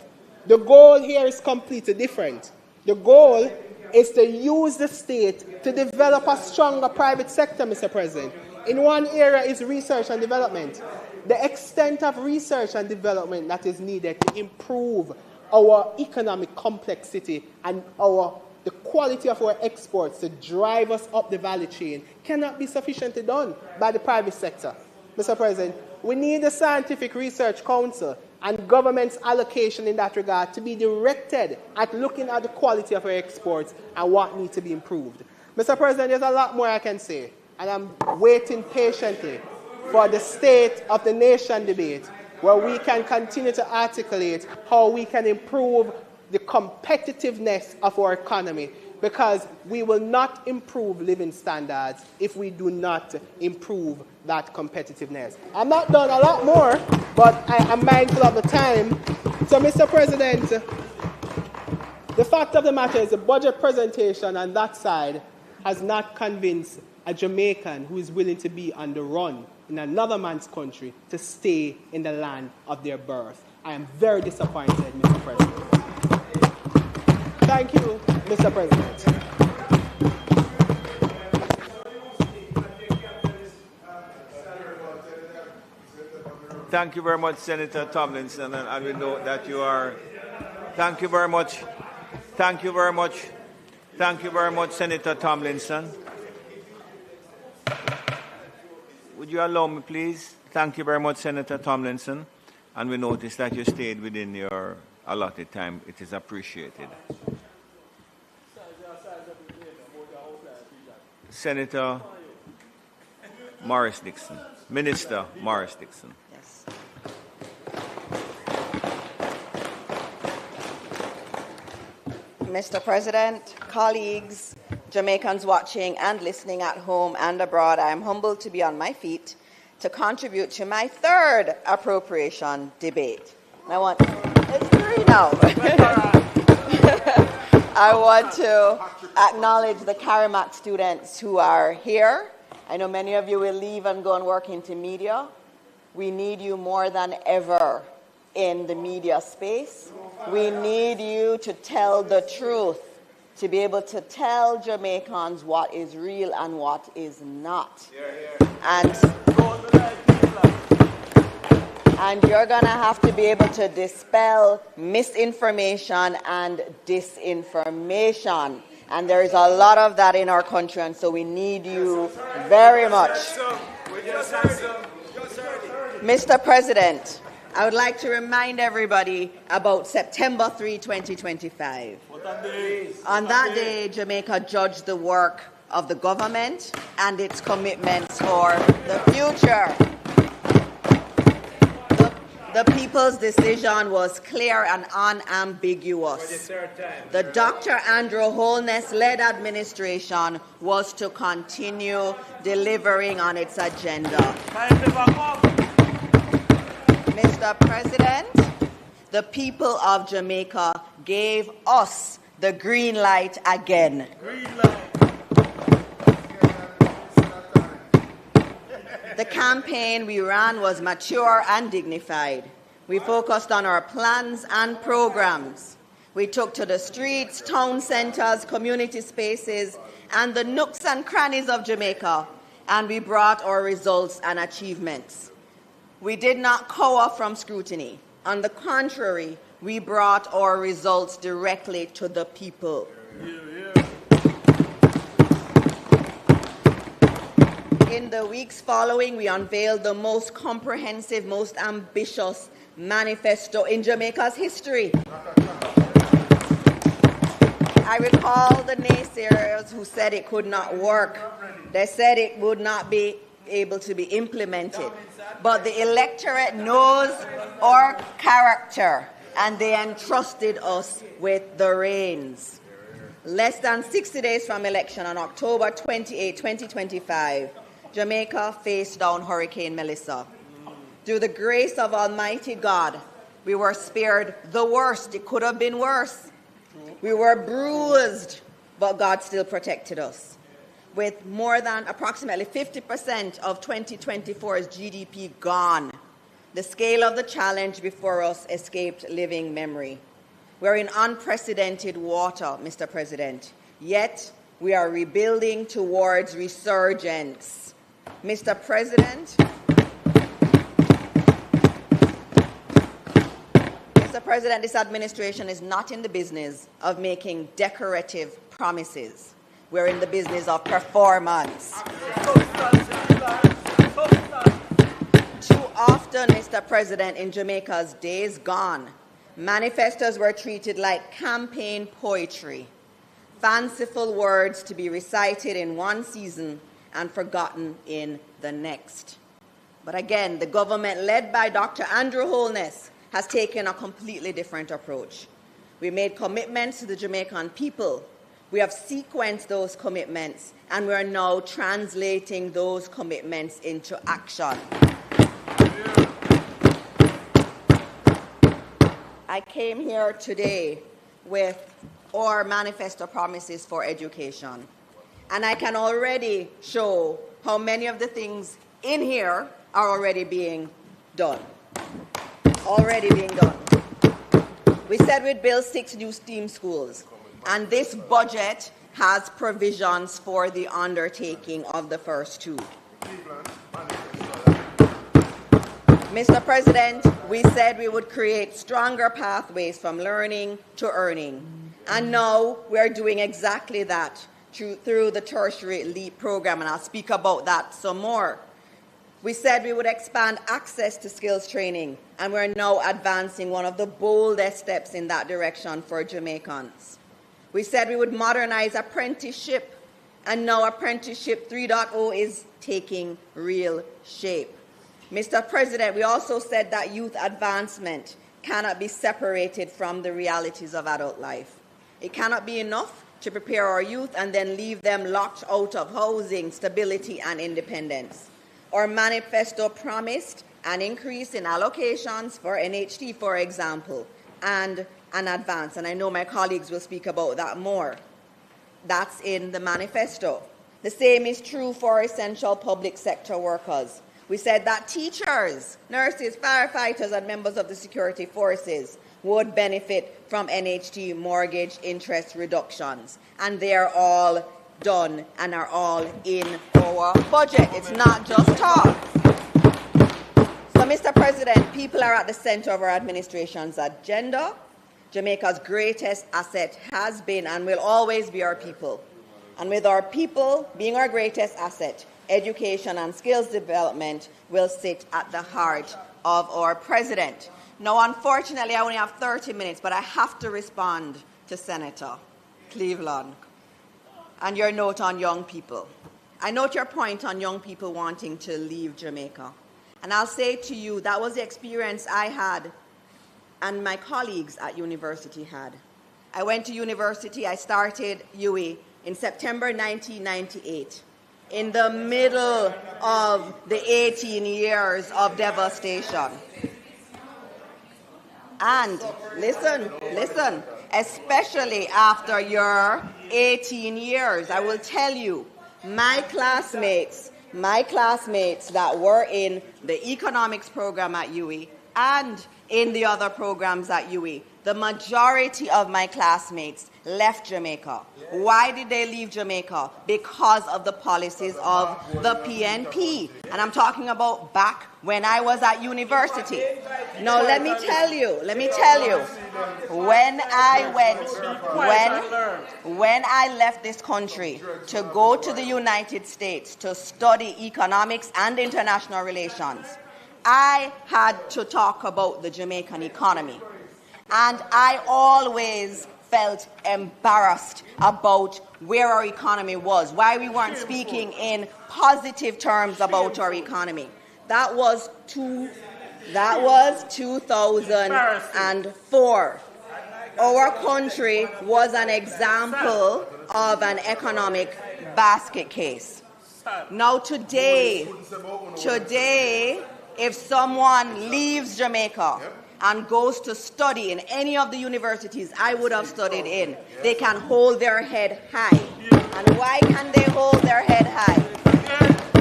The goal here is completely different. The goal is to use the state to develop a stronger private sector, Mr. President. In one area is research and development. The extent of research and development that is needed to improve our economic complexity and the quality of our exports to drive us up the value chain cannot be sufficiently done by the private sector. Mr. President, we need the Scientific Research Council and government's allocation in that regard to be directed at looking at the quality of our exports and what needs to be improved. Mr. President, there's a lot more I can say, and I'm waiting patiently for the State of the Nation debate, where we can continue to articulate how we can improve the competitiveness of our economy, because we will not improve living standards if we do not improve that competitiveness. I'm not done, a lot more, but I am mindful of the time. So, Mr. President, the fact of the matter is the budget presentation on that side has not convinced a Jamaican who is willing to be on the run in another man's country to stay in the land of their birth. I am very disappointed, Mr. President. Thank you, Mr. President. Thank you very much, Senator Tomlinson, and we know that you are. Thank you very much. Thank you very much. Thank you very much, Senator Tomlinson. Would you allow me, please? Thank you very much, Senator Tomlinson. And we noticed that you stayed within your allotted time. It is appreciated. Senator Morris Dixon. Minister Morris Dixon. Yes. Mr. President, colleagues, Jamaicans watching and listening at home and abroad, I am humbled to be on my feet to contribute to my third appropriation debate. And it's three now. I want to acknowledge the Karamak students who are here. I know many of you will leave and go and work into media. We need you more than ever in the media space. We need you to tell the truth, to be able to tell Jamaicans what is real and what is not. And you're going to have to be able to dispel misinformation and disinformation. And there is a lot of that in our country, and so we need you very much. Mr. President, I would like to remind everybody about September 3, 2025. On that day, Jamaica judged the work of the government and its commitments for the future. The people's decision was clear and unambiguous. The Dr. Andrew Holness-led administration was to continue delivering on its agenda. Mr. President, the people of Jamaica gave us the green light again. Green light. The campaign we ran was mature and dignified. We focused on our plans and programs. We took to the streets, town centers, community spaces, and the nooks and crannies of Jamaica, and we brought our results and achievements. We did not cower from scrutiny. On the contrary, we brought our results directly to the people. In the weeks following, we unveiled the most comprehensive, most ambitious manifesto in Jamaica's history. I recall the naysayers who said it could not work. They said it would not be able to be implemented. But the electorate knows our character, and they entrusted us with the reins. Less than 60 days from election on October 28, 2025, Jamaica faced down Hurricane Melissa. Through the grace of Almighty God, we were spared the worst. It could have been worse. We were bruised, but God still protected us. With more than approximately 50% of 2024's GDP gone, the scale of the challenge before us escaped living memory. We're in unprecedented water, Mr. President, yet we are rebuilding towards resurgence. Mr. President, this administration is not in the business of making decorative promises. We're in the business of performance. Too often, Mr. President, in Jamaica's days gone, manifestos were treated like campaign poetry, fanciful words to be recited in one season and forgotten in the next. But again, the government led by Dr. Andrew Holness has taken a completely different approach. We made commitments to the Jamaican people. We have sequenced those commitments, and we are now translating those commitments into action. I came here today with our manifesto promises for education, and I can already show how many of the things in here are already being done. We said we'd build 6 new STEAM schools, and this budget has provisions for the undertaking of the first 2. Mr. President, we said we would create stronger pathways from learning to earning, and now we're doing exactly that through the Tertiary LEAP program, and I'll speak about that some more. We said we would expand access to skills training, and we're now advancing one of the boldest steps in that direction for Jamaicans. We said we would modernize apprenticeship, and now Apprenticeship 3.0 is taking real shape. Mr. President, we also said that youth advancement cannot be separated from the realities of adult life. It cannot be enough to prepare our youth and then leave them locked out of housing, stability, and independence. Our manifesto promised an increase in allocations for NHT, for example, and an advance, and I know my colleagues will speak about that more. That's in the manifesto. The same is true for essential public sector workers. We said that teachers, nurses, firefighters, and members of the security forces would benefit from NHT mortgage interest reductions, and they're all done and are all in our budget. It's not just talk. So, Mr. President, people are at the center of our administration's agenda. Jamaica's greatest asset has been and will always be our people. And with our people being our greatest asset, education and skills development will sit at the heart of our president. Now, unfortunately, I only have 30 minutes, but I have to respond to Senator Cleveland and your note on young people. I note your point on young people wanting to leave Jamaica. And I'll say to you, that was the experience I had and my colleagues at university had. I went to university, I started UWI in September 1998, in the middle of the 18 years of devastation. And listen, especially after your 18 years, I will tell you, my classmates that were in the economics program at UWI and in the other programs at UWI, the majority of my classmates left Jamaica. Why did they leave Jamaica? Because of the policies of the PNP. And I'm talking about back when I was at university. Now, let me tell you, when I left this country to go to the United States to study economics and international relations, I had to talk about the Jamaican economy. And I always felt embarrassed about where our economy was, why we weren't speaking in positive terms about our economy. That was 2004. Our country was an example of an economic basket case. Now today, if someone leaves Jamaica and goes to study in any of the universities I would have studied in, they can hold their head high. And why can they hold their head high?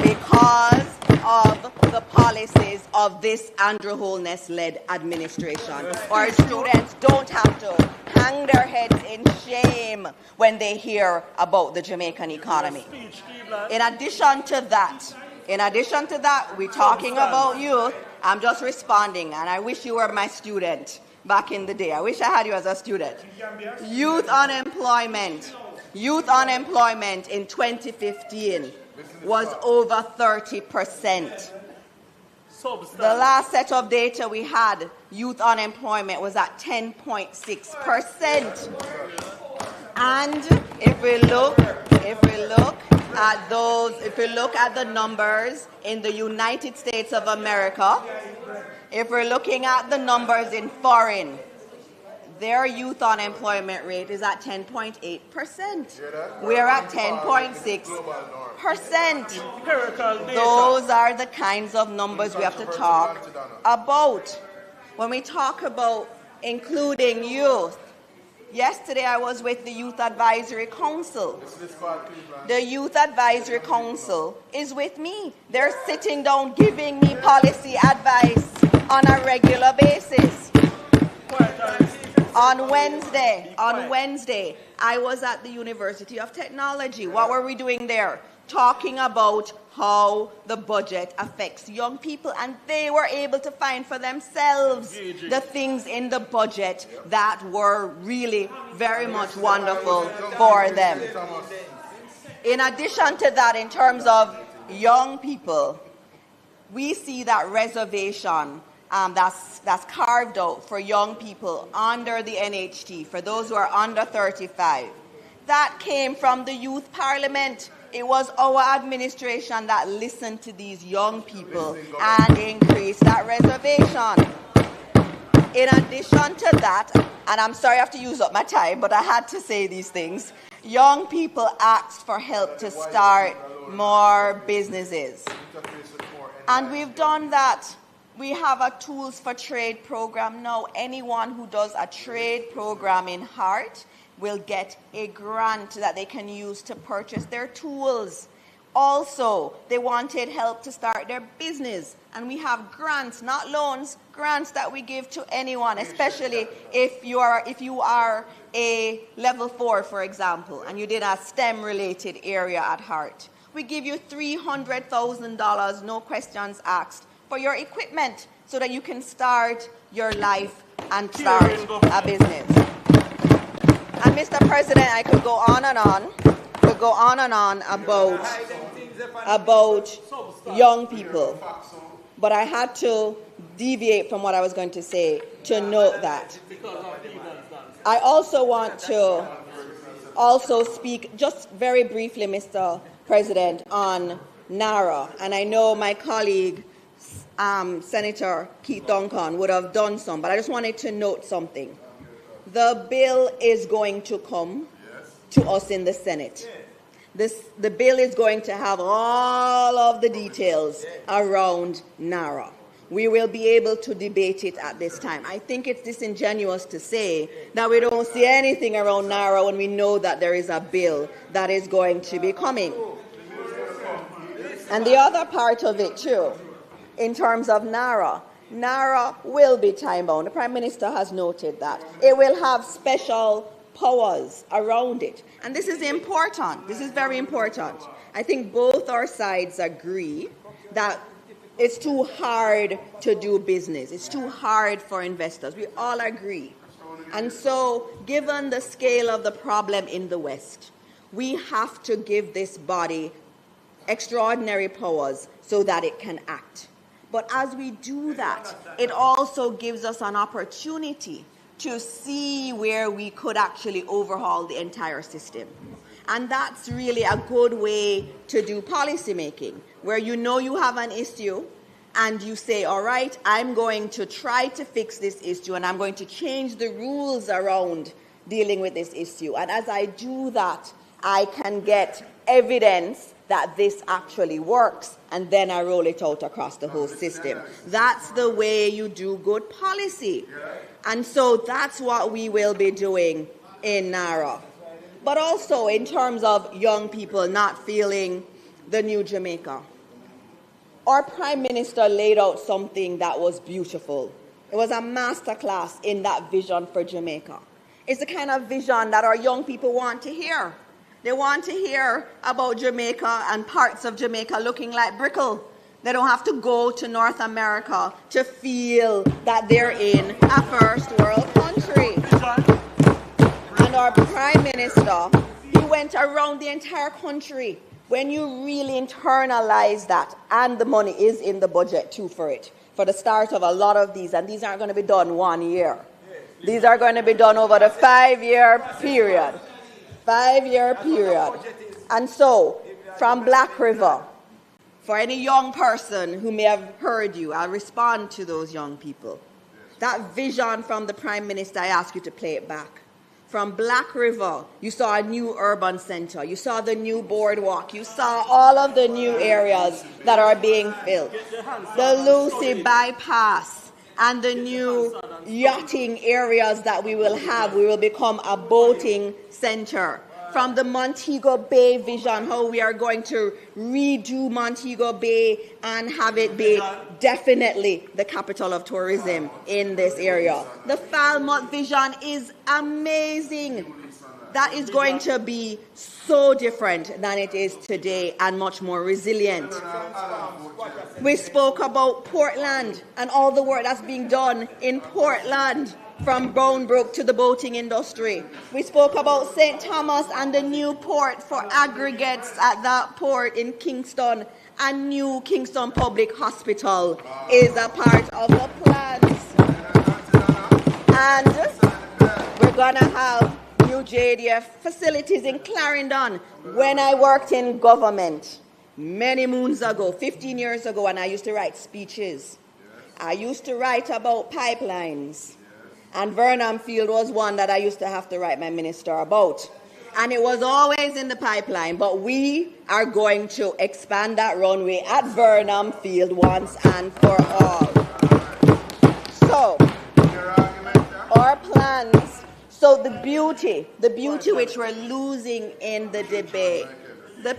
Because of the policies of this Andrew Holness-led administration. Our students don't have to hang their heads in shame when they hear about the Jamaican economy. In addition to that, we're talking about youth. I'm just responding, and I wish you were my student back in the day. I wish I had you as a student. Youth unemployment in 2015 was over 30%. The last set of data we had, youth unemployment was at 10.6%. And if we look at the numbers in the United States of America, if we're looking at the numbers in foreign, their youth unemployment rate is at 10.8%. We're at 10.6%. Those are the kinds of numbers we have to talk about. When we talk about including youth, yesterday I was with the Youth Advisory Council. The Youth Advisory Council is with me. They're sitting down giving me policy advice on a regular basis. On Wednesday, I was at the University of Technology. What were we doing there? Talking about how the budget affects young people, and they were able to find for themselves the things in the budget that were really very much wonderful for them. In addition to that, in terms of young people, we see that reservation that's carved out for young people under the NHT, for those who are under 35. That came from the Youth Parliament. It was our administration that listened to these young people and increased that reservation. In addition to that, and I'm sorry I have to use up my time, but I had to say these things, young people asked for help to start more businesses. And we've done that. We have a Tools for Trade program now. Anyone who does a trade program in Hart will get a grant that they can use to purchase their tools. Also, they wanted help to start their business, and we have grants, not loans, grants that we give to anyone, especially if you are a level 4, for example, and you did a STEM-related area at Hart. We give you $300,000, no questions asked, for your equipment so that you can start your life and start a business. And Mr. President, I could go on and on. About young people. But I had to deviate from what I was going to say to note that. I also want to speak just very briefly, Mr. President, on NARA. And I know my colleague, Senator Keith Duncan, would have done some, but I just wanted to note something. The bill is going to come to us in the Senate. The bill is going to have all of the details around NARA. We will be able to debate it at this time. I think it's disingenuous to say that we don't see anything around NARA when we know that there is a bill that is going to be coming. And the other part of it, too, in terms of NARA will be time-bound. The Prime Minister has noted that. It will have special powers around it. And this is important. This is very important. I think both our sides agree that it's too hard to do business. It's too hard for investors. We all agree. And so, given the scale of the problem in the West, we have to give this body extraordinary powers so that it can act. But as we do that, it also gives us an opportunity to see where we could actually overhaul the entire system. And that's really a good way to do policy making, where you know you have an issue and you say, all right, I'm going to try to fix this issue and I'm going to change the rules around dealing with this issue. And as I do that, I can get evidence that this actually works, and then I roll it out across the whole system. That's the way you do good policy. And so that's what we will be doing in NARA. But also in terms of young people not feeling the new Jamaica. Our Prime Minister laid out something that was beautiful. It was a masterclass in that vision for Jamaica. It's the kind of vision that our young people want to hear. They want to hear about Jamaica and parts of Jamaica looking like Brickell. They don't have to go to North America to feel that they're in a first world country. And our Prime Minister, he went around the entire country. When you really internalize that, and the money is in the budget too for it, for the start of a lot of these, and these aren't going to be done 1 year. These are going to be done over the 5-year period. 5-year period. And so, from Black River, for any young person who may have heard you, I'll respond to those young people. That vision from the Prime Minister, I ask you to play it back. From Black River, you saw a new urban center. You saw the new boardwalk. You saw all of the new areas that are being filled. The Lucy bypass and the new yachting areas that we will have. We will become a boating center. From the Montego Bay vision, how we are going to redo Montego Bay and have it be definitely the capital of tourism in this area. The Falmouth vision is amazing. That is going to be so different than it is today and much more resilient. We spoke about Portland and all the work that's being done in Portland. from Brownbrook to the boating industry. We spoke about St. Thomas and the new port for aggregates at that port in Kingston, and new Kingston Public Hospital is a part of the plans. And we're going to have new JDF facilities in Clarendon. When I worked in government many moons ago, 15 years ago, and I used to write speeches, I used to write about pipelines. And Vernon Field was one that I used to have to write my minister about. And it was always in the pipeline, but we are going to expand that runway at Vernon Field once and for all. So, our plans, so the beauty which we're losing in the debate, the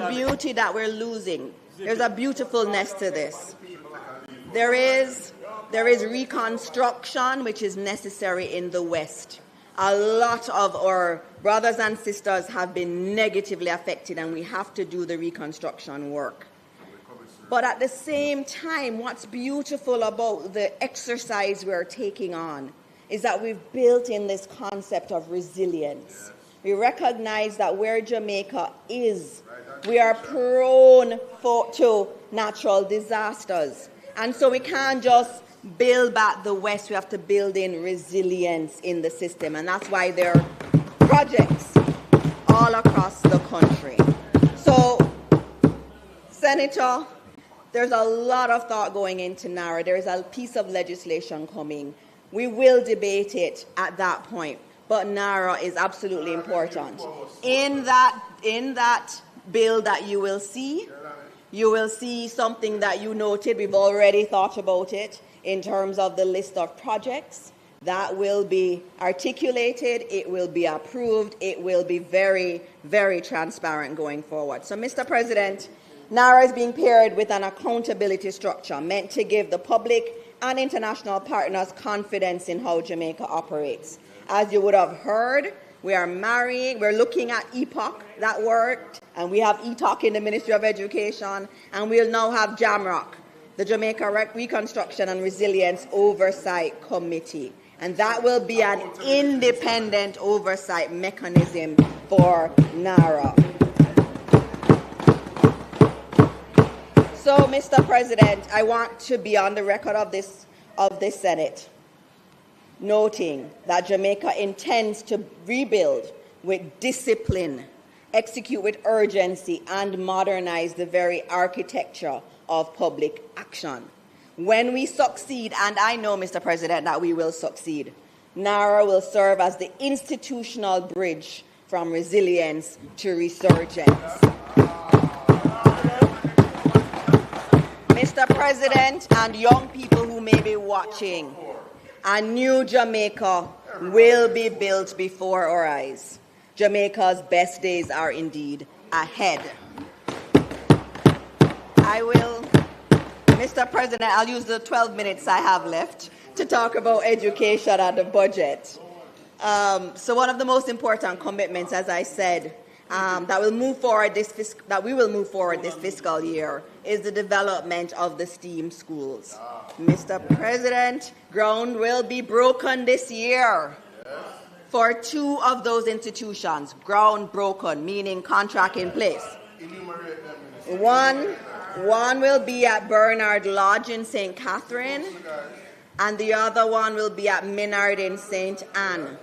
beauty that we're losing, there's a beautifulness to this. There is reconstruction which is necessary in the West. A lot of our brothers and sisters have been negatively affected, and we have to do the reconstruction work. But at the same time, what's beautiful about the exercise we're taking on is that we've built in this concept of resilience. We recognize that where Jamaica is, we are prone to natural disasters. And so we can't just build back the West, we have to build in resilience in the system. And that's why there are projects all across the country. So, Senator, there's a lot of thought going into NARA. There is a piece of legislation coming. We will debate it at that point. But NARA is absolutely important. In that bill that you will see something that you noted. We've already thought about it in terms of the list of projects that will be articulated, it will be approved, it will be very, very transparent going forward. So, Mr. President, NARA is being paired with an accountability structure meant to give the public and international partners confidence in how Jamaica operates. As you would have heard, we're looking at EPOC that worked, and we have ETOC in the Ministry of Education, and we'll now have JAMROC, the Jamaica Reconstruction and Resilience Oversight Committee. And that will be an independent oversight mechanism for NARA. So, Mr. President, I want to be on the record of this Senate, noting that Jamaica intends to rebuild with discipline, execute with urgency, and modernize the very architecture of public action. When we succeed, and I know, Mr. President, that we will succeed, NARA will serve as the institutional bridge from resilience to resurgence. Mr. President, and young people who may be watching, a new Jamaica will be built before our eyes. Jamaica's best days are indeed ahead. Mr. President, I'll use the 12 minutes I have left to talk about education and the budget. So one of the most important commitments, as I said, that we will move forward this fiscal year is the development of the STEAM schools. Mr. President, ground will be broken this year for 2 of those institutions. Ground broken, meaning contract in place. One will be at Bernard Lodge in St. Catherine, and the other one will be at Minard in St. Anne.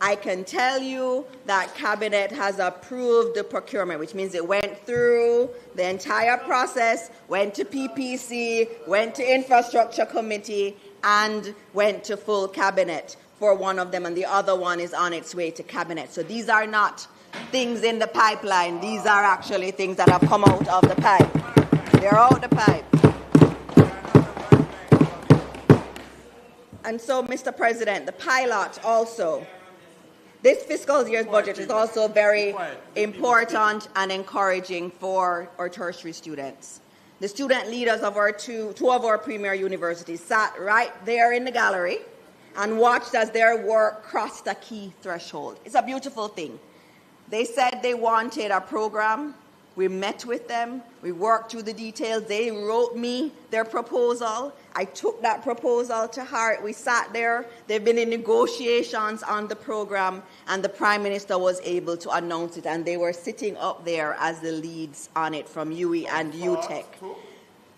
I can tell you that Cabinet has approved the procurement, which means it went through the entire process, went to PPC, went to Infrastructure Committee, and went to full Cabinet for one of them, and the other one is on its way to Cabinet. So these are not things in the pipeline. These are actually things that have come out of the pipe. They're out the pipe. And so, Mr. President, the pilot also, this fiscal year's budget is also very important and encouraging for our tertiary students. The student leaders of our two of our premier universities sat right there in the gallery and watched as their work crossed a key threshold. It's a beautiful thing. They said they wanted a program We met with them. We worked through the details. They wrote me their proposal. I took that proposal to heart. We sat there. They've been in negotiations on the program, and the Prime Minister was able to announce it, and they were sitting up there as the leads on it from UE and UTech.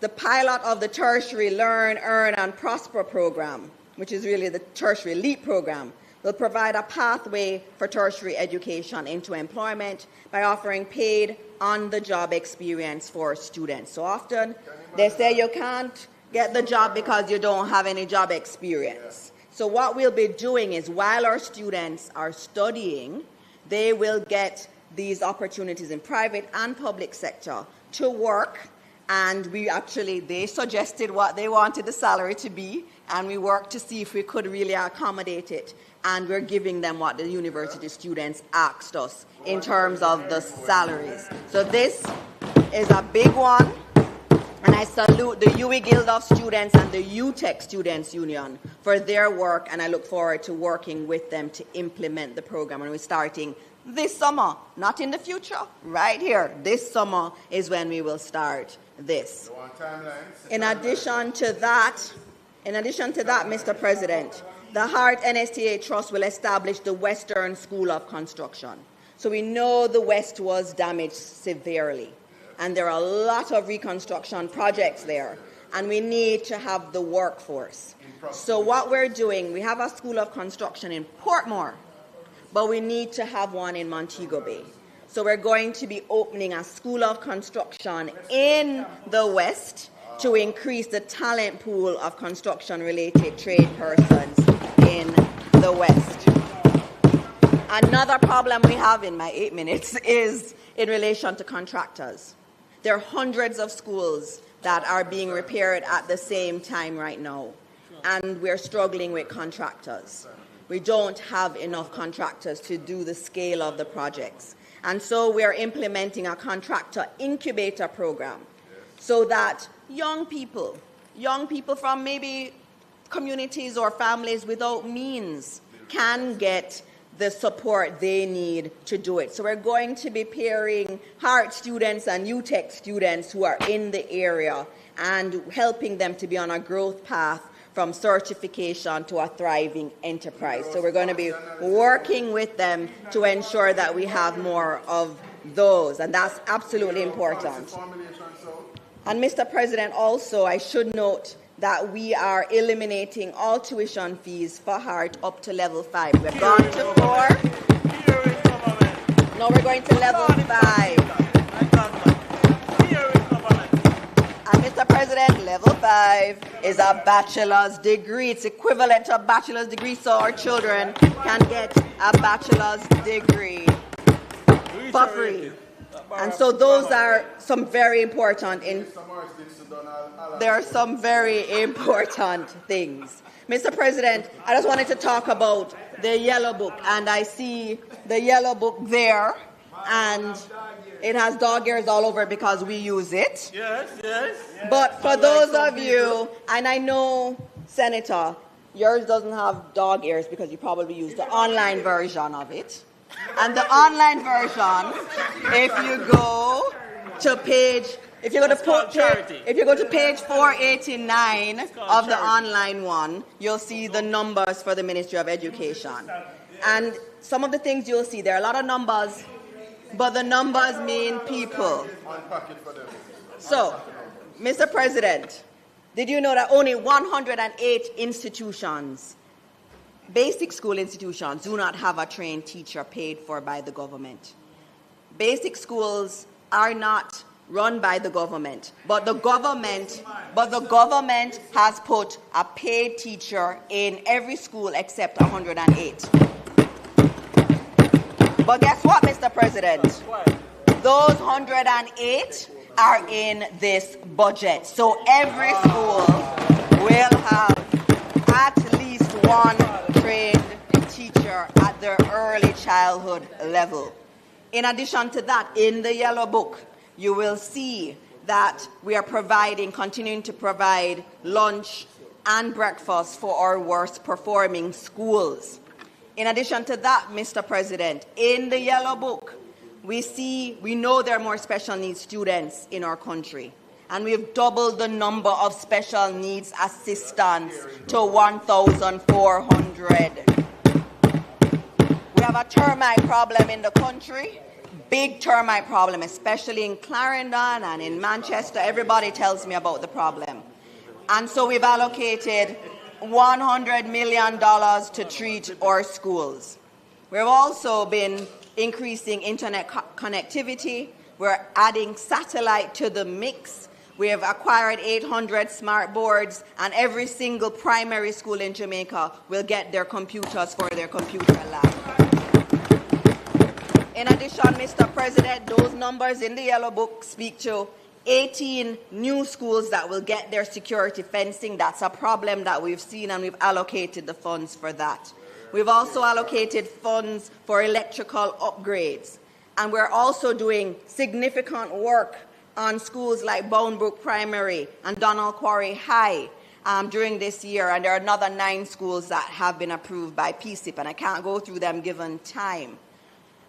The pilot of the Tertiary Learn, Earn and Prosper program, which is really the Tertiary LEAP program, will provide a pathway for tertiary education into employment by offering paid on-the-job experience for students. So often they say you can't get the job because you don't have any job experience. So what we'll be doing is, while our students are studying, they will get these opportunities in private and public sector to work. And they suggested what they wanted the salary to be, and we worked to see if we could really accommodate it. And we're giving them what the university students asked us in terms of the salaries. So this is a big one, and I salute the UE Guild of Students and the UTech Students Union for their work, and I look forward to working with them to implement the program. And we're starting this summer, not in the future, right here. This summer is when we will start this. In addition to that, Mr. President, the Hart NSTA Trust will establish the Western School of Construction. So we know the West was damaged severely, and there are a lot of reconstruction projects there, and we need to have the workforce. So what we're doing, we have a School of Construction in Portmore, but we need to have one in Montego Bay. So we're going to be opening a School of Construction in the West to increase the talent pool of construction-related trade persons in the West. Another problem we have, in my 8 minutes, is in relation to contractors. There are hundreds of schools that are being repaired at the same time right now, and we're struggling with contractors. We don't have enough contractors to do the scale of the projects. And so we're implementing a contractor incubator program so that young people from maybe communities or families without means can get the support they need to do it. So we're going to be pairing Hart students and UTech students who are in the area and helping them to be on a growth path from certification to a thriving enterprise. So we're going to be working with them to ensure that we have more of those, and that's absolutely important. And Mr. President, also, I should note that we are eliminating all tuition fees for Hart up to level 5. We've gone to 4. Now we're going to level 5. And Mr. President, level 5 is a bachelor's degree. It's equivalent to a bachelor's degree, so our children can get a bachelor's degree for free. And so those are some very important there are some very important things. Mr. President, I just wanted to talk about the Yellow Book, and I see the Yellow Book there, and it has dog ears all over it because we use it. Yes. But for those of you, and I know, Senator, yours doesn't have dog ears because you probably use the online version of it. And the online version, if you go to page 489 of the online one, you'll see the numbers for the Ministry of Education. And some of the things you'll see, there are a lot of numbers, but the numbers mean people. So, Mr. President, did you know that only 108 institutions, basic school institutions, do not have a trained teacher paid for by the government? Basic schools are not run by the government, but the government has put a paid teacher in every school except 108. But guess what, Mr. President? Those 108 are in this budget. So every school will have at least one trained teacher at their early childhood level. In addition to that, in the Yellow Book, you will see that we are continuing to provide lunch and breakfast for our worst performing schools. In addition to that, Mr. President, in the Yellow Book, we know there are more special needs students in our country, and we've doubled the number of special needs assistants to 1,400. We have a termite problem in the country, big termite problem, especially in Clarendon and in Manchester. Everybody tells me about the problem. And so we've allocated $100 million to treat our schools. We've also been increasing internet connectivity. We're adding satellite to the mix. We have acquired 800 smart boards, and every single primary school in Jamaica will get their computers for their computer lab. In addition, Mr. President, those numbers in the Yellow Book speak to 18 new schools that will get their security fencing. That's a problem that we've seen, and we've allocated the funds for that. We've also allocated funds for electrical upgrades. And we're also doing significant work on schools like Boundbrook Primary and Donald Quarry High during this year. And there are another 9 schools that have been approved by PSIP, and I can't go through them given time.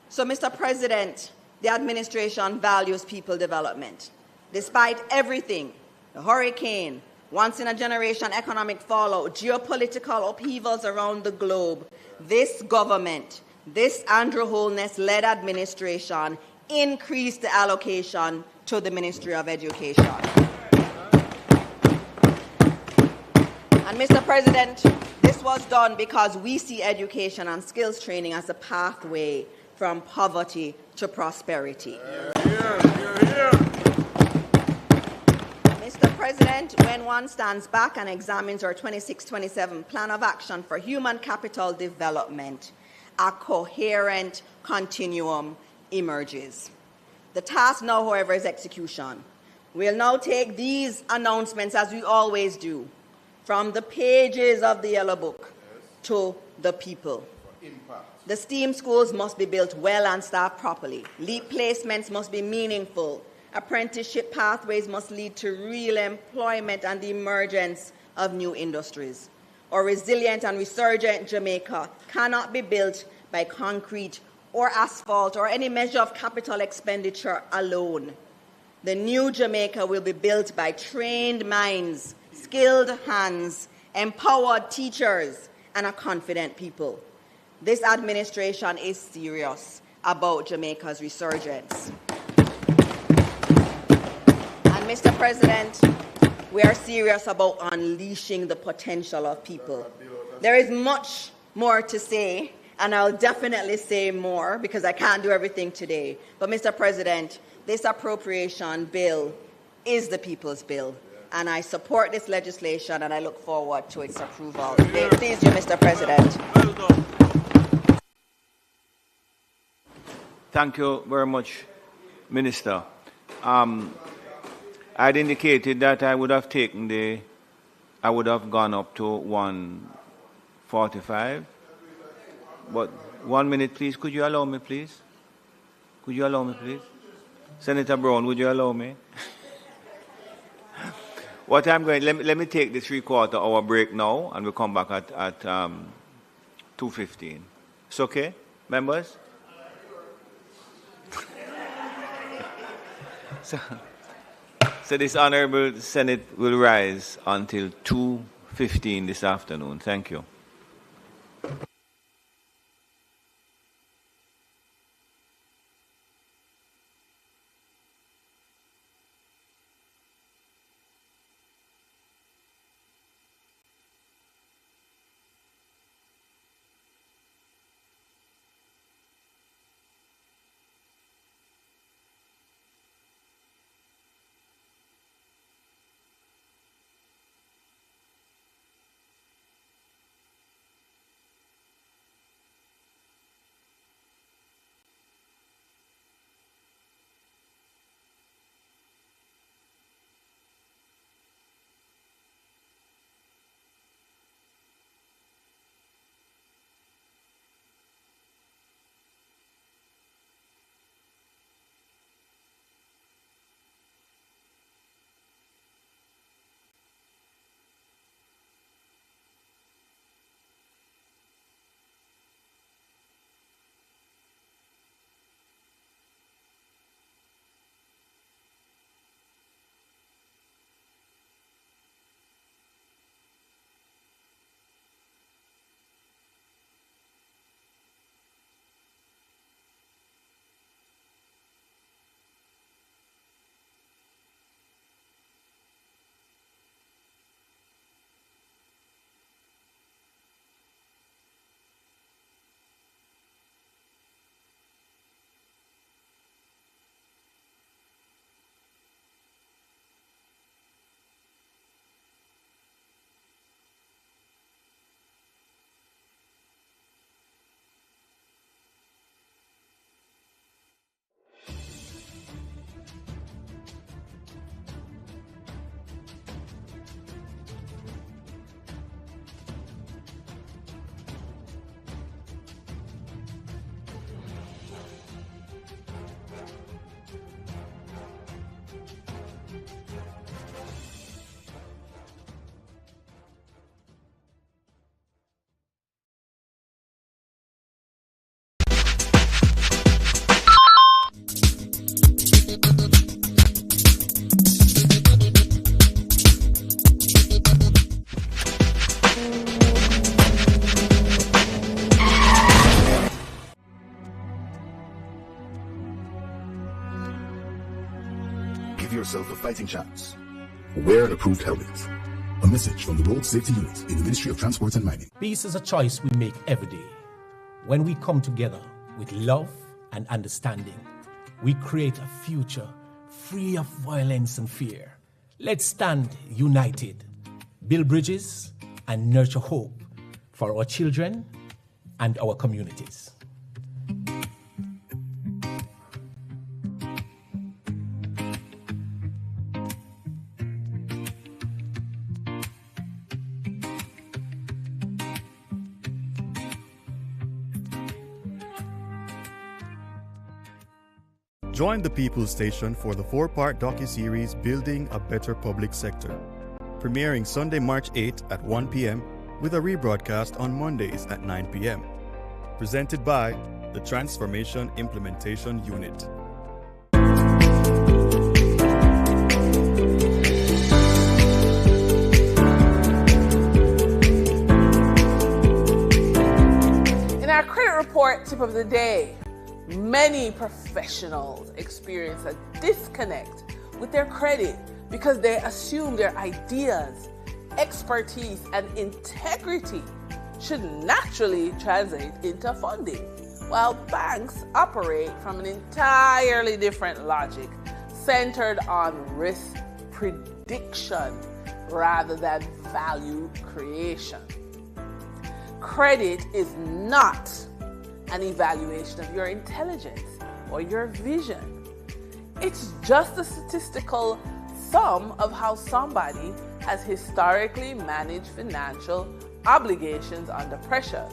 So, Mr. President, the administration values people development. Despite everything, the hurricane, once-in-a-generation economic fallout, geopolitical upheavals around the globe, this government, this Andrew Holness-led administration increased the allocation to the Ministry of Education. And Mr. President, this was done because we see education and skills training as a pathway from poverty to prosperity. Mr. President, when one stands back and examines our 26-27 Plan of Action for Human Capital Development, a coherent continuum emerges. The task now, however, is execution. We'll now take these announcements, as we always do, from the pages of the Yellow Book to the people. The STEAM schools must be built well and staffed properly. LEAP placements must be meaningful. Apprenticeship pathways must lead to real employment and the emergence of new industries. Our resilient and resurgent Jamaica cannot be built by concrete or asphalt or any measure of capital expenditure alone. The new Jamaica will be built by trained minds, skilled hands, empowered teachers, and a confident people. This administration is serious about Jamaica's resurgence. And Mr. President, we are serious about unleashing the potential of people. There is much more to say, and I'll definitely say more because I can't do everything today. But Mr. President, this appropriation bill is the people's bill, and I support this legislation and I look forward to its approval. Please do, Mr. President. Well done. Thank you very much, Minister. I'd indicated that I would have gone up to 145. But 1 minute, please. Could you allow me, please? Could you allow me, please? Senator Brown, would you allow me? What I'm going, let me take the 3/4 hour break now, and we'll come back at 2:15. It's okay, members? So this Honourable Senate will rise until 2:15 this afternoon. Thank you. give yourself a fighting chance. Wear an approved helmet. A message from the Road Safety Unit in the Ministry of Transport and Mining. Peace is a choice we make every day. When we come together with love and understanding, we create a future free of violence and fear. Let's stand united, build bridges, and nurture hope for our children and our communities. Join the People's Station for the 4-part docuseries Building a Better Public Sector, premiering Sunday, March 8 at 1 p.m. with a rebroadcast on Mondays at 9 p.m. Presented by the Transformation Implementation Unit. In our credit report tip of the day, many professionals experience a disconnect with their credit because they assume their ideas, expertise, and integrity should naturally translate into funding, while banks operate from an entirely different logic centered on risk prediction rather than value creation. Credit is not an evaluation of your intelligence or your vision. It's just a statistical sum of how somebody has historically managed financial obligations under pressure,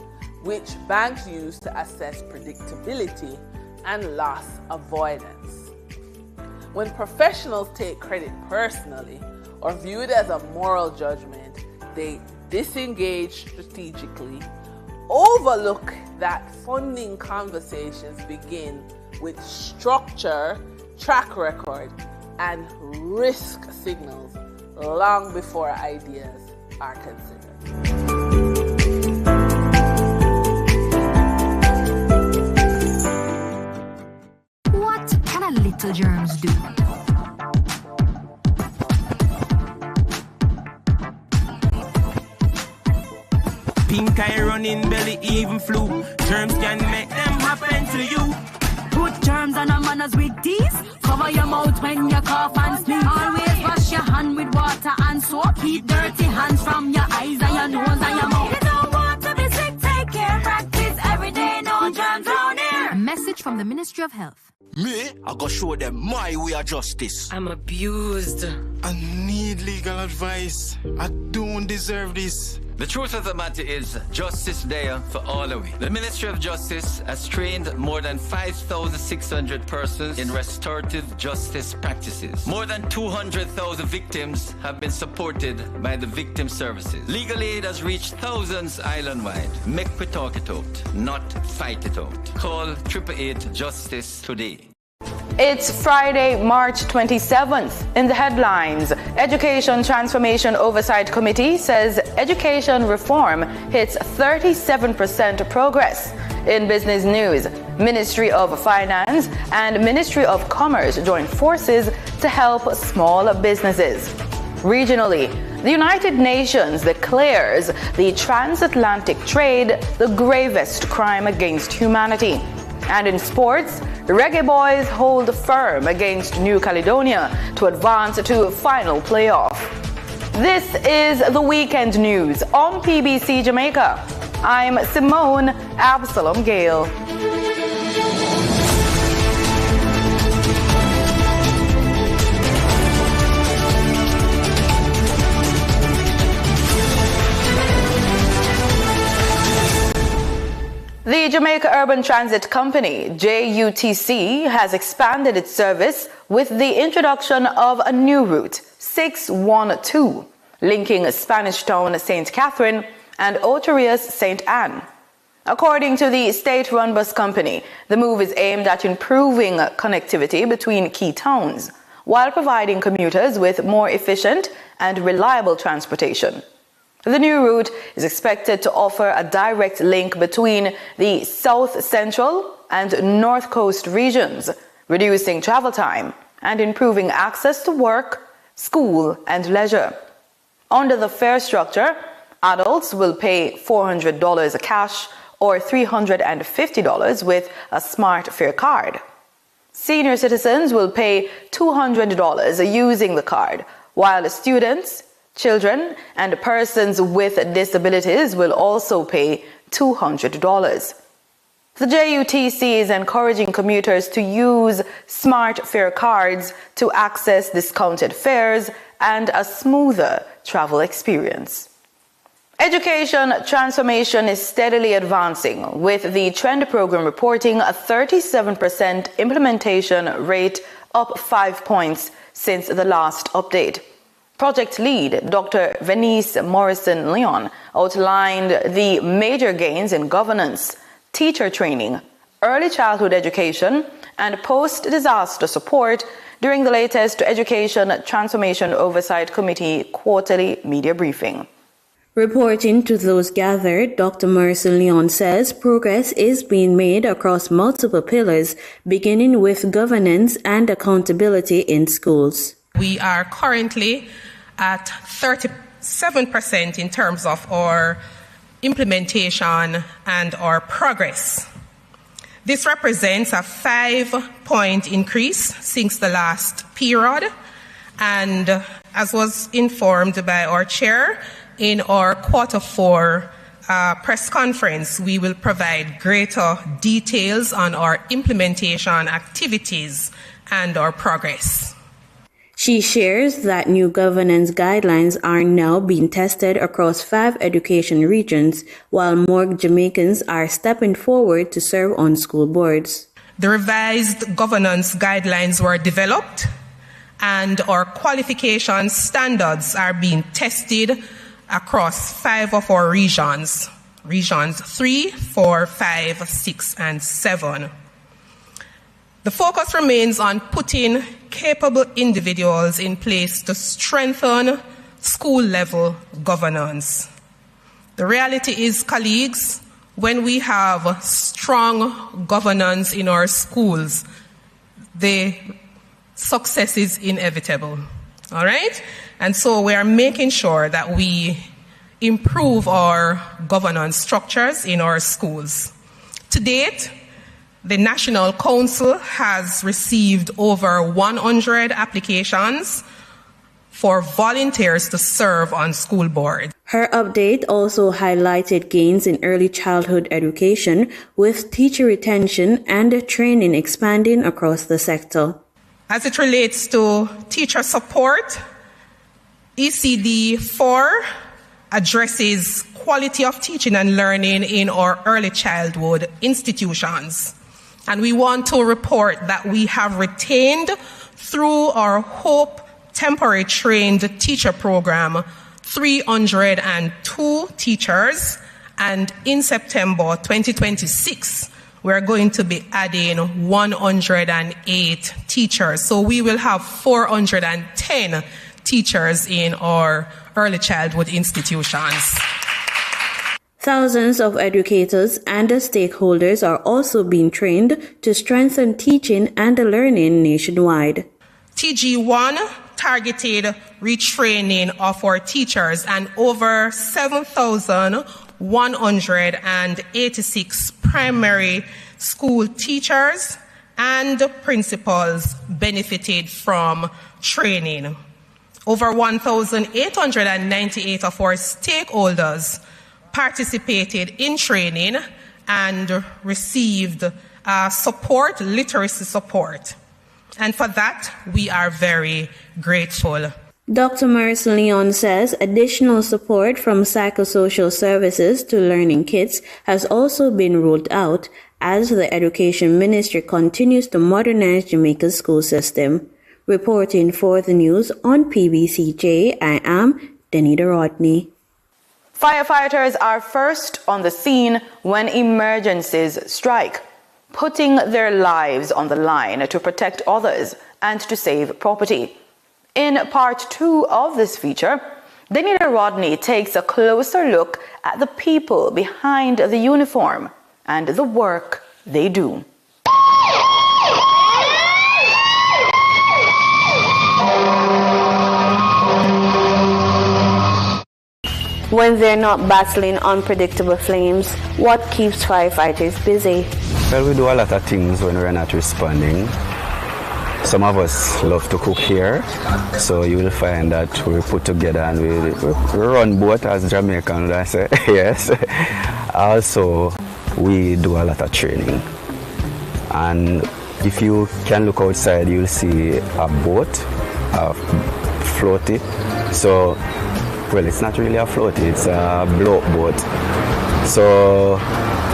which banks use to assess predictability and loss avoidance. When professionals take credit personally or view it as a moral judgment, they disengage strategically, overlook that funding conversations begin with structure, track record, and risk signals long before ideas are considered. What can a little germs do? Pink eye running belly, even flu. Germs can make them happen to you. Put germs on our manners with these. Cover your mouth when you cough and sneeze. Always wash your hand with water and soap. Keep dirty hands from your eyes and your nose and your mouth. You don't want to be sick, take care. Practice every day, no germs on here. A message from the Ministry of Health. Me, I go show them my way of justice. I'm abused. I need legal advice. I don't deserve this. The truth of the matter is, justice there for all of it. The Ministry of Justice has trained more than 5,600 persons in restorative justice practices. More than 200,000 victims have been supported by the victim services. Legal aid has reached thousands island-wide. Make we talk it out, not fight it out. Call 888 Justice today. It's Friday, March 27th. In the headlines, Education Transformation Oversight Committee says education reform hits 37% progress. In business news, Ministry of Finance and Ministry of Commerce join forces to help small businesses. Regionally, the United Nations declares the transatlantic trade the gravest crime against humanity. And in sports, Reggae Boys hold firm against New Caledonia to advance to final playoff. This is the Weekend News on PBC Jamaica. I'm Simone Absalom Gale. The Jamaica Urban Transit Company, JUTC, has expanded its service with the introduction of a new route, 612, linking Spanish Town St. Catherine and Oterias St. Anne. According to the state-run bus company, the move is aimed at improving connectivity between key towns, while providing commuters with more efficient and reliable transportation. The new route is expected to offer a direct link between the South Central and North Coast regions, reducing travel time and improving access to work, school, and leisure. Under the fare structure, adults will pay $400 cash or $350 with a smart fare card. Senior citizens will pay $200 using the card, while students, children, and persons with disabilities will also pay $200. The JUTC is encouraging commuters to use smart fare cards to access discounted fares and a smoother travel experience. Education transformation is steadily advancing, with the Trend program reporting a 37% implementation rate, up 5 points since the last update. Project lead Dr. Venice Morrison-Leon outlined the major gains in governance, teacher training, early childhood education, and post-disaster support during the latest Education Transformation Oversight Committee quarterly media briefing. Reporting to those gathered, Dr. Morrison-Leon says progress is being made across multiple pillars, beginning with governance and accountability in schools. We are currently at 37% in terms of our implementation and our progress. This represents a 5-point increase since the last period, and as was informed by our chair in our Q4 press conference, we will provide greater details on our implementation activities and our progress. She shares that new governance guidelines are now being tested across 5 education regions, while more Jamaicans are stepping forward to serve on school boards. The revised governance guidelines were developed, and our qualification standards are being tested across 5 of our regions, regions 3, 4, 5, 6, and 7. The focus remains on putting capable individuals in place to strengthen school-level governance. The reality is, colleagues, when we have strong governance in our schools, the success is inevitable. All right? And so we are making sure that we improve our governance structures in our schools. To date, the National Council has received over 100 applications for volunteers to serve on school boards. Her update also highlighted gains in early childhood education, with teacher retention and training expanding across the sector. As it relates to teacher support, ECD 4 addresses quality of teaching and learning in our early childhood institutions. And we want to report that we have retained, through our HOPE temporary trained teacher program, 302 teachers, and in September 2026, we're going to be adding 108 teachers. So we will have 410 teachers in our early childhood institutions. Thousands of educators and stakeholders are also being trained to strengthen teaching and learning nationwide. TG1 targeted retraining of our teachers, and over 7,186 primary school teachers and principals benefited from training. Over 1,898 of our stakeholders participated in training and received support, literacy support. And for that, we are very grateful. Dr. Morrison-Leon says additional support from psychosocial services to learning kits has also been rolled out as the Education Ministry continues to modernize Jamaica's school system. Reporting for the news on PBCJ, I am Denita Rodney. Firefighters are first on the scene when emergencies strike, putting their lives on the line to protect others and to save property. In part 2 of this feature, Denita Rodney takes a closer look at the people behind the uniform and the work they do. When they're not battling unpredictable flames, what keeps firefighters busy? Well, we do a lot of things when we're not responding. Some of us love to cook here, so you will find that we put together and we run boat, as Jamaican would say. Yes. Also, we do a lot of training. And if you can look outside, you'll see a boat, a floaty. So, well, it's not really a floaty, it's a blow boat. So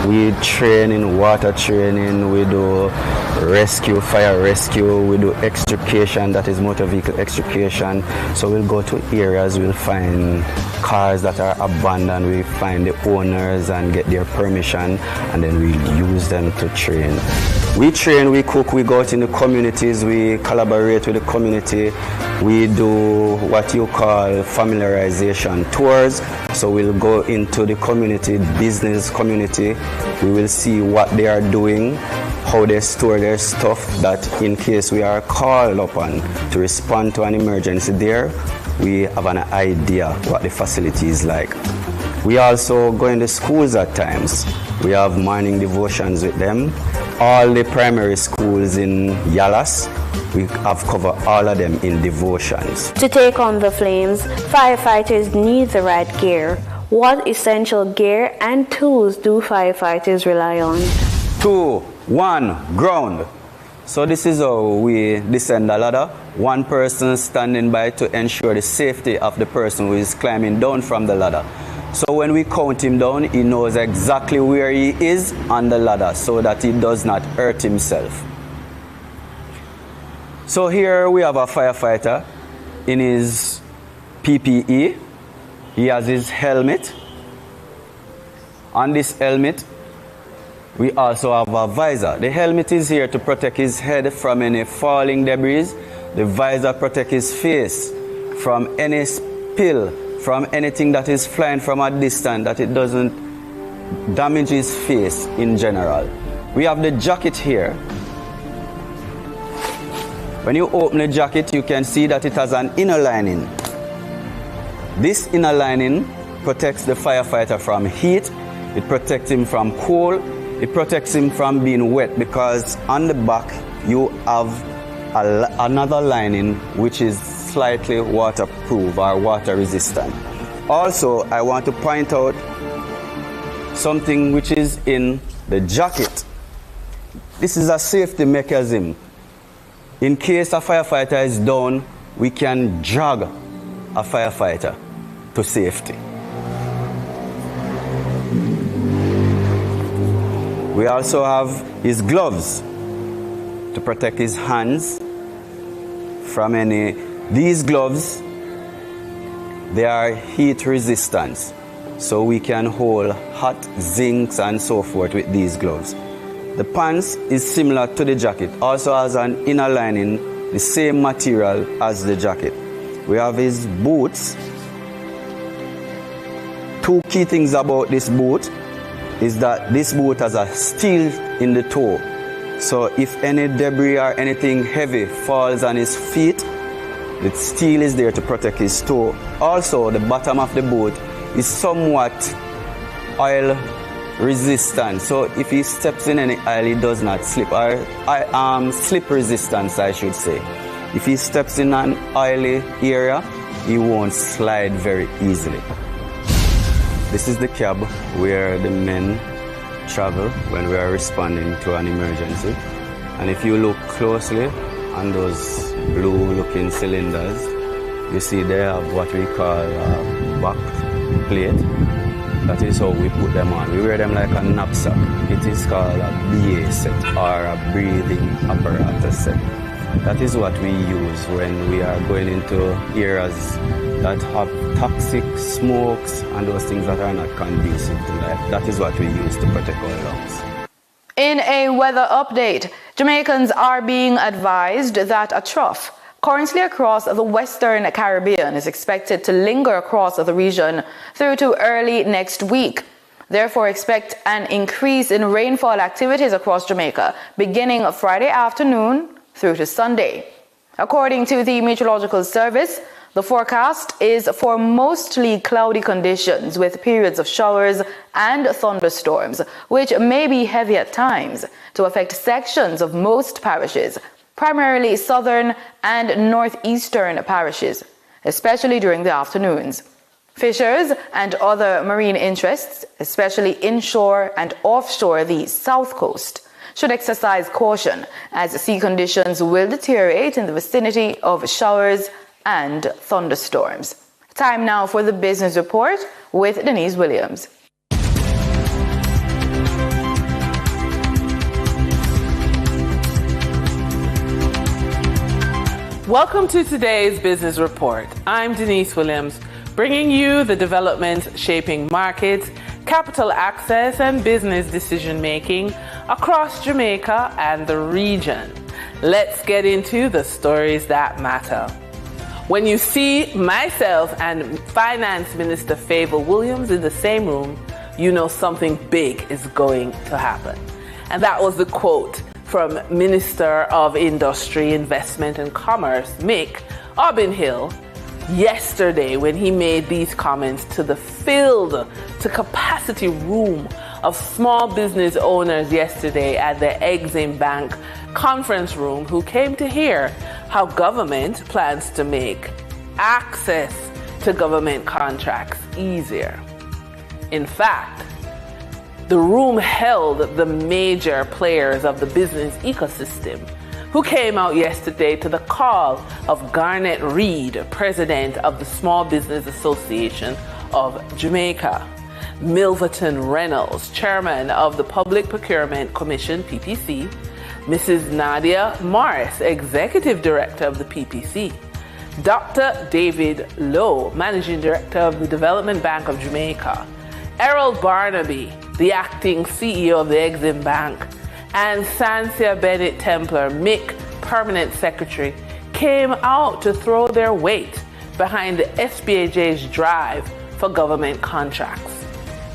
we train in water training, we do rescue, fire rescue, we do extrication, that is motor vehicle extrication. So we'll go to areas, we'll find cars that are abandoned, we find the owners and get their permission, and then we use them to train. We train, we cook, we go out in the communities, we collaborate with the community, we do what you call familiarization tours. So we'll go into the community, business community, we will see what they are doing, how they store their stuff, that in case we are called upon to respond to an emergency there, we have an idea what the facility is like. We also go into schools at times. We have morning devotions with them. All the primary schools in Yalas, we have covered all of them in devotions. To take on the flames, firefighters need the right gear. What essential gear and tools do firefighters rely on? 2, 1, ground. So this is how we descend the ladder. One person standing by to ensure the safety of the person who is climbing down from the ladder. So when we count him down, he knows exactly where he is on the ladder so that he does not hurt himself. So here we have a firefighter in his PPE. He has his helmet. On this helmet, we also have a visor. The helmet is here to protect his head from any falling debris. The visor protects his face from any spill, from anything that is flying from a distance, that it doesn't damage his face in general. We have the jacket here. When you open the jacket, you can see that it has an inner lining. This inner lining protects the firefighter from heat, it protects him from cold, it protects him from being wet, because on the back you have another lining which is slightly waterproof or water resistant. Also, I want to point out something which is in the jacket. This is a safety mechanism. In case a firefighter is down, we can drag a firefighter to safety. We also have his gloves to protect his hands from any. These gloves, they are heat resistant, so we can hold hot zincs and so forth with these gloves. The pants is similar to the jacket, also has an inner lining, the same material as the jacket. We have his boots. Two key things about this boot is that this boot has a steel in the toe. So if any debris or anything heavy falls on his feet, the steel is there to protect his toe. Also, the bottom of the boot is somewhat oil resistant. So if he steps in any oil, he does not slip. Or slip resistance, I should say. If he steps in an oily area, he won't slide very easily. This is the cab where the men travel when we are responding to an emergency. And if you look closely on those blue-looking cylinders, you see they have what we call a back plate. That is how we put them on. We wear them like a knapsack. It is called a BA set, or a breathing apparatus set. That is what we use when we are going into areas that have toxic smokes and those things that are not conducive to life. That is what we use to protect our lungs. In a weather update, Jamaicans are being advised that a trough currently across the Western Caribbean is expected to linger across the region through to early next week. Therefore, expect an increase in rainfall activities across Jamaica beginning Friday afternoon through to Sunday. According to the Meteorological Service, The forecast is for mostly cloudy conditions with periods of showers and thunderstorms, which may be heavy at times, to affect sections of most parishes, primarily southern and northeastern parishes, especially during the afternoons. Fishers and other marine interests, especially inshore and offshore the south coast, should exercise caution as sea conditions will deteriorate in the vicinity of showers and thunderstorms. Time now for the business report with Denise Williams. Welcome to today's business report. I'm Denise Williams, bringing you the developments shaping markets, capital access, and business decision-making across Jamaica and the region. Let's get into the stories that matter. When you see myself and Finance Minister Favour Williams in the same room, you know something big is going to happen. And that was the quote from Minister of Industry, Investment and Commerce, Mick Aubin-Hill, yesterday when he made these comments to the filled to capacity room of small business owners yesterday at the Exim Bank conference room, who came to hear how government plans to make access to government contracts easier. In fact, the room held the major players of the business ecosystem, who came out yesterday to the call of Garnet Reed, president of the Small Business Association of Jamaica, Milverton Reynolds, chairman of the Public Procurement Commission, PPC, Mrs. Nadia Morris, executive director of the PPC, Dr. David Lowe, managing director of the Development Bank of Jamaica, Errol Barnaby, the acting CEO of the Exim Bank, and Sansia Bennett Templar, MIC permanent secretary, came out to throw their weight behind the SBAJ's drive for government contracts.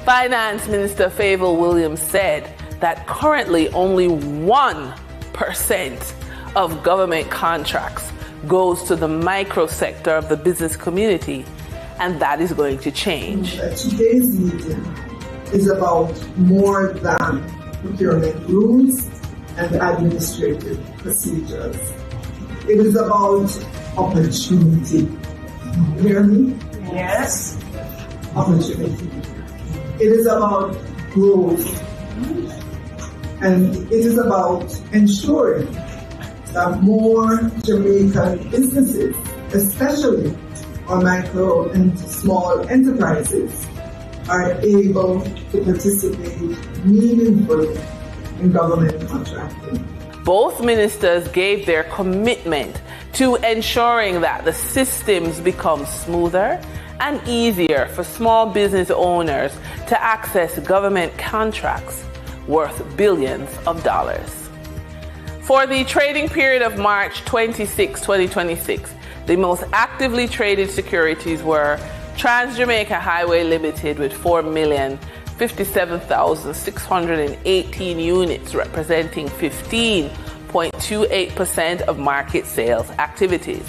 Finance Minister Favour Williams said that currently only 1% of government contracts goes to the micro sector of the business community, and that is going to change. Today's meeting is about more than procurement rules and administrative procedures. It is about opportunity. You hear me? Yes. Opportunity. It is about growth. And it is about ensuring that more Jamaican businesses, especially our micro and small enterprises, are able to participate meaningfully in government contracting. Both ministers gave their commitment to ensuring that the systems become smoother and easier for small business owners to access government contracts worth billions of dollars. For the trading period of March 26, 2026, the most actively traded securities were Trans-Jamaica Highway Limited with 4,057,618 units, representing 15.28% of market sales activities.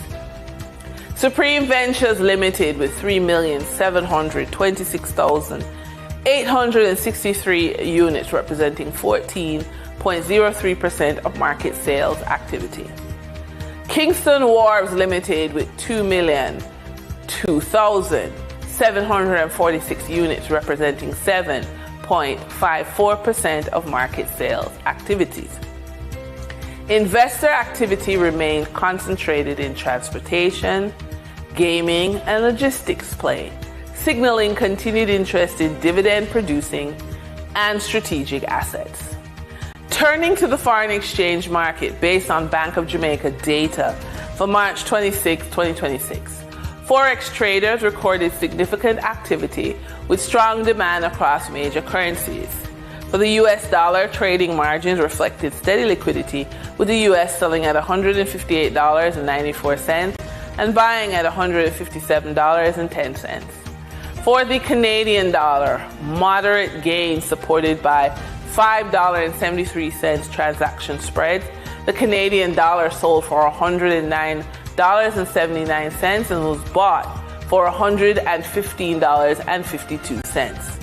Supreme Ventures Limited with 3,726,863 units, representing 14.03% of market sales activity. Kingston Wharves Limited with 2,002,746 units, representing 7.54% of market sales activities. Investor activity remained concentrated in transportation, gaming, and logistics play, signaling continued interest in dividend-producing and strategic assets. Turning to the foreign exchange market based on Bank of Jamaica data for March 26, 2026, Forex traders recorded significant activity with strong demand across major currencies. For the US dollar, trading margins reflected steady liquidity, with the US selling at $158.94 and buying at $157.10. For the Canadian dollar, moderate gains supported by $5.73 transaction spread. The Canadian dollar sold for $100.79 and was bought for $115.52.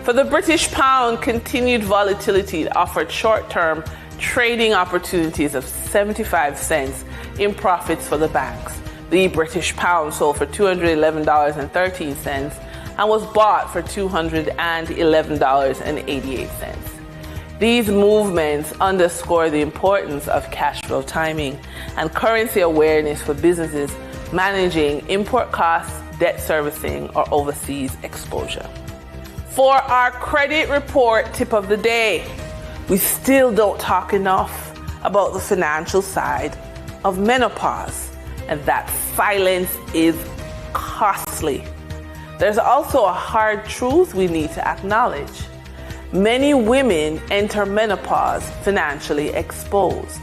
For the British pound, continued volatility offered short-term trading opportunities of 75 cents in profits for the banks. The British pound sold for $211.13 and was bought for $211.88. These movements underscore the importance of cash flow timing and currency awareness for businesses managing import costs, debt servicing, or overseas exposure. For our credit report tip of the day, we still don't talk enough about the financial side of menopause, and that silence is costly. There's also a hard truth we need to acknowledge. Many women enter menopause financially exposed,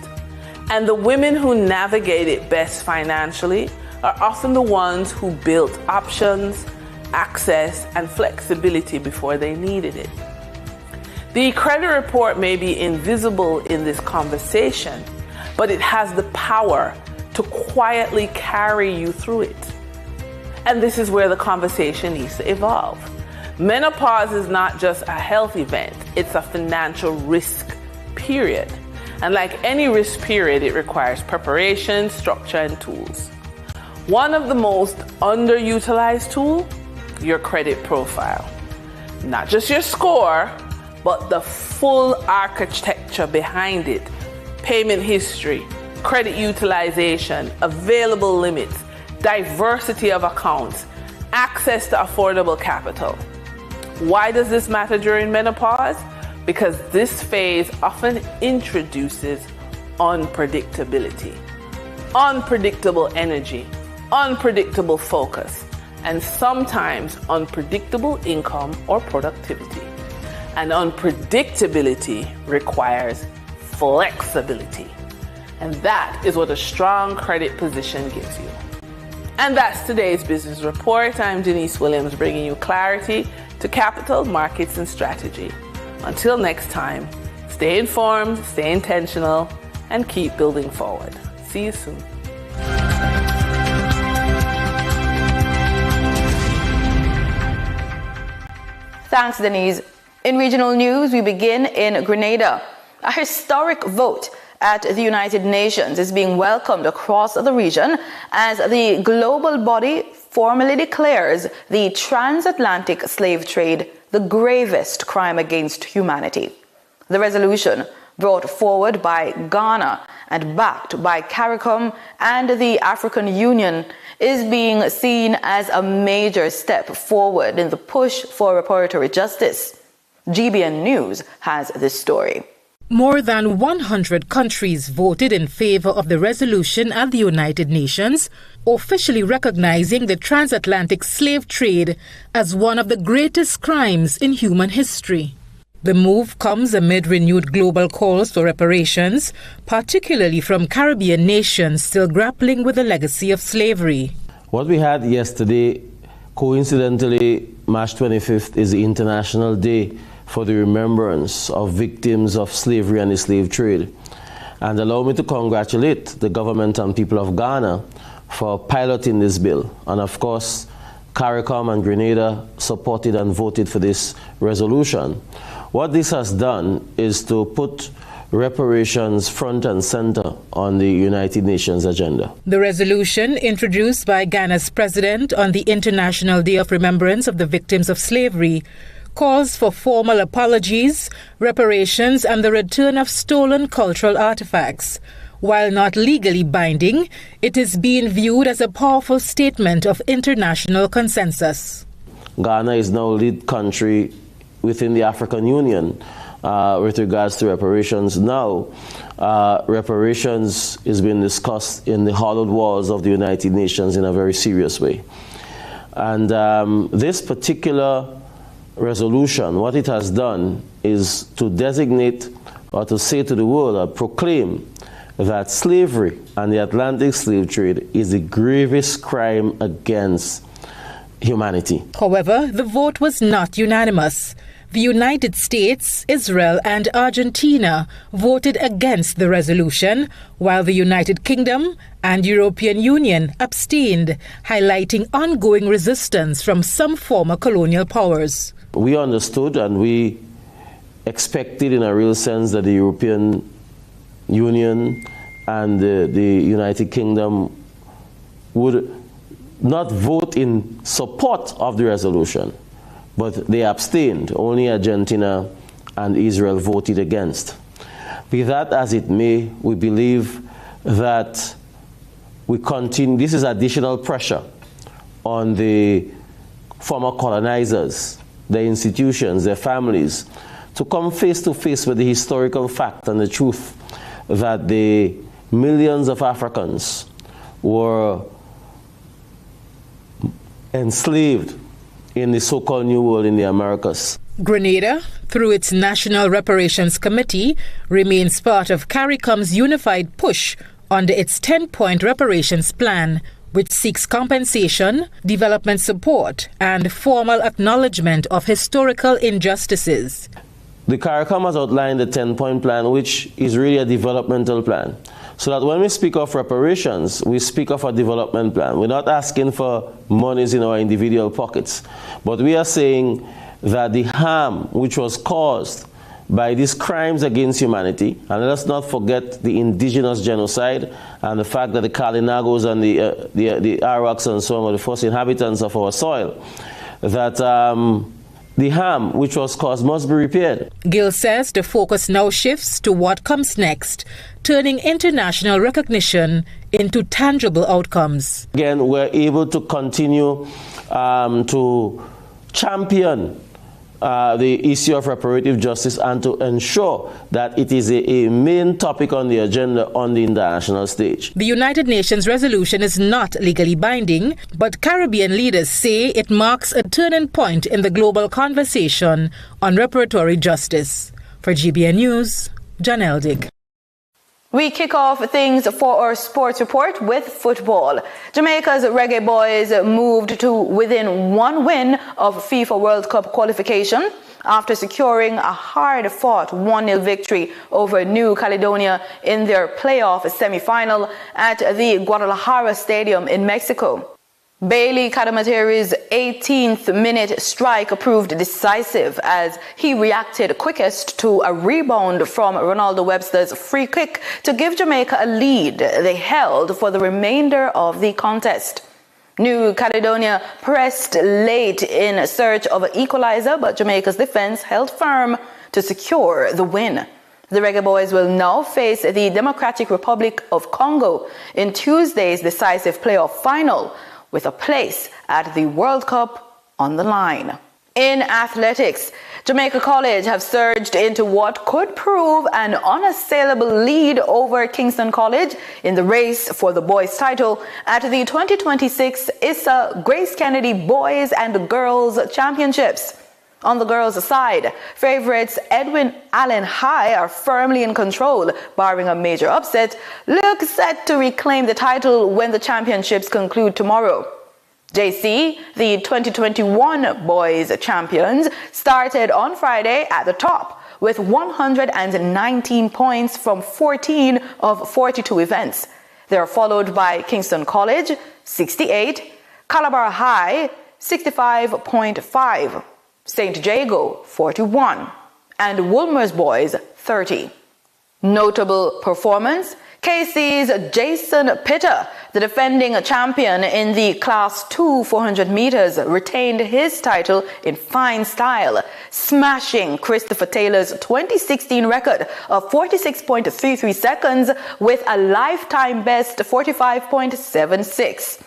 and the women who navigate it best financially are often the ones who built options, access, and flexibility before they needed it. The credit report may be invisible in this conversation, but it has the power to quietly carry you through it. And this is where the conversation needs to evolve. Menopause is not just a health event, it's a financial risk period. And like any risk period, it requires preparation, structure, and tools. One of the most underutilized tools, your credit profile. Not just your score, but the full architecture behind it. Payment history, credit utilization, available limits, diversity of accounts, access to affordable capital. Why does this matter during menopause? Because this phase often introduces unpredictability, unpredictable energy, unpredictable focus, and sometimes unpredictable income or productivity. And unpredictability requires flexibility. And that is what a strong credit position gives you. And that's today's business report. I'm Denise Williams, bringing you clarity to capital, markets, and strategy. Until next time, stay informed, stay intentional, and keep building forward. See you soon. Thanks, Denise. In regional news, we begin in Grenada. A historic vote at the United Nations is being welcomed across the region as the global body formally declares the transatlantic slave trade the gravest crime against humanity. The resolution, brought forward by Ghana and backed by CARICOM and the African Union, is being seen as a major step forward in the push for reparatory justice. GBN News has this story. More than 100 countries voted in favor of the resolution at the United Nations, officially recognizing the transatlantic slave trade as one of the greatest crimes in human history. The move comes amid renewed global calls for reparations, particularly from Caribbean nations still grappling with the legacy of slavery. What we had yesterday, coincidentally, March 25th, is the International Day for the remembrance of victims of slavery and the slave trade. And allow me to congratulate the government and people of Ghana for piloting this bill. And of course, CARICOM and Grenada supported and voted for this resolution. What this has done is to put reparations front and center on the United Nations agenda. The resolution, introduced by Ghana's president on the International Day of Remembrance of the Victims of Slavery, calls for formal apologies, reparations, and the return of stolen cultural artifacts. While not legally binding, it is being viewed as a powerful statement of international consensus. Ghana is now lead country within the African Union with regards to reparations. Now, reparations is being discussed in the hollowed walls of the United Nations in a very serious way. And this particular resolution, what it has done is to designate or to say to the world or proclaim that slavery and the Atlantic slave trade is the gravest crime against humanity. However, the vote was not unanimous. The United States, Israel and Argentina voted against the resolution, while the United Kingdom and European Union abstained, highlighting ongoing resistance from some former colonial powers. We understood and we expected in a real sense that the European Union and the United Kingdom would not vote in support of the resolution, but they abstained. Only Argentina and Israel voted against. Be that as it may, we believe that we continue. This is additional pressure on the former colonizers, their institutions, their families, to come face to face with the historical fact and the truth that the millions of Africans were enslaved in the so-called New World in the Americas. Grenada, through its National Reparations Committee, remains part of CARICOM's unified push under its 10-point reparations plan, which seeks compensation, development support, and formal acknowledgement of historical injustices. The CARICOM has outlined the 10-point plan, which is really a developmental plan. So that when we speak of reparations, we speak of a development plan. We're not asking for monies in our individual pockets, but we are saying that the harm which was caused by these crimes against humanity, and let us not forget the indigenous genocide and the fact that the Kalinagos and the Arawaks and so on were the first inhabitants of our soil, that the harm which was caused must be repaired. Gill says the focus now shifts to what comes next, turning international recognition into tangible outcomes. Again, we're able to continue to champion the issue of reparative justice and to ensure that it is a main topic on the agenda on the international stage. The United Nations resolution is not legally binding, but Caribbean leaders say it marks a turning point in the global conversation on reparatory justice. For GBN News, Janelle Dick. We kick off things for our sports report with football. Jamaica's Reggae Boys moved to within one win of FIFA World Cup qualification after securing a hard-fought 1-0 victory over New Caledonia in their playoff semi-final at the Guadalajara Stadium in Mexico. Bailey Kadamateri's 18th minute strike proved decisive as he reacted quickest to a rebound from Ronaldo Webster's free kick to give Jamaica a lead they held for the remainder of the contest. New Caledonia pressed late in search of an equalizer, but Jamaica's defense held firm to secure the win. The Reggae Boys will now face the Democratic Republic of Congo in Tuesday's decisive playoff final, with a place at the World Cup on the line. In athletics, Jamaica College have surged into what could prove an unassailable lead over Kingston College in the race for the boys' title at the 2026 Issa Grace Kennedy Boys and Girls Championships. On the girls' side, favorites Edwin Allen High are firmly in control, barring a major upset, look set to reclaim the title when the championships conclude tomorrow. JC, the 2021 boys champions, started on Friday at the top with 119 points from 14 of 42 events. They are followed by Kingston College, 68, Calabar High, 65.5. St. Jago, 41, and Woolmer's Boys, 30. Notable performance, KC's Jason Pitter, the defending champion in the Class 2 400 meters, retained his title in fine style, smashing Christopher Taylor's 2016 record of 46.33 seconds with a lifetime best 45.76.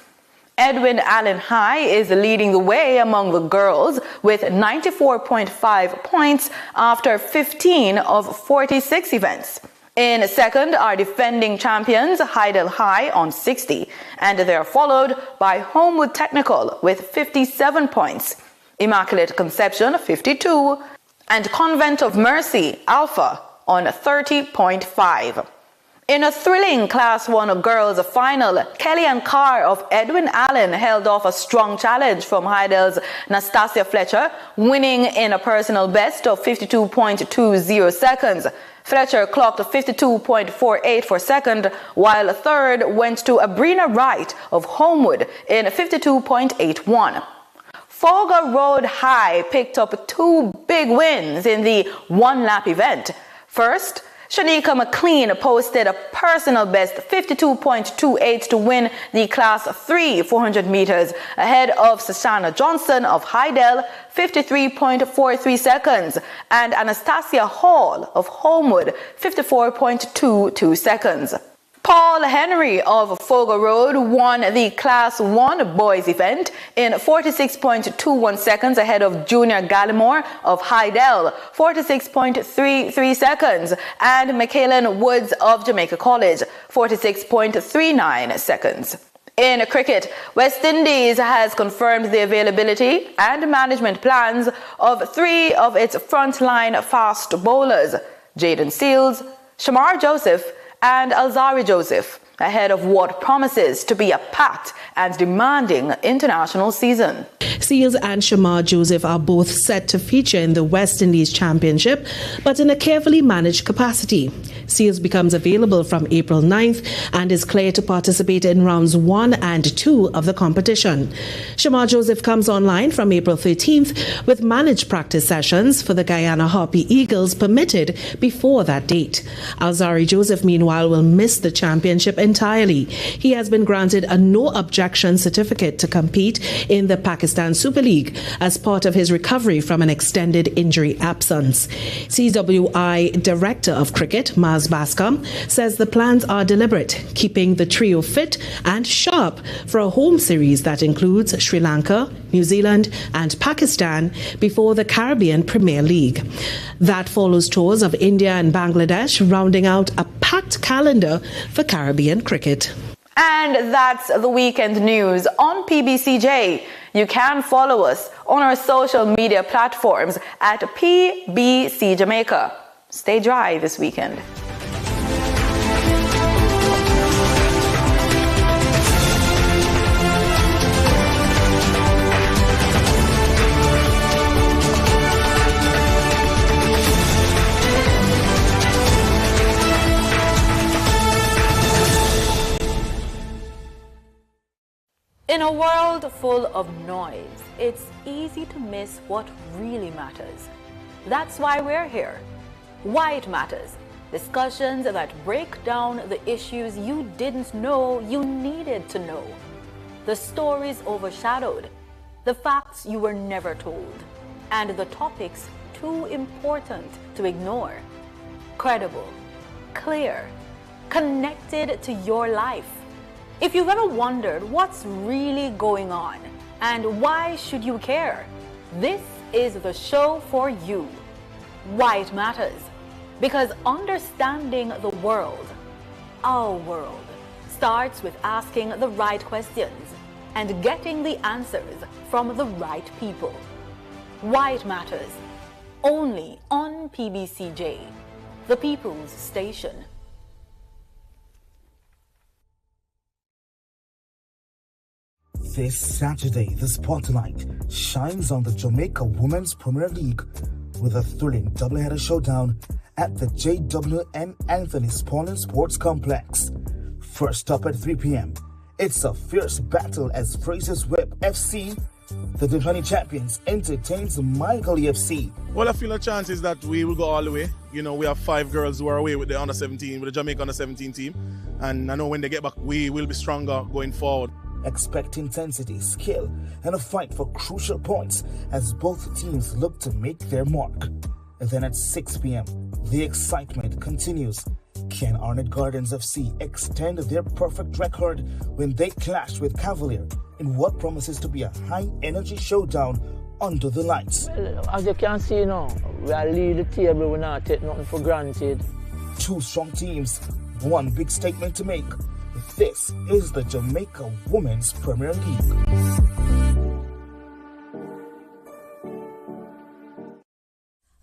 Edwin Allen High is leading the way among the girls with 94.5 points after 15 of 46 events. In second are defending champions Heidel High on 60, and they are followed by Homewood Technical with 57 points, Immaculate Conception 52, and Convent of Mercy Alpha on 30.5. In a thrilling Class 1 girls final, Kellyanne Carr of Edwin Allen held off a strong challenge from Heidel's Nastasia Fletcher, winning in a personal best of 52.20 seconds. Fletcher clocked 52.48 for second, while third went to Abrina Wright of Homewood in 52.81. Folga Road High picked up 2 big wins in the one-lap event. First, Shanika McLean posted a personal best 52.28 to win the Class 3 400 meters ahead of Sashana Johnson of Heidel 53.43 seconds and Anastasia Hall of Homewood 54.22 seconds. Paul Henry of Fogo Road won the Class 1 boys event in 46.21 seconds ahead of Junior Gallimore of Heidel, 46.33 seconds, and Michaelan Woods of Jamaica College, 46.39 seconds. In cricket, West Indies has confirmed the availability and management plans of 3 of its frontline fast bowlers, Jaden Seals, Shamar Joseph, and Alzari Joseph, ahead of what promises to be a packed and demanding international season. Seals and Shamar Joseph are both set to feature in the West Indies Championship, but in a carefully managed capacity. Seals becomes available from April 9th and is cleared to participate in rounds 1 and 2 of the competition. Shamar Joseph comes online from April 13th with managed practice sessions for the Guyana Harpy Eagles permitted before that date. Alzari Joseph, meanwhile, will miss the championship entirely. He has been granted a no objection certificate to compete in the Pakistan Super League as part of his recovery from an extended injury absence. CWI Director of Cricket, Maz Bascom, says the plans are deliberate, keeping the trio fit and sharp for a home series that includes Sri Lanka, New Zealand and Pakistan before the Caribbean Premier League. That follows tours of India and Bangladesh, rounding out a packed calendar for Caribbean cricket. And that's the weekend news on PBCJ. You can follow us on our social media platforms at PBC Jamaica. Stay dry this weekend. In a world full of noise, it's easy to miss what really matters. That's why we're here. Why It Matters. Discussions that break down the issues you didn't know you needed to know. The stories overshadowed. The facts you were never told. And the topics too important to ignore. Credible, clear, connected to your life. If you've ever wondered what's really going on and why should you care, this is the show for you. Why It Matters. Because understanding the world, our world, starts with asking the right questions and getting the answers from the right people. Why It Matters. Only on PBCJ, the People's Station. This Saturday, the spotlight shines on the Jamaica Women's Premier League with a thrilling doubleheader showdown at the JWM Anthony Spalding Sports Complex. First up at 3 p.m., it's a fierce battle as Fraser's Web FC, the defending champions, entertains Michael FC. Well, I feel the chances that we will go all the way. You know, we have 5 girls who are away with the under-17, with the Jamaica under-17 team. And I know when they get back, we will be stronger going forward. Expect intensity, skill, and a fight for crucial points as both teams look to make their mark. And then at 6 p.m., the excitement continues. Can Arnett Gardens FC extend their perfect record when they clash with Cavalier in what promises to be a high-energy showdown under the lights? Well, as you can see now, we are lead the table, we not take nothing for granted. 2 strong teams, 1 big statement to make. This is the Jamaica Women's Premier League.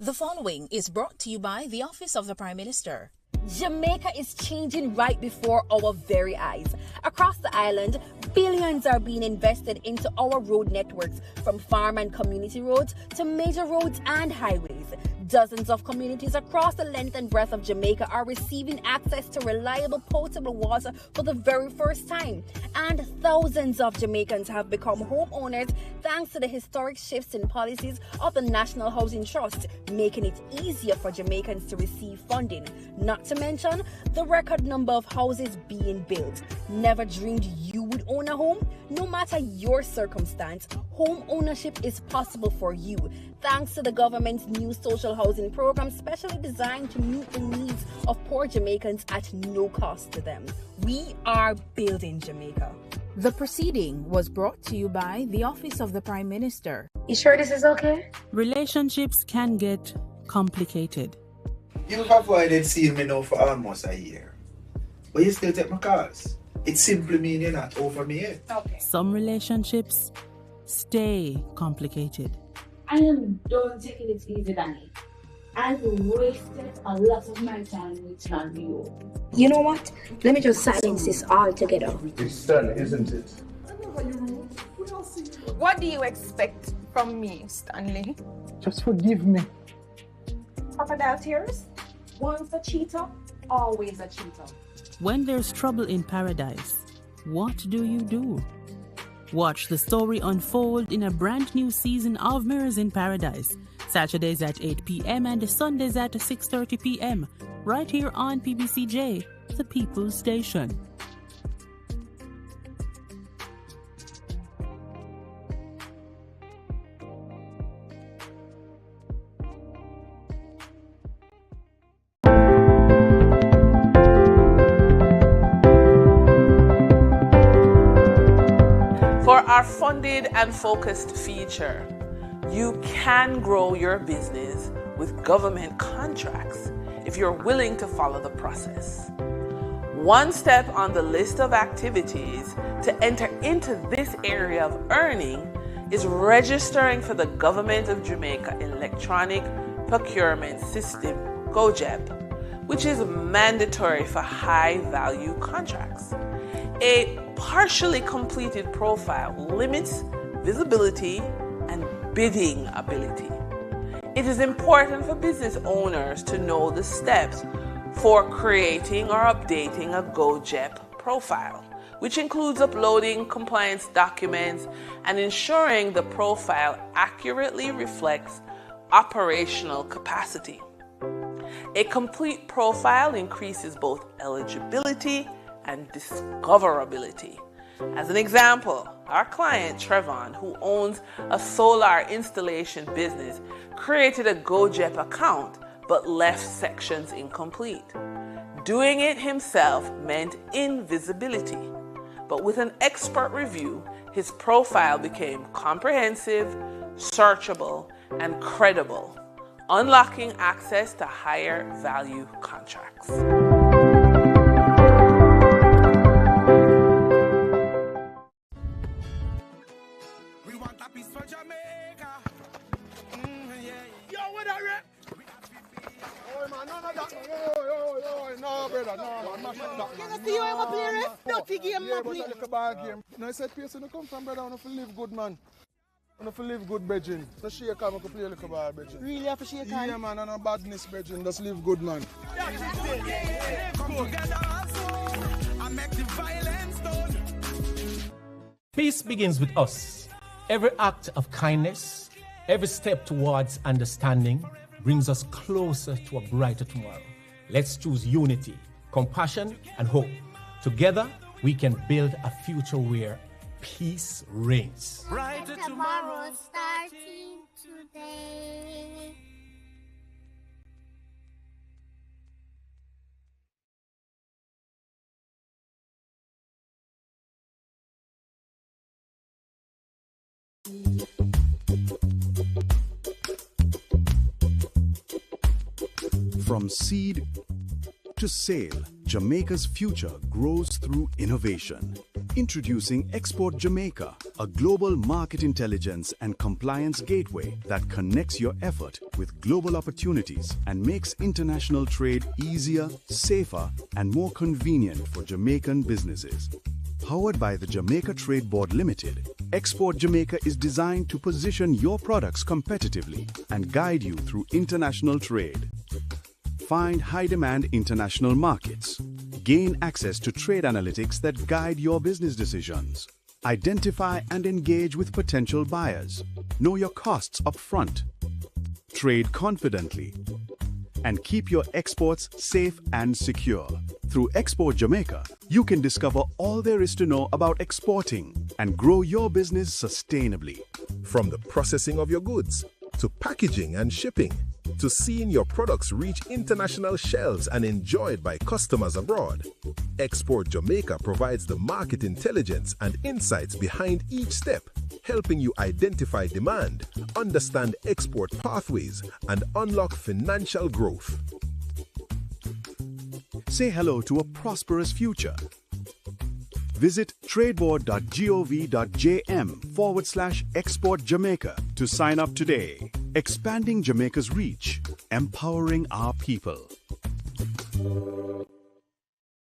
The following is brought to you by the Office of the Prime Minister. Jamaica is changing right before our very eyes. Across the island, billions are being invested into our road networks, from farm and community roads to major roads and highways. Dozens of communities across the length and breadth of Jamaica are receiving access to reliable potable water for the very first time. And thousands of Jamaicans have become homeowners thanks to the historic shifts in policies of the National Housing Trust, making it easier for Jamaicans to receive funding. Not to mention the record number of houses being built. Never dreamed you would own a home? No matter your circumstance, home ownership is possible for you, thanks to the government's new social housing program, specially designed to meet the needs of poor Jamaicans at no cost to them. We are building Jamaica. The proceeding was brought to you by the Office of the Prime Minister. You sure this is okay? Relationships can get complicated. You've avoided seeing me now for almost a year, but you still take my calls. It simply means you're not over me yet. Okay. Some relationships stay complicated. I am done taking it easy, Danny. I've wasted a lot of my time with you. You know what? Let me just silence this altogether. It's done, isn't it? What do you expect from me, Stanley? Just forgive me. Crocodile tears? Once a cheater, always a cheater. When there's trouble in paradise, what do? Watch the story unfold in a brand new season of Mirrors in Paradise. Saturdays at 8 p.m. and Sundays at 6:30 p.m. right here on PBCJ, the People's Station. For our funded and focused feature, you can grow your business with government contracts if you're willing to follow the process. One step on the list of activities to enter into this area of earning is registering for the Government of Jamaica Electronic Procurement System, GOJEP, which is mandatory for high-value contracts. A partially completed profile limits visibility and bidding ability. It is important for business owners to know the steps for creating or updating a GOJEP profile, which includes uploading compliance documents and ensuring the profile accurately reflects operational capacity. A complete profile increases both eligibility and discoverability. As an example, our client Trevon, who owns a solar installation business, created a GOJEP account but left sections incomplete. Doing it himself meant invisibility, but with an expert review, his profile became comprehensive, searchable, and credible, unlocking access to higher value contracts. No, I said, person, you come from, brother, I want to live good, man. I want to live good, Bridging. No shake hand, I can play a little ball, Bridging. Really have to shake hand? Yeah, man, and no badness, Bridging. Just live good, man. Peace begins with us. Every act of kindness, every step towards understanding brings us closer to a brighter tomorrow. Let's choose unity, compassion, and hope. Together, we can build a future where peace reigns. Brighter tomorrow starting today. From seed to sail, Jamaica's future grows through innovation. Introducing Export Jamaica, a global market intelligence and compliance gateway that connects your effort with global opportunities and makes international trade easier, safer, and more convenient for Jamaican businesses. Powered by the Jamaica Trade Board Limited, Export Jamaica is designed to position your products competitively and guide you through international trade. Find high-demand international markets. Gain access to trade analytics that guide your business decisions. Identify and engage with potential buyers. Know your costs up front. Trade confidently. And keep your exports safe and secure. Through Export Jamaica, you can discover all there is to know about exporting and grow your business sustainably. From the processing of your goods, to packaging and shipping, to seeing your products reach international shelves and enjoyed by customers abroad, Export Jamaica provides the market intelligence and insights behind each step, helping you identify demand, understand export pathways, and unlock financial growth. Say hello to a prosperous future. Visit tradeboard.gov.jm/Export Jamaica to sign up today. Expanding Jamaica's reach, empowering our people.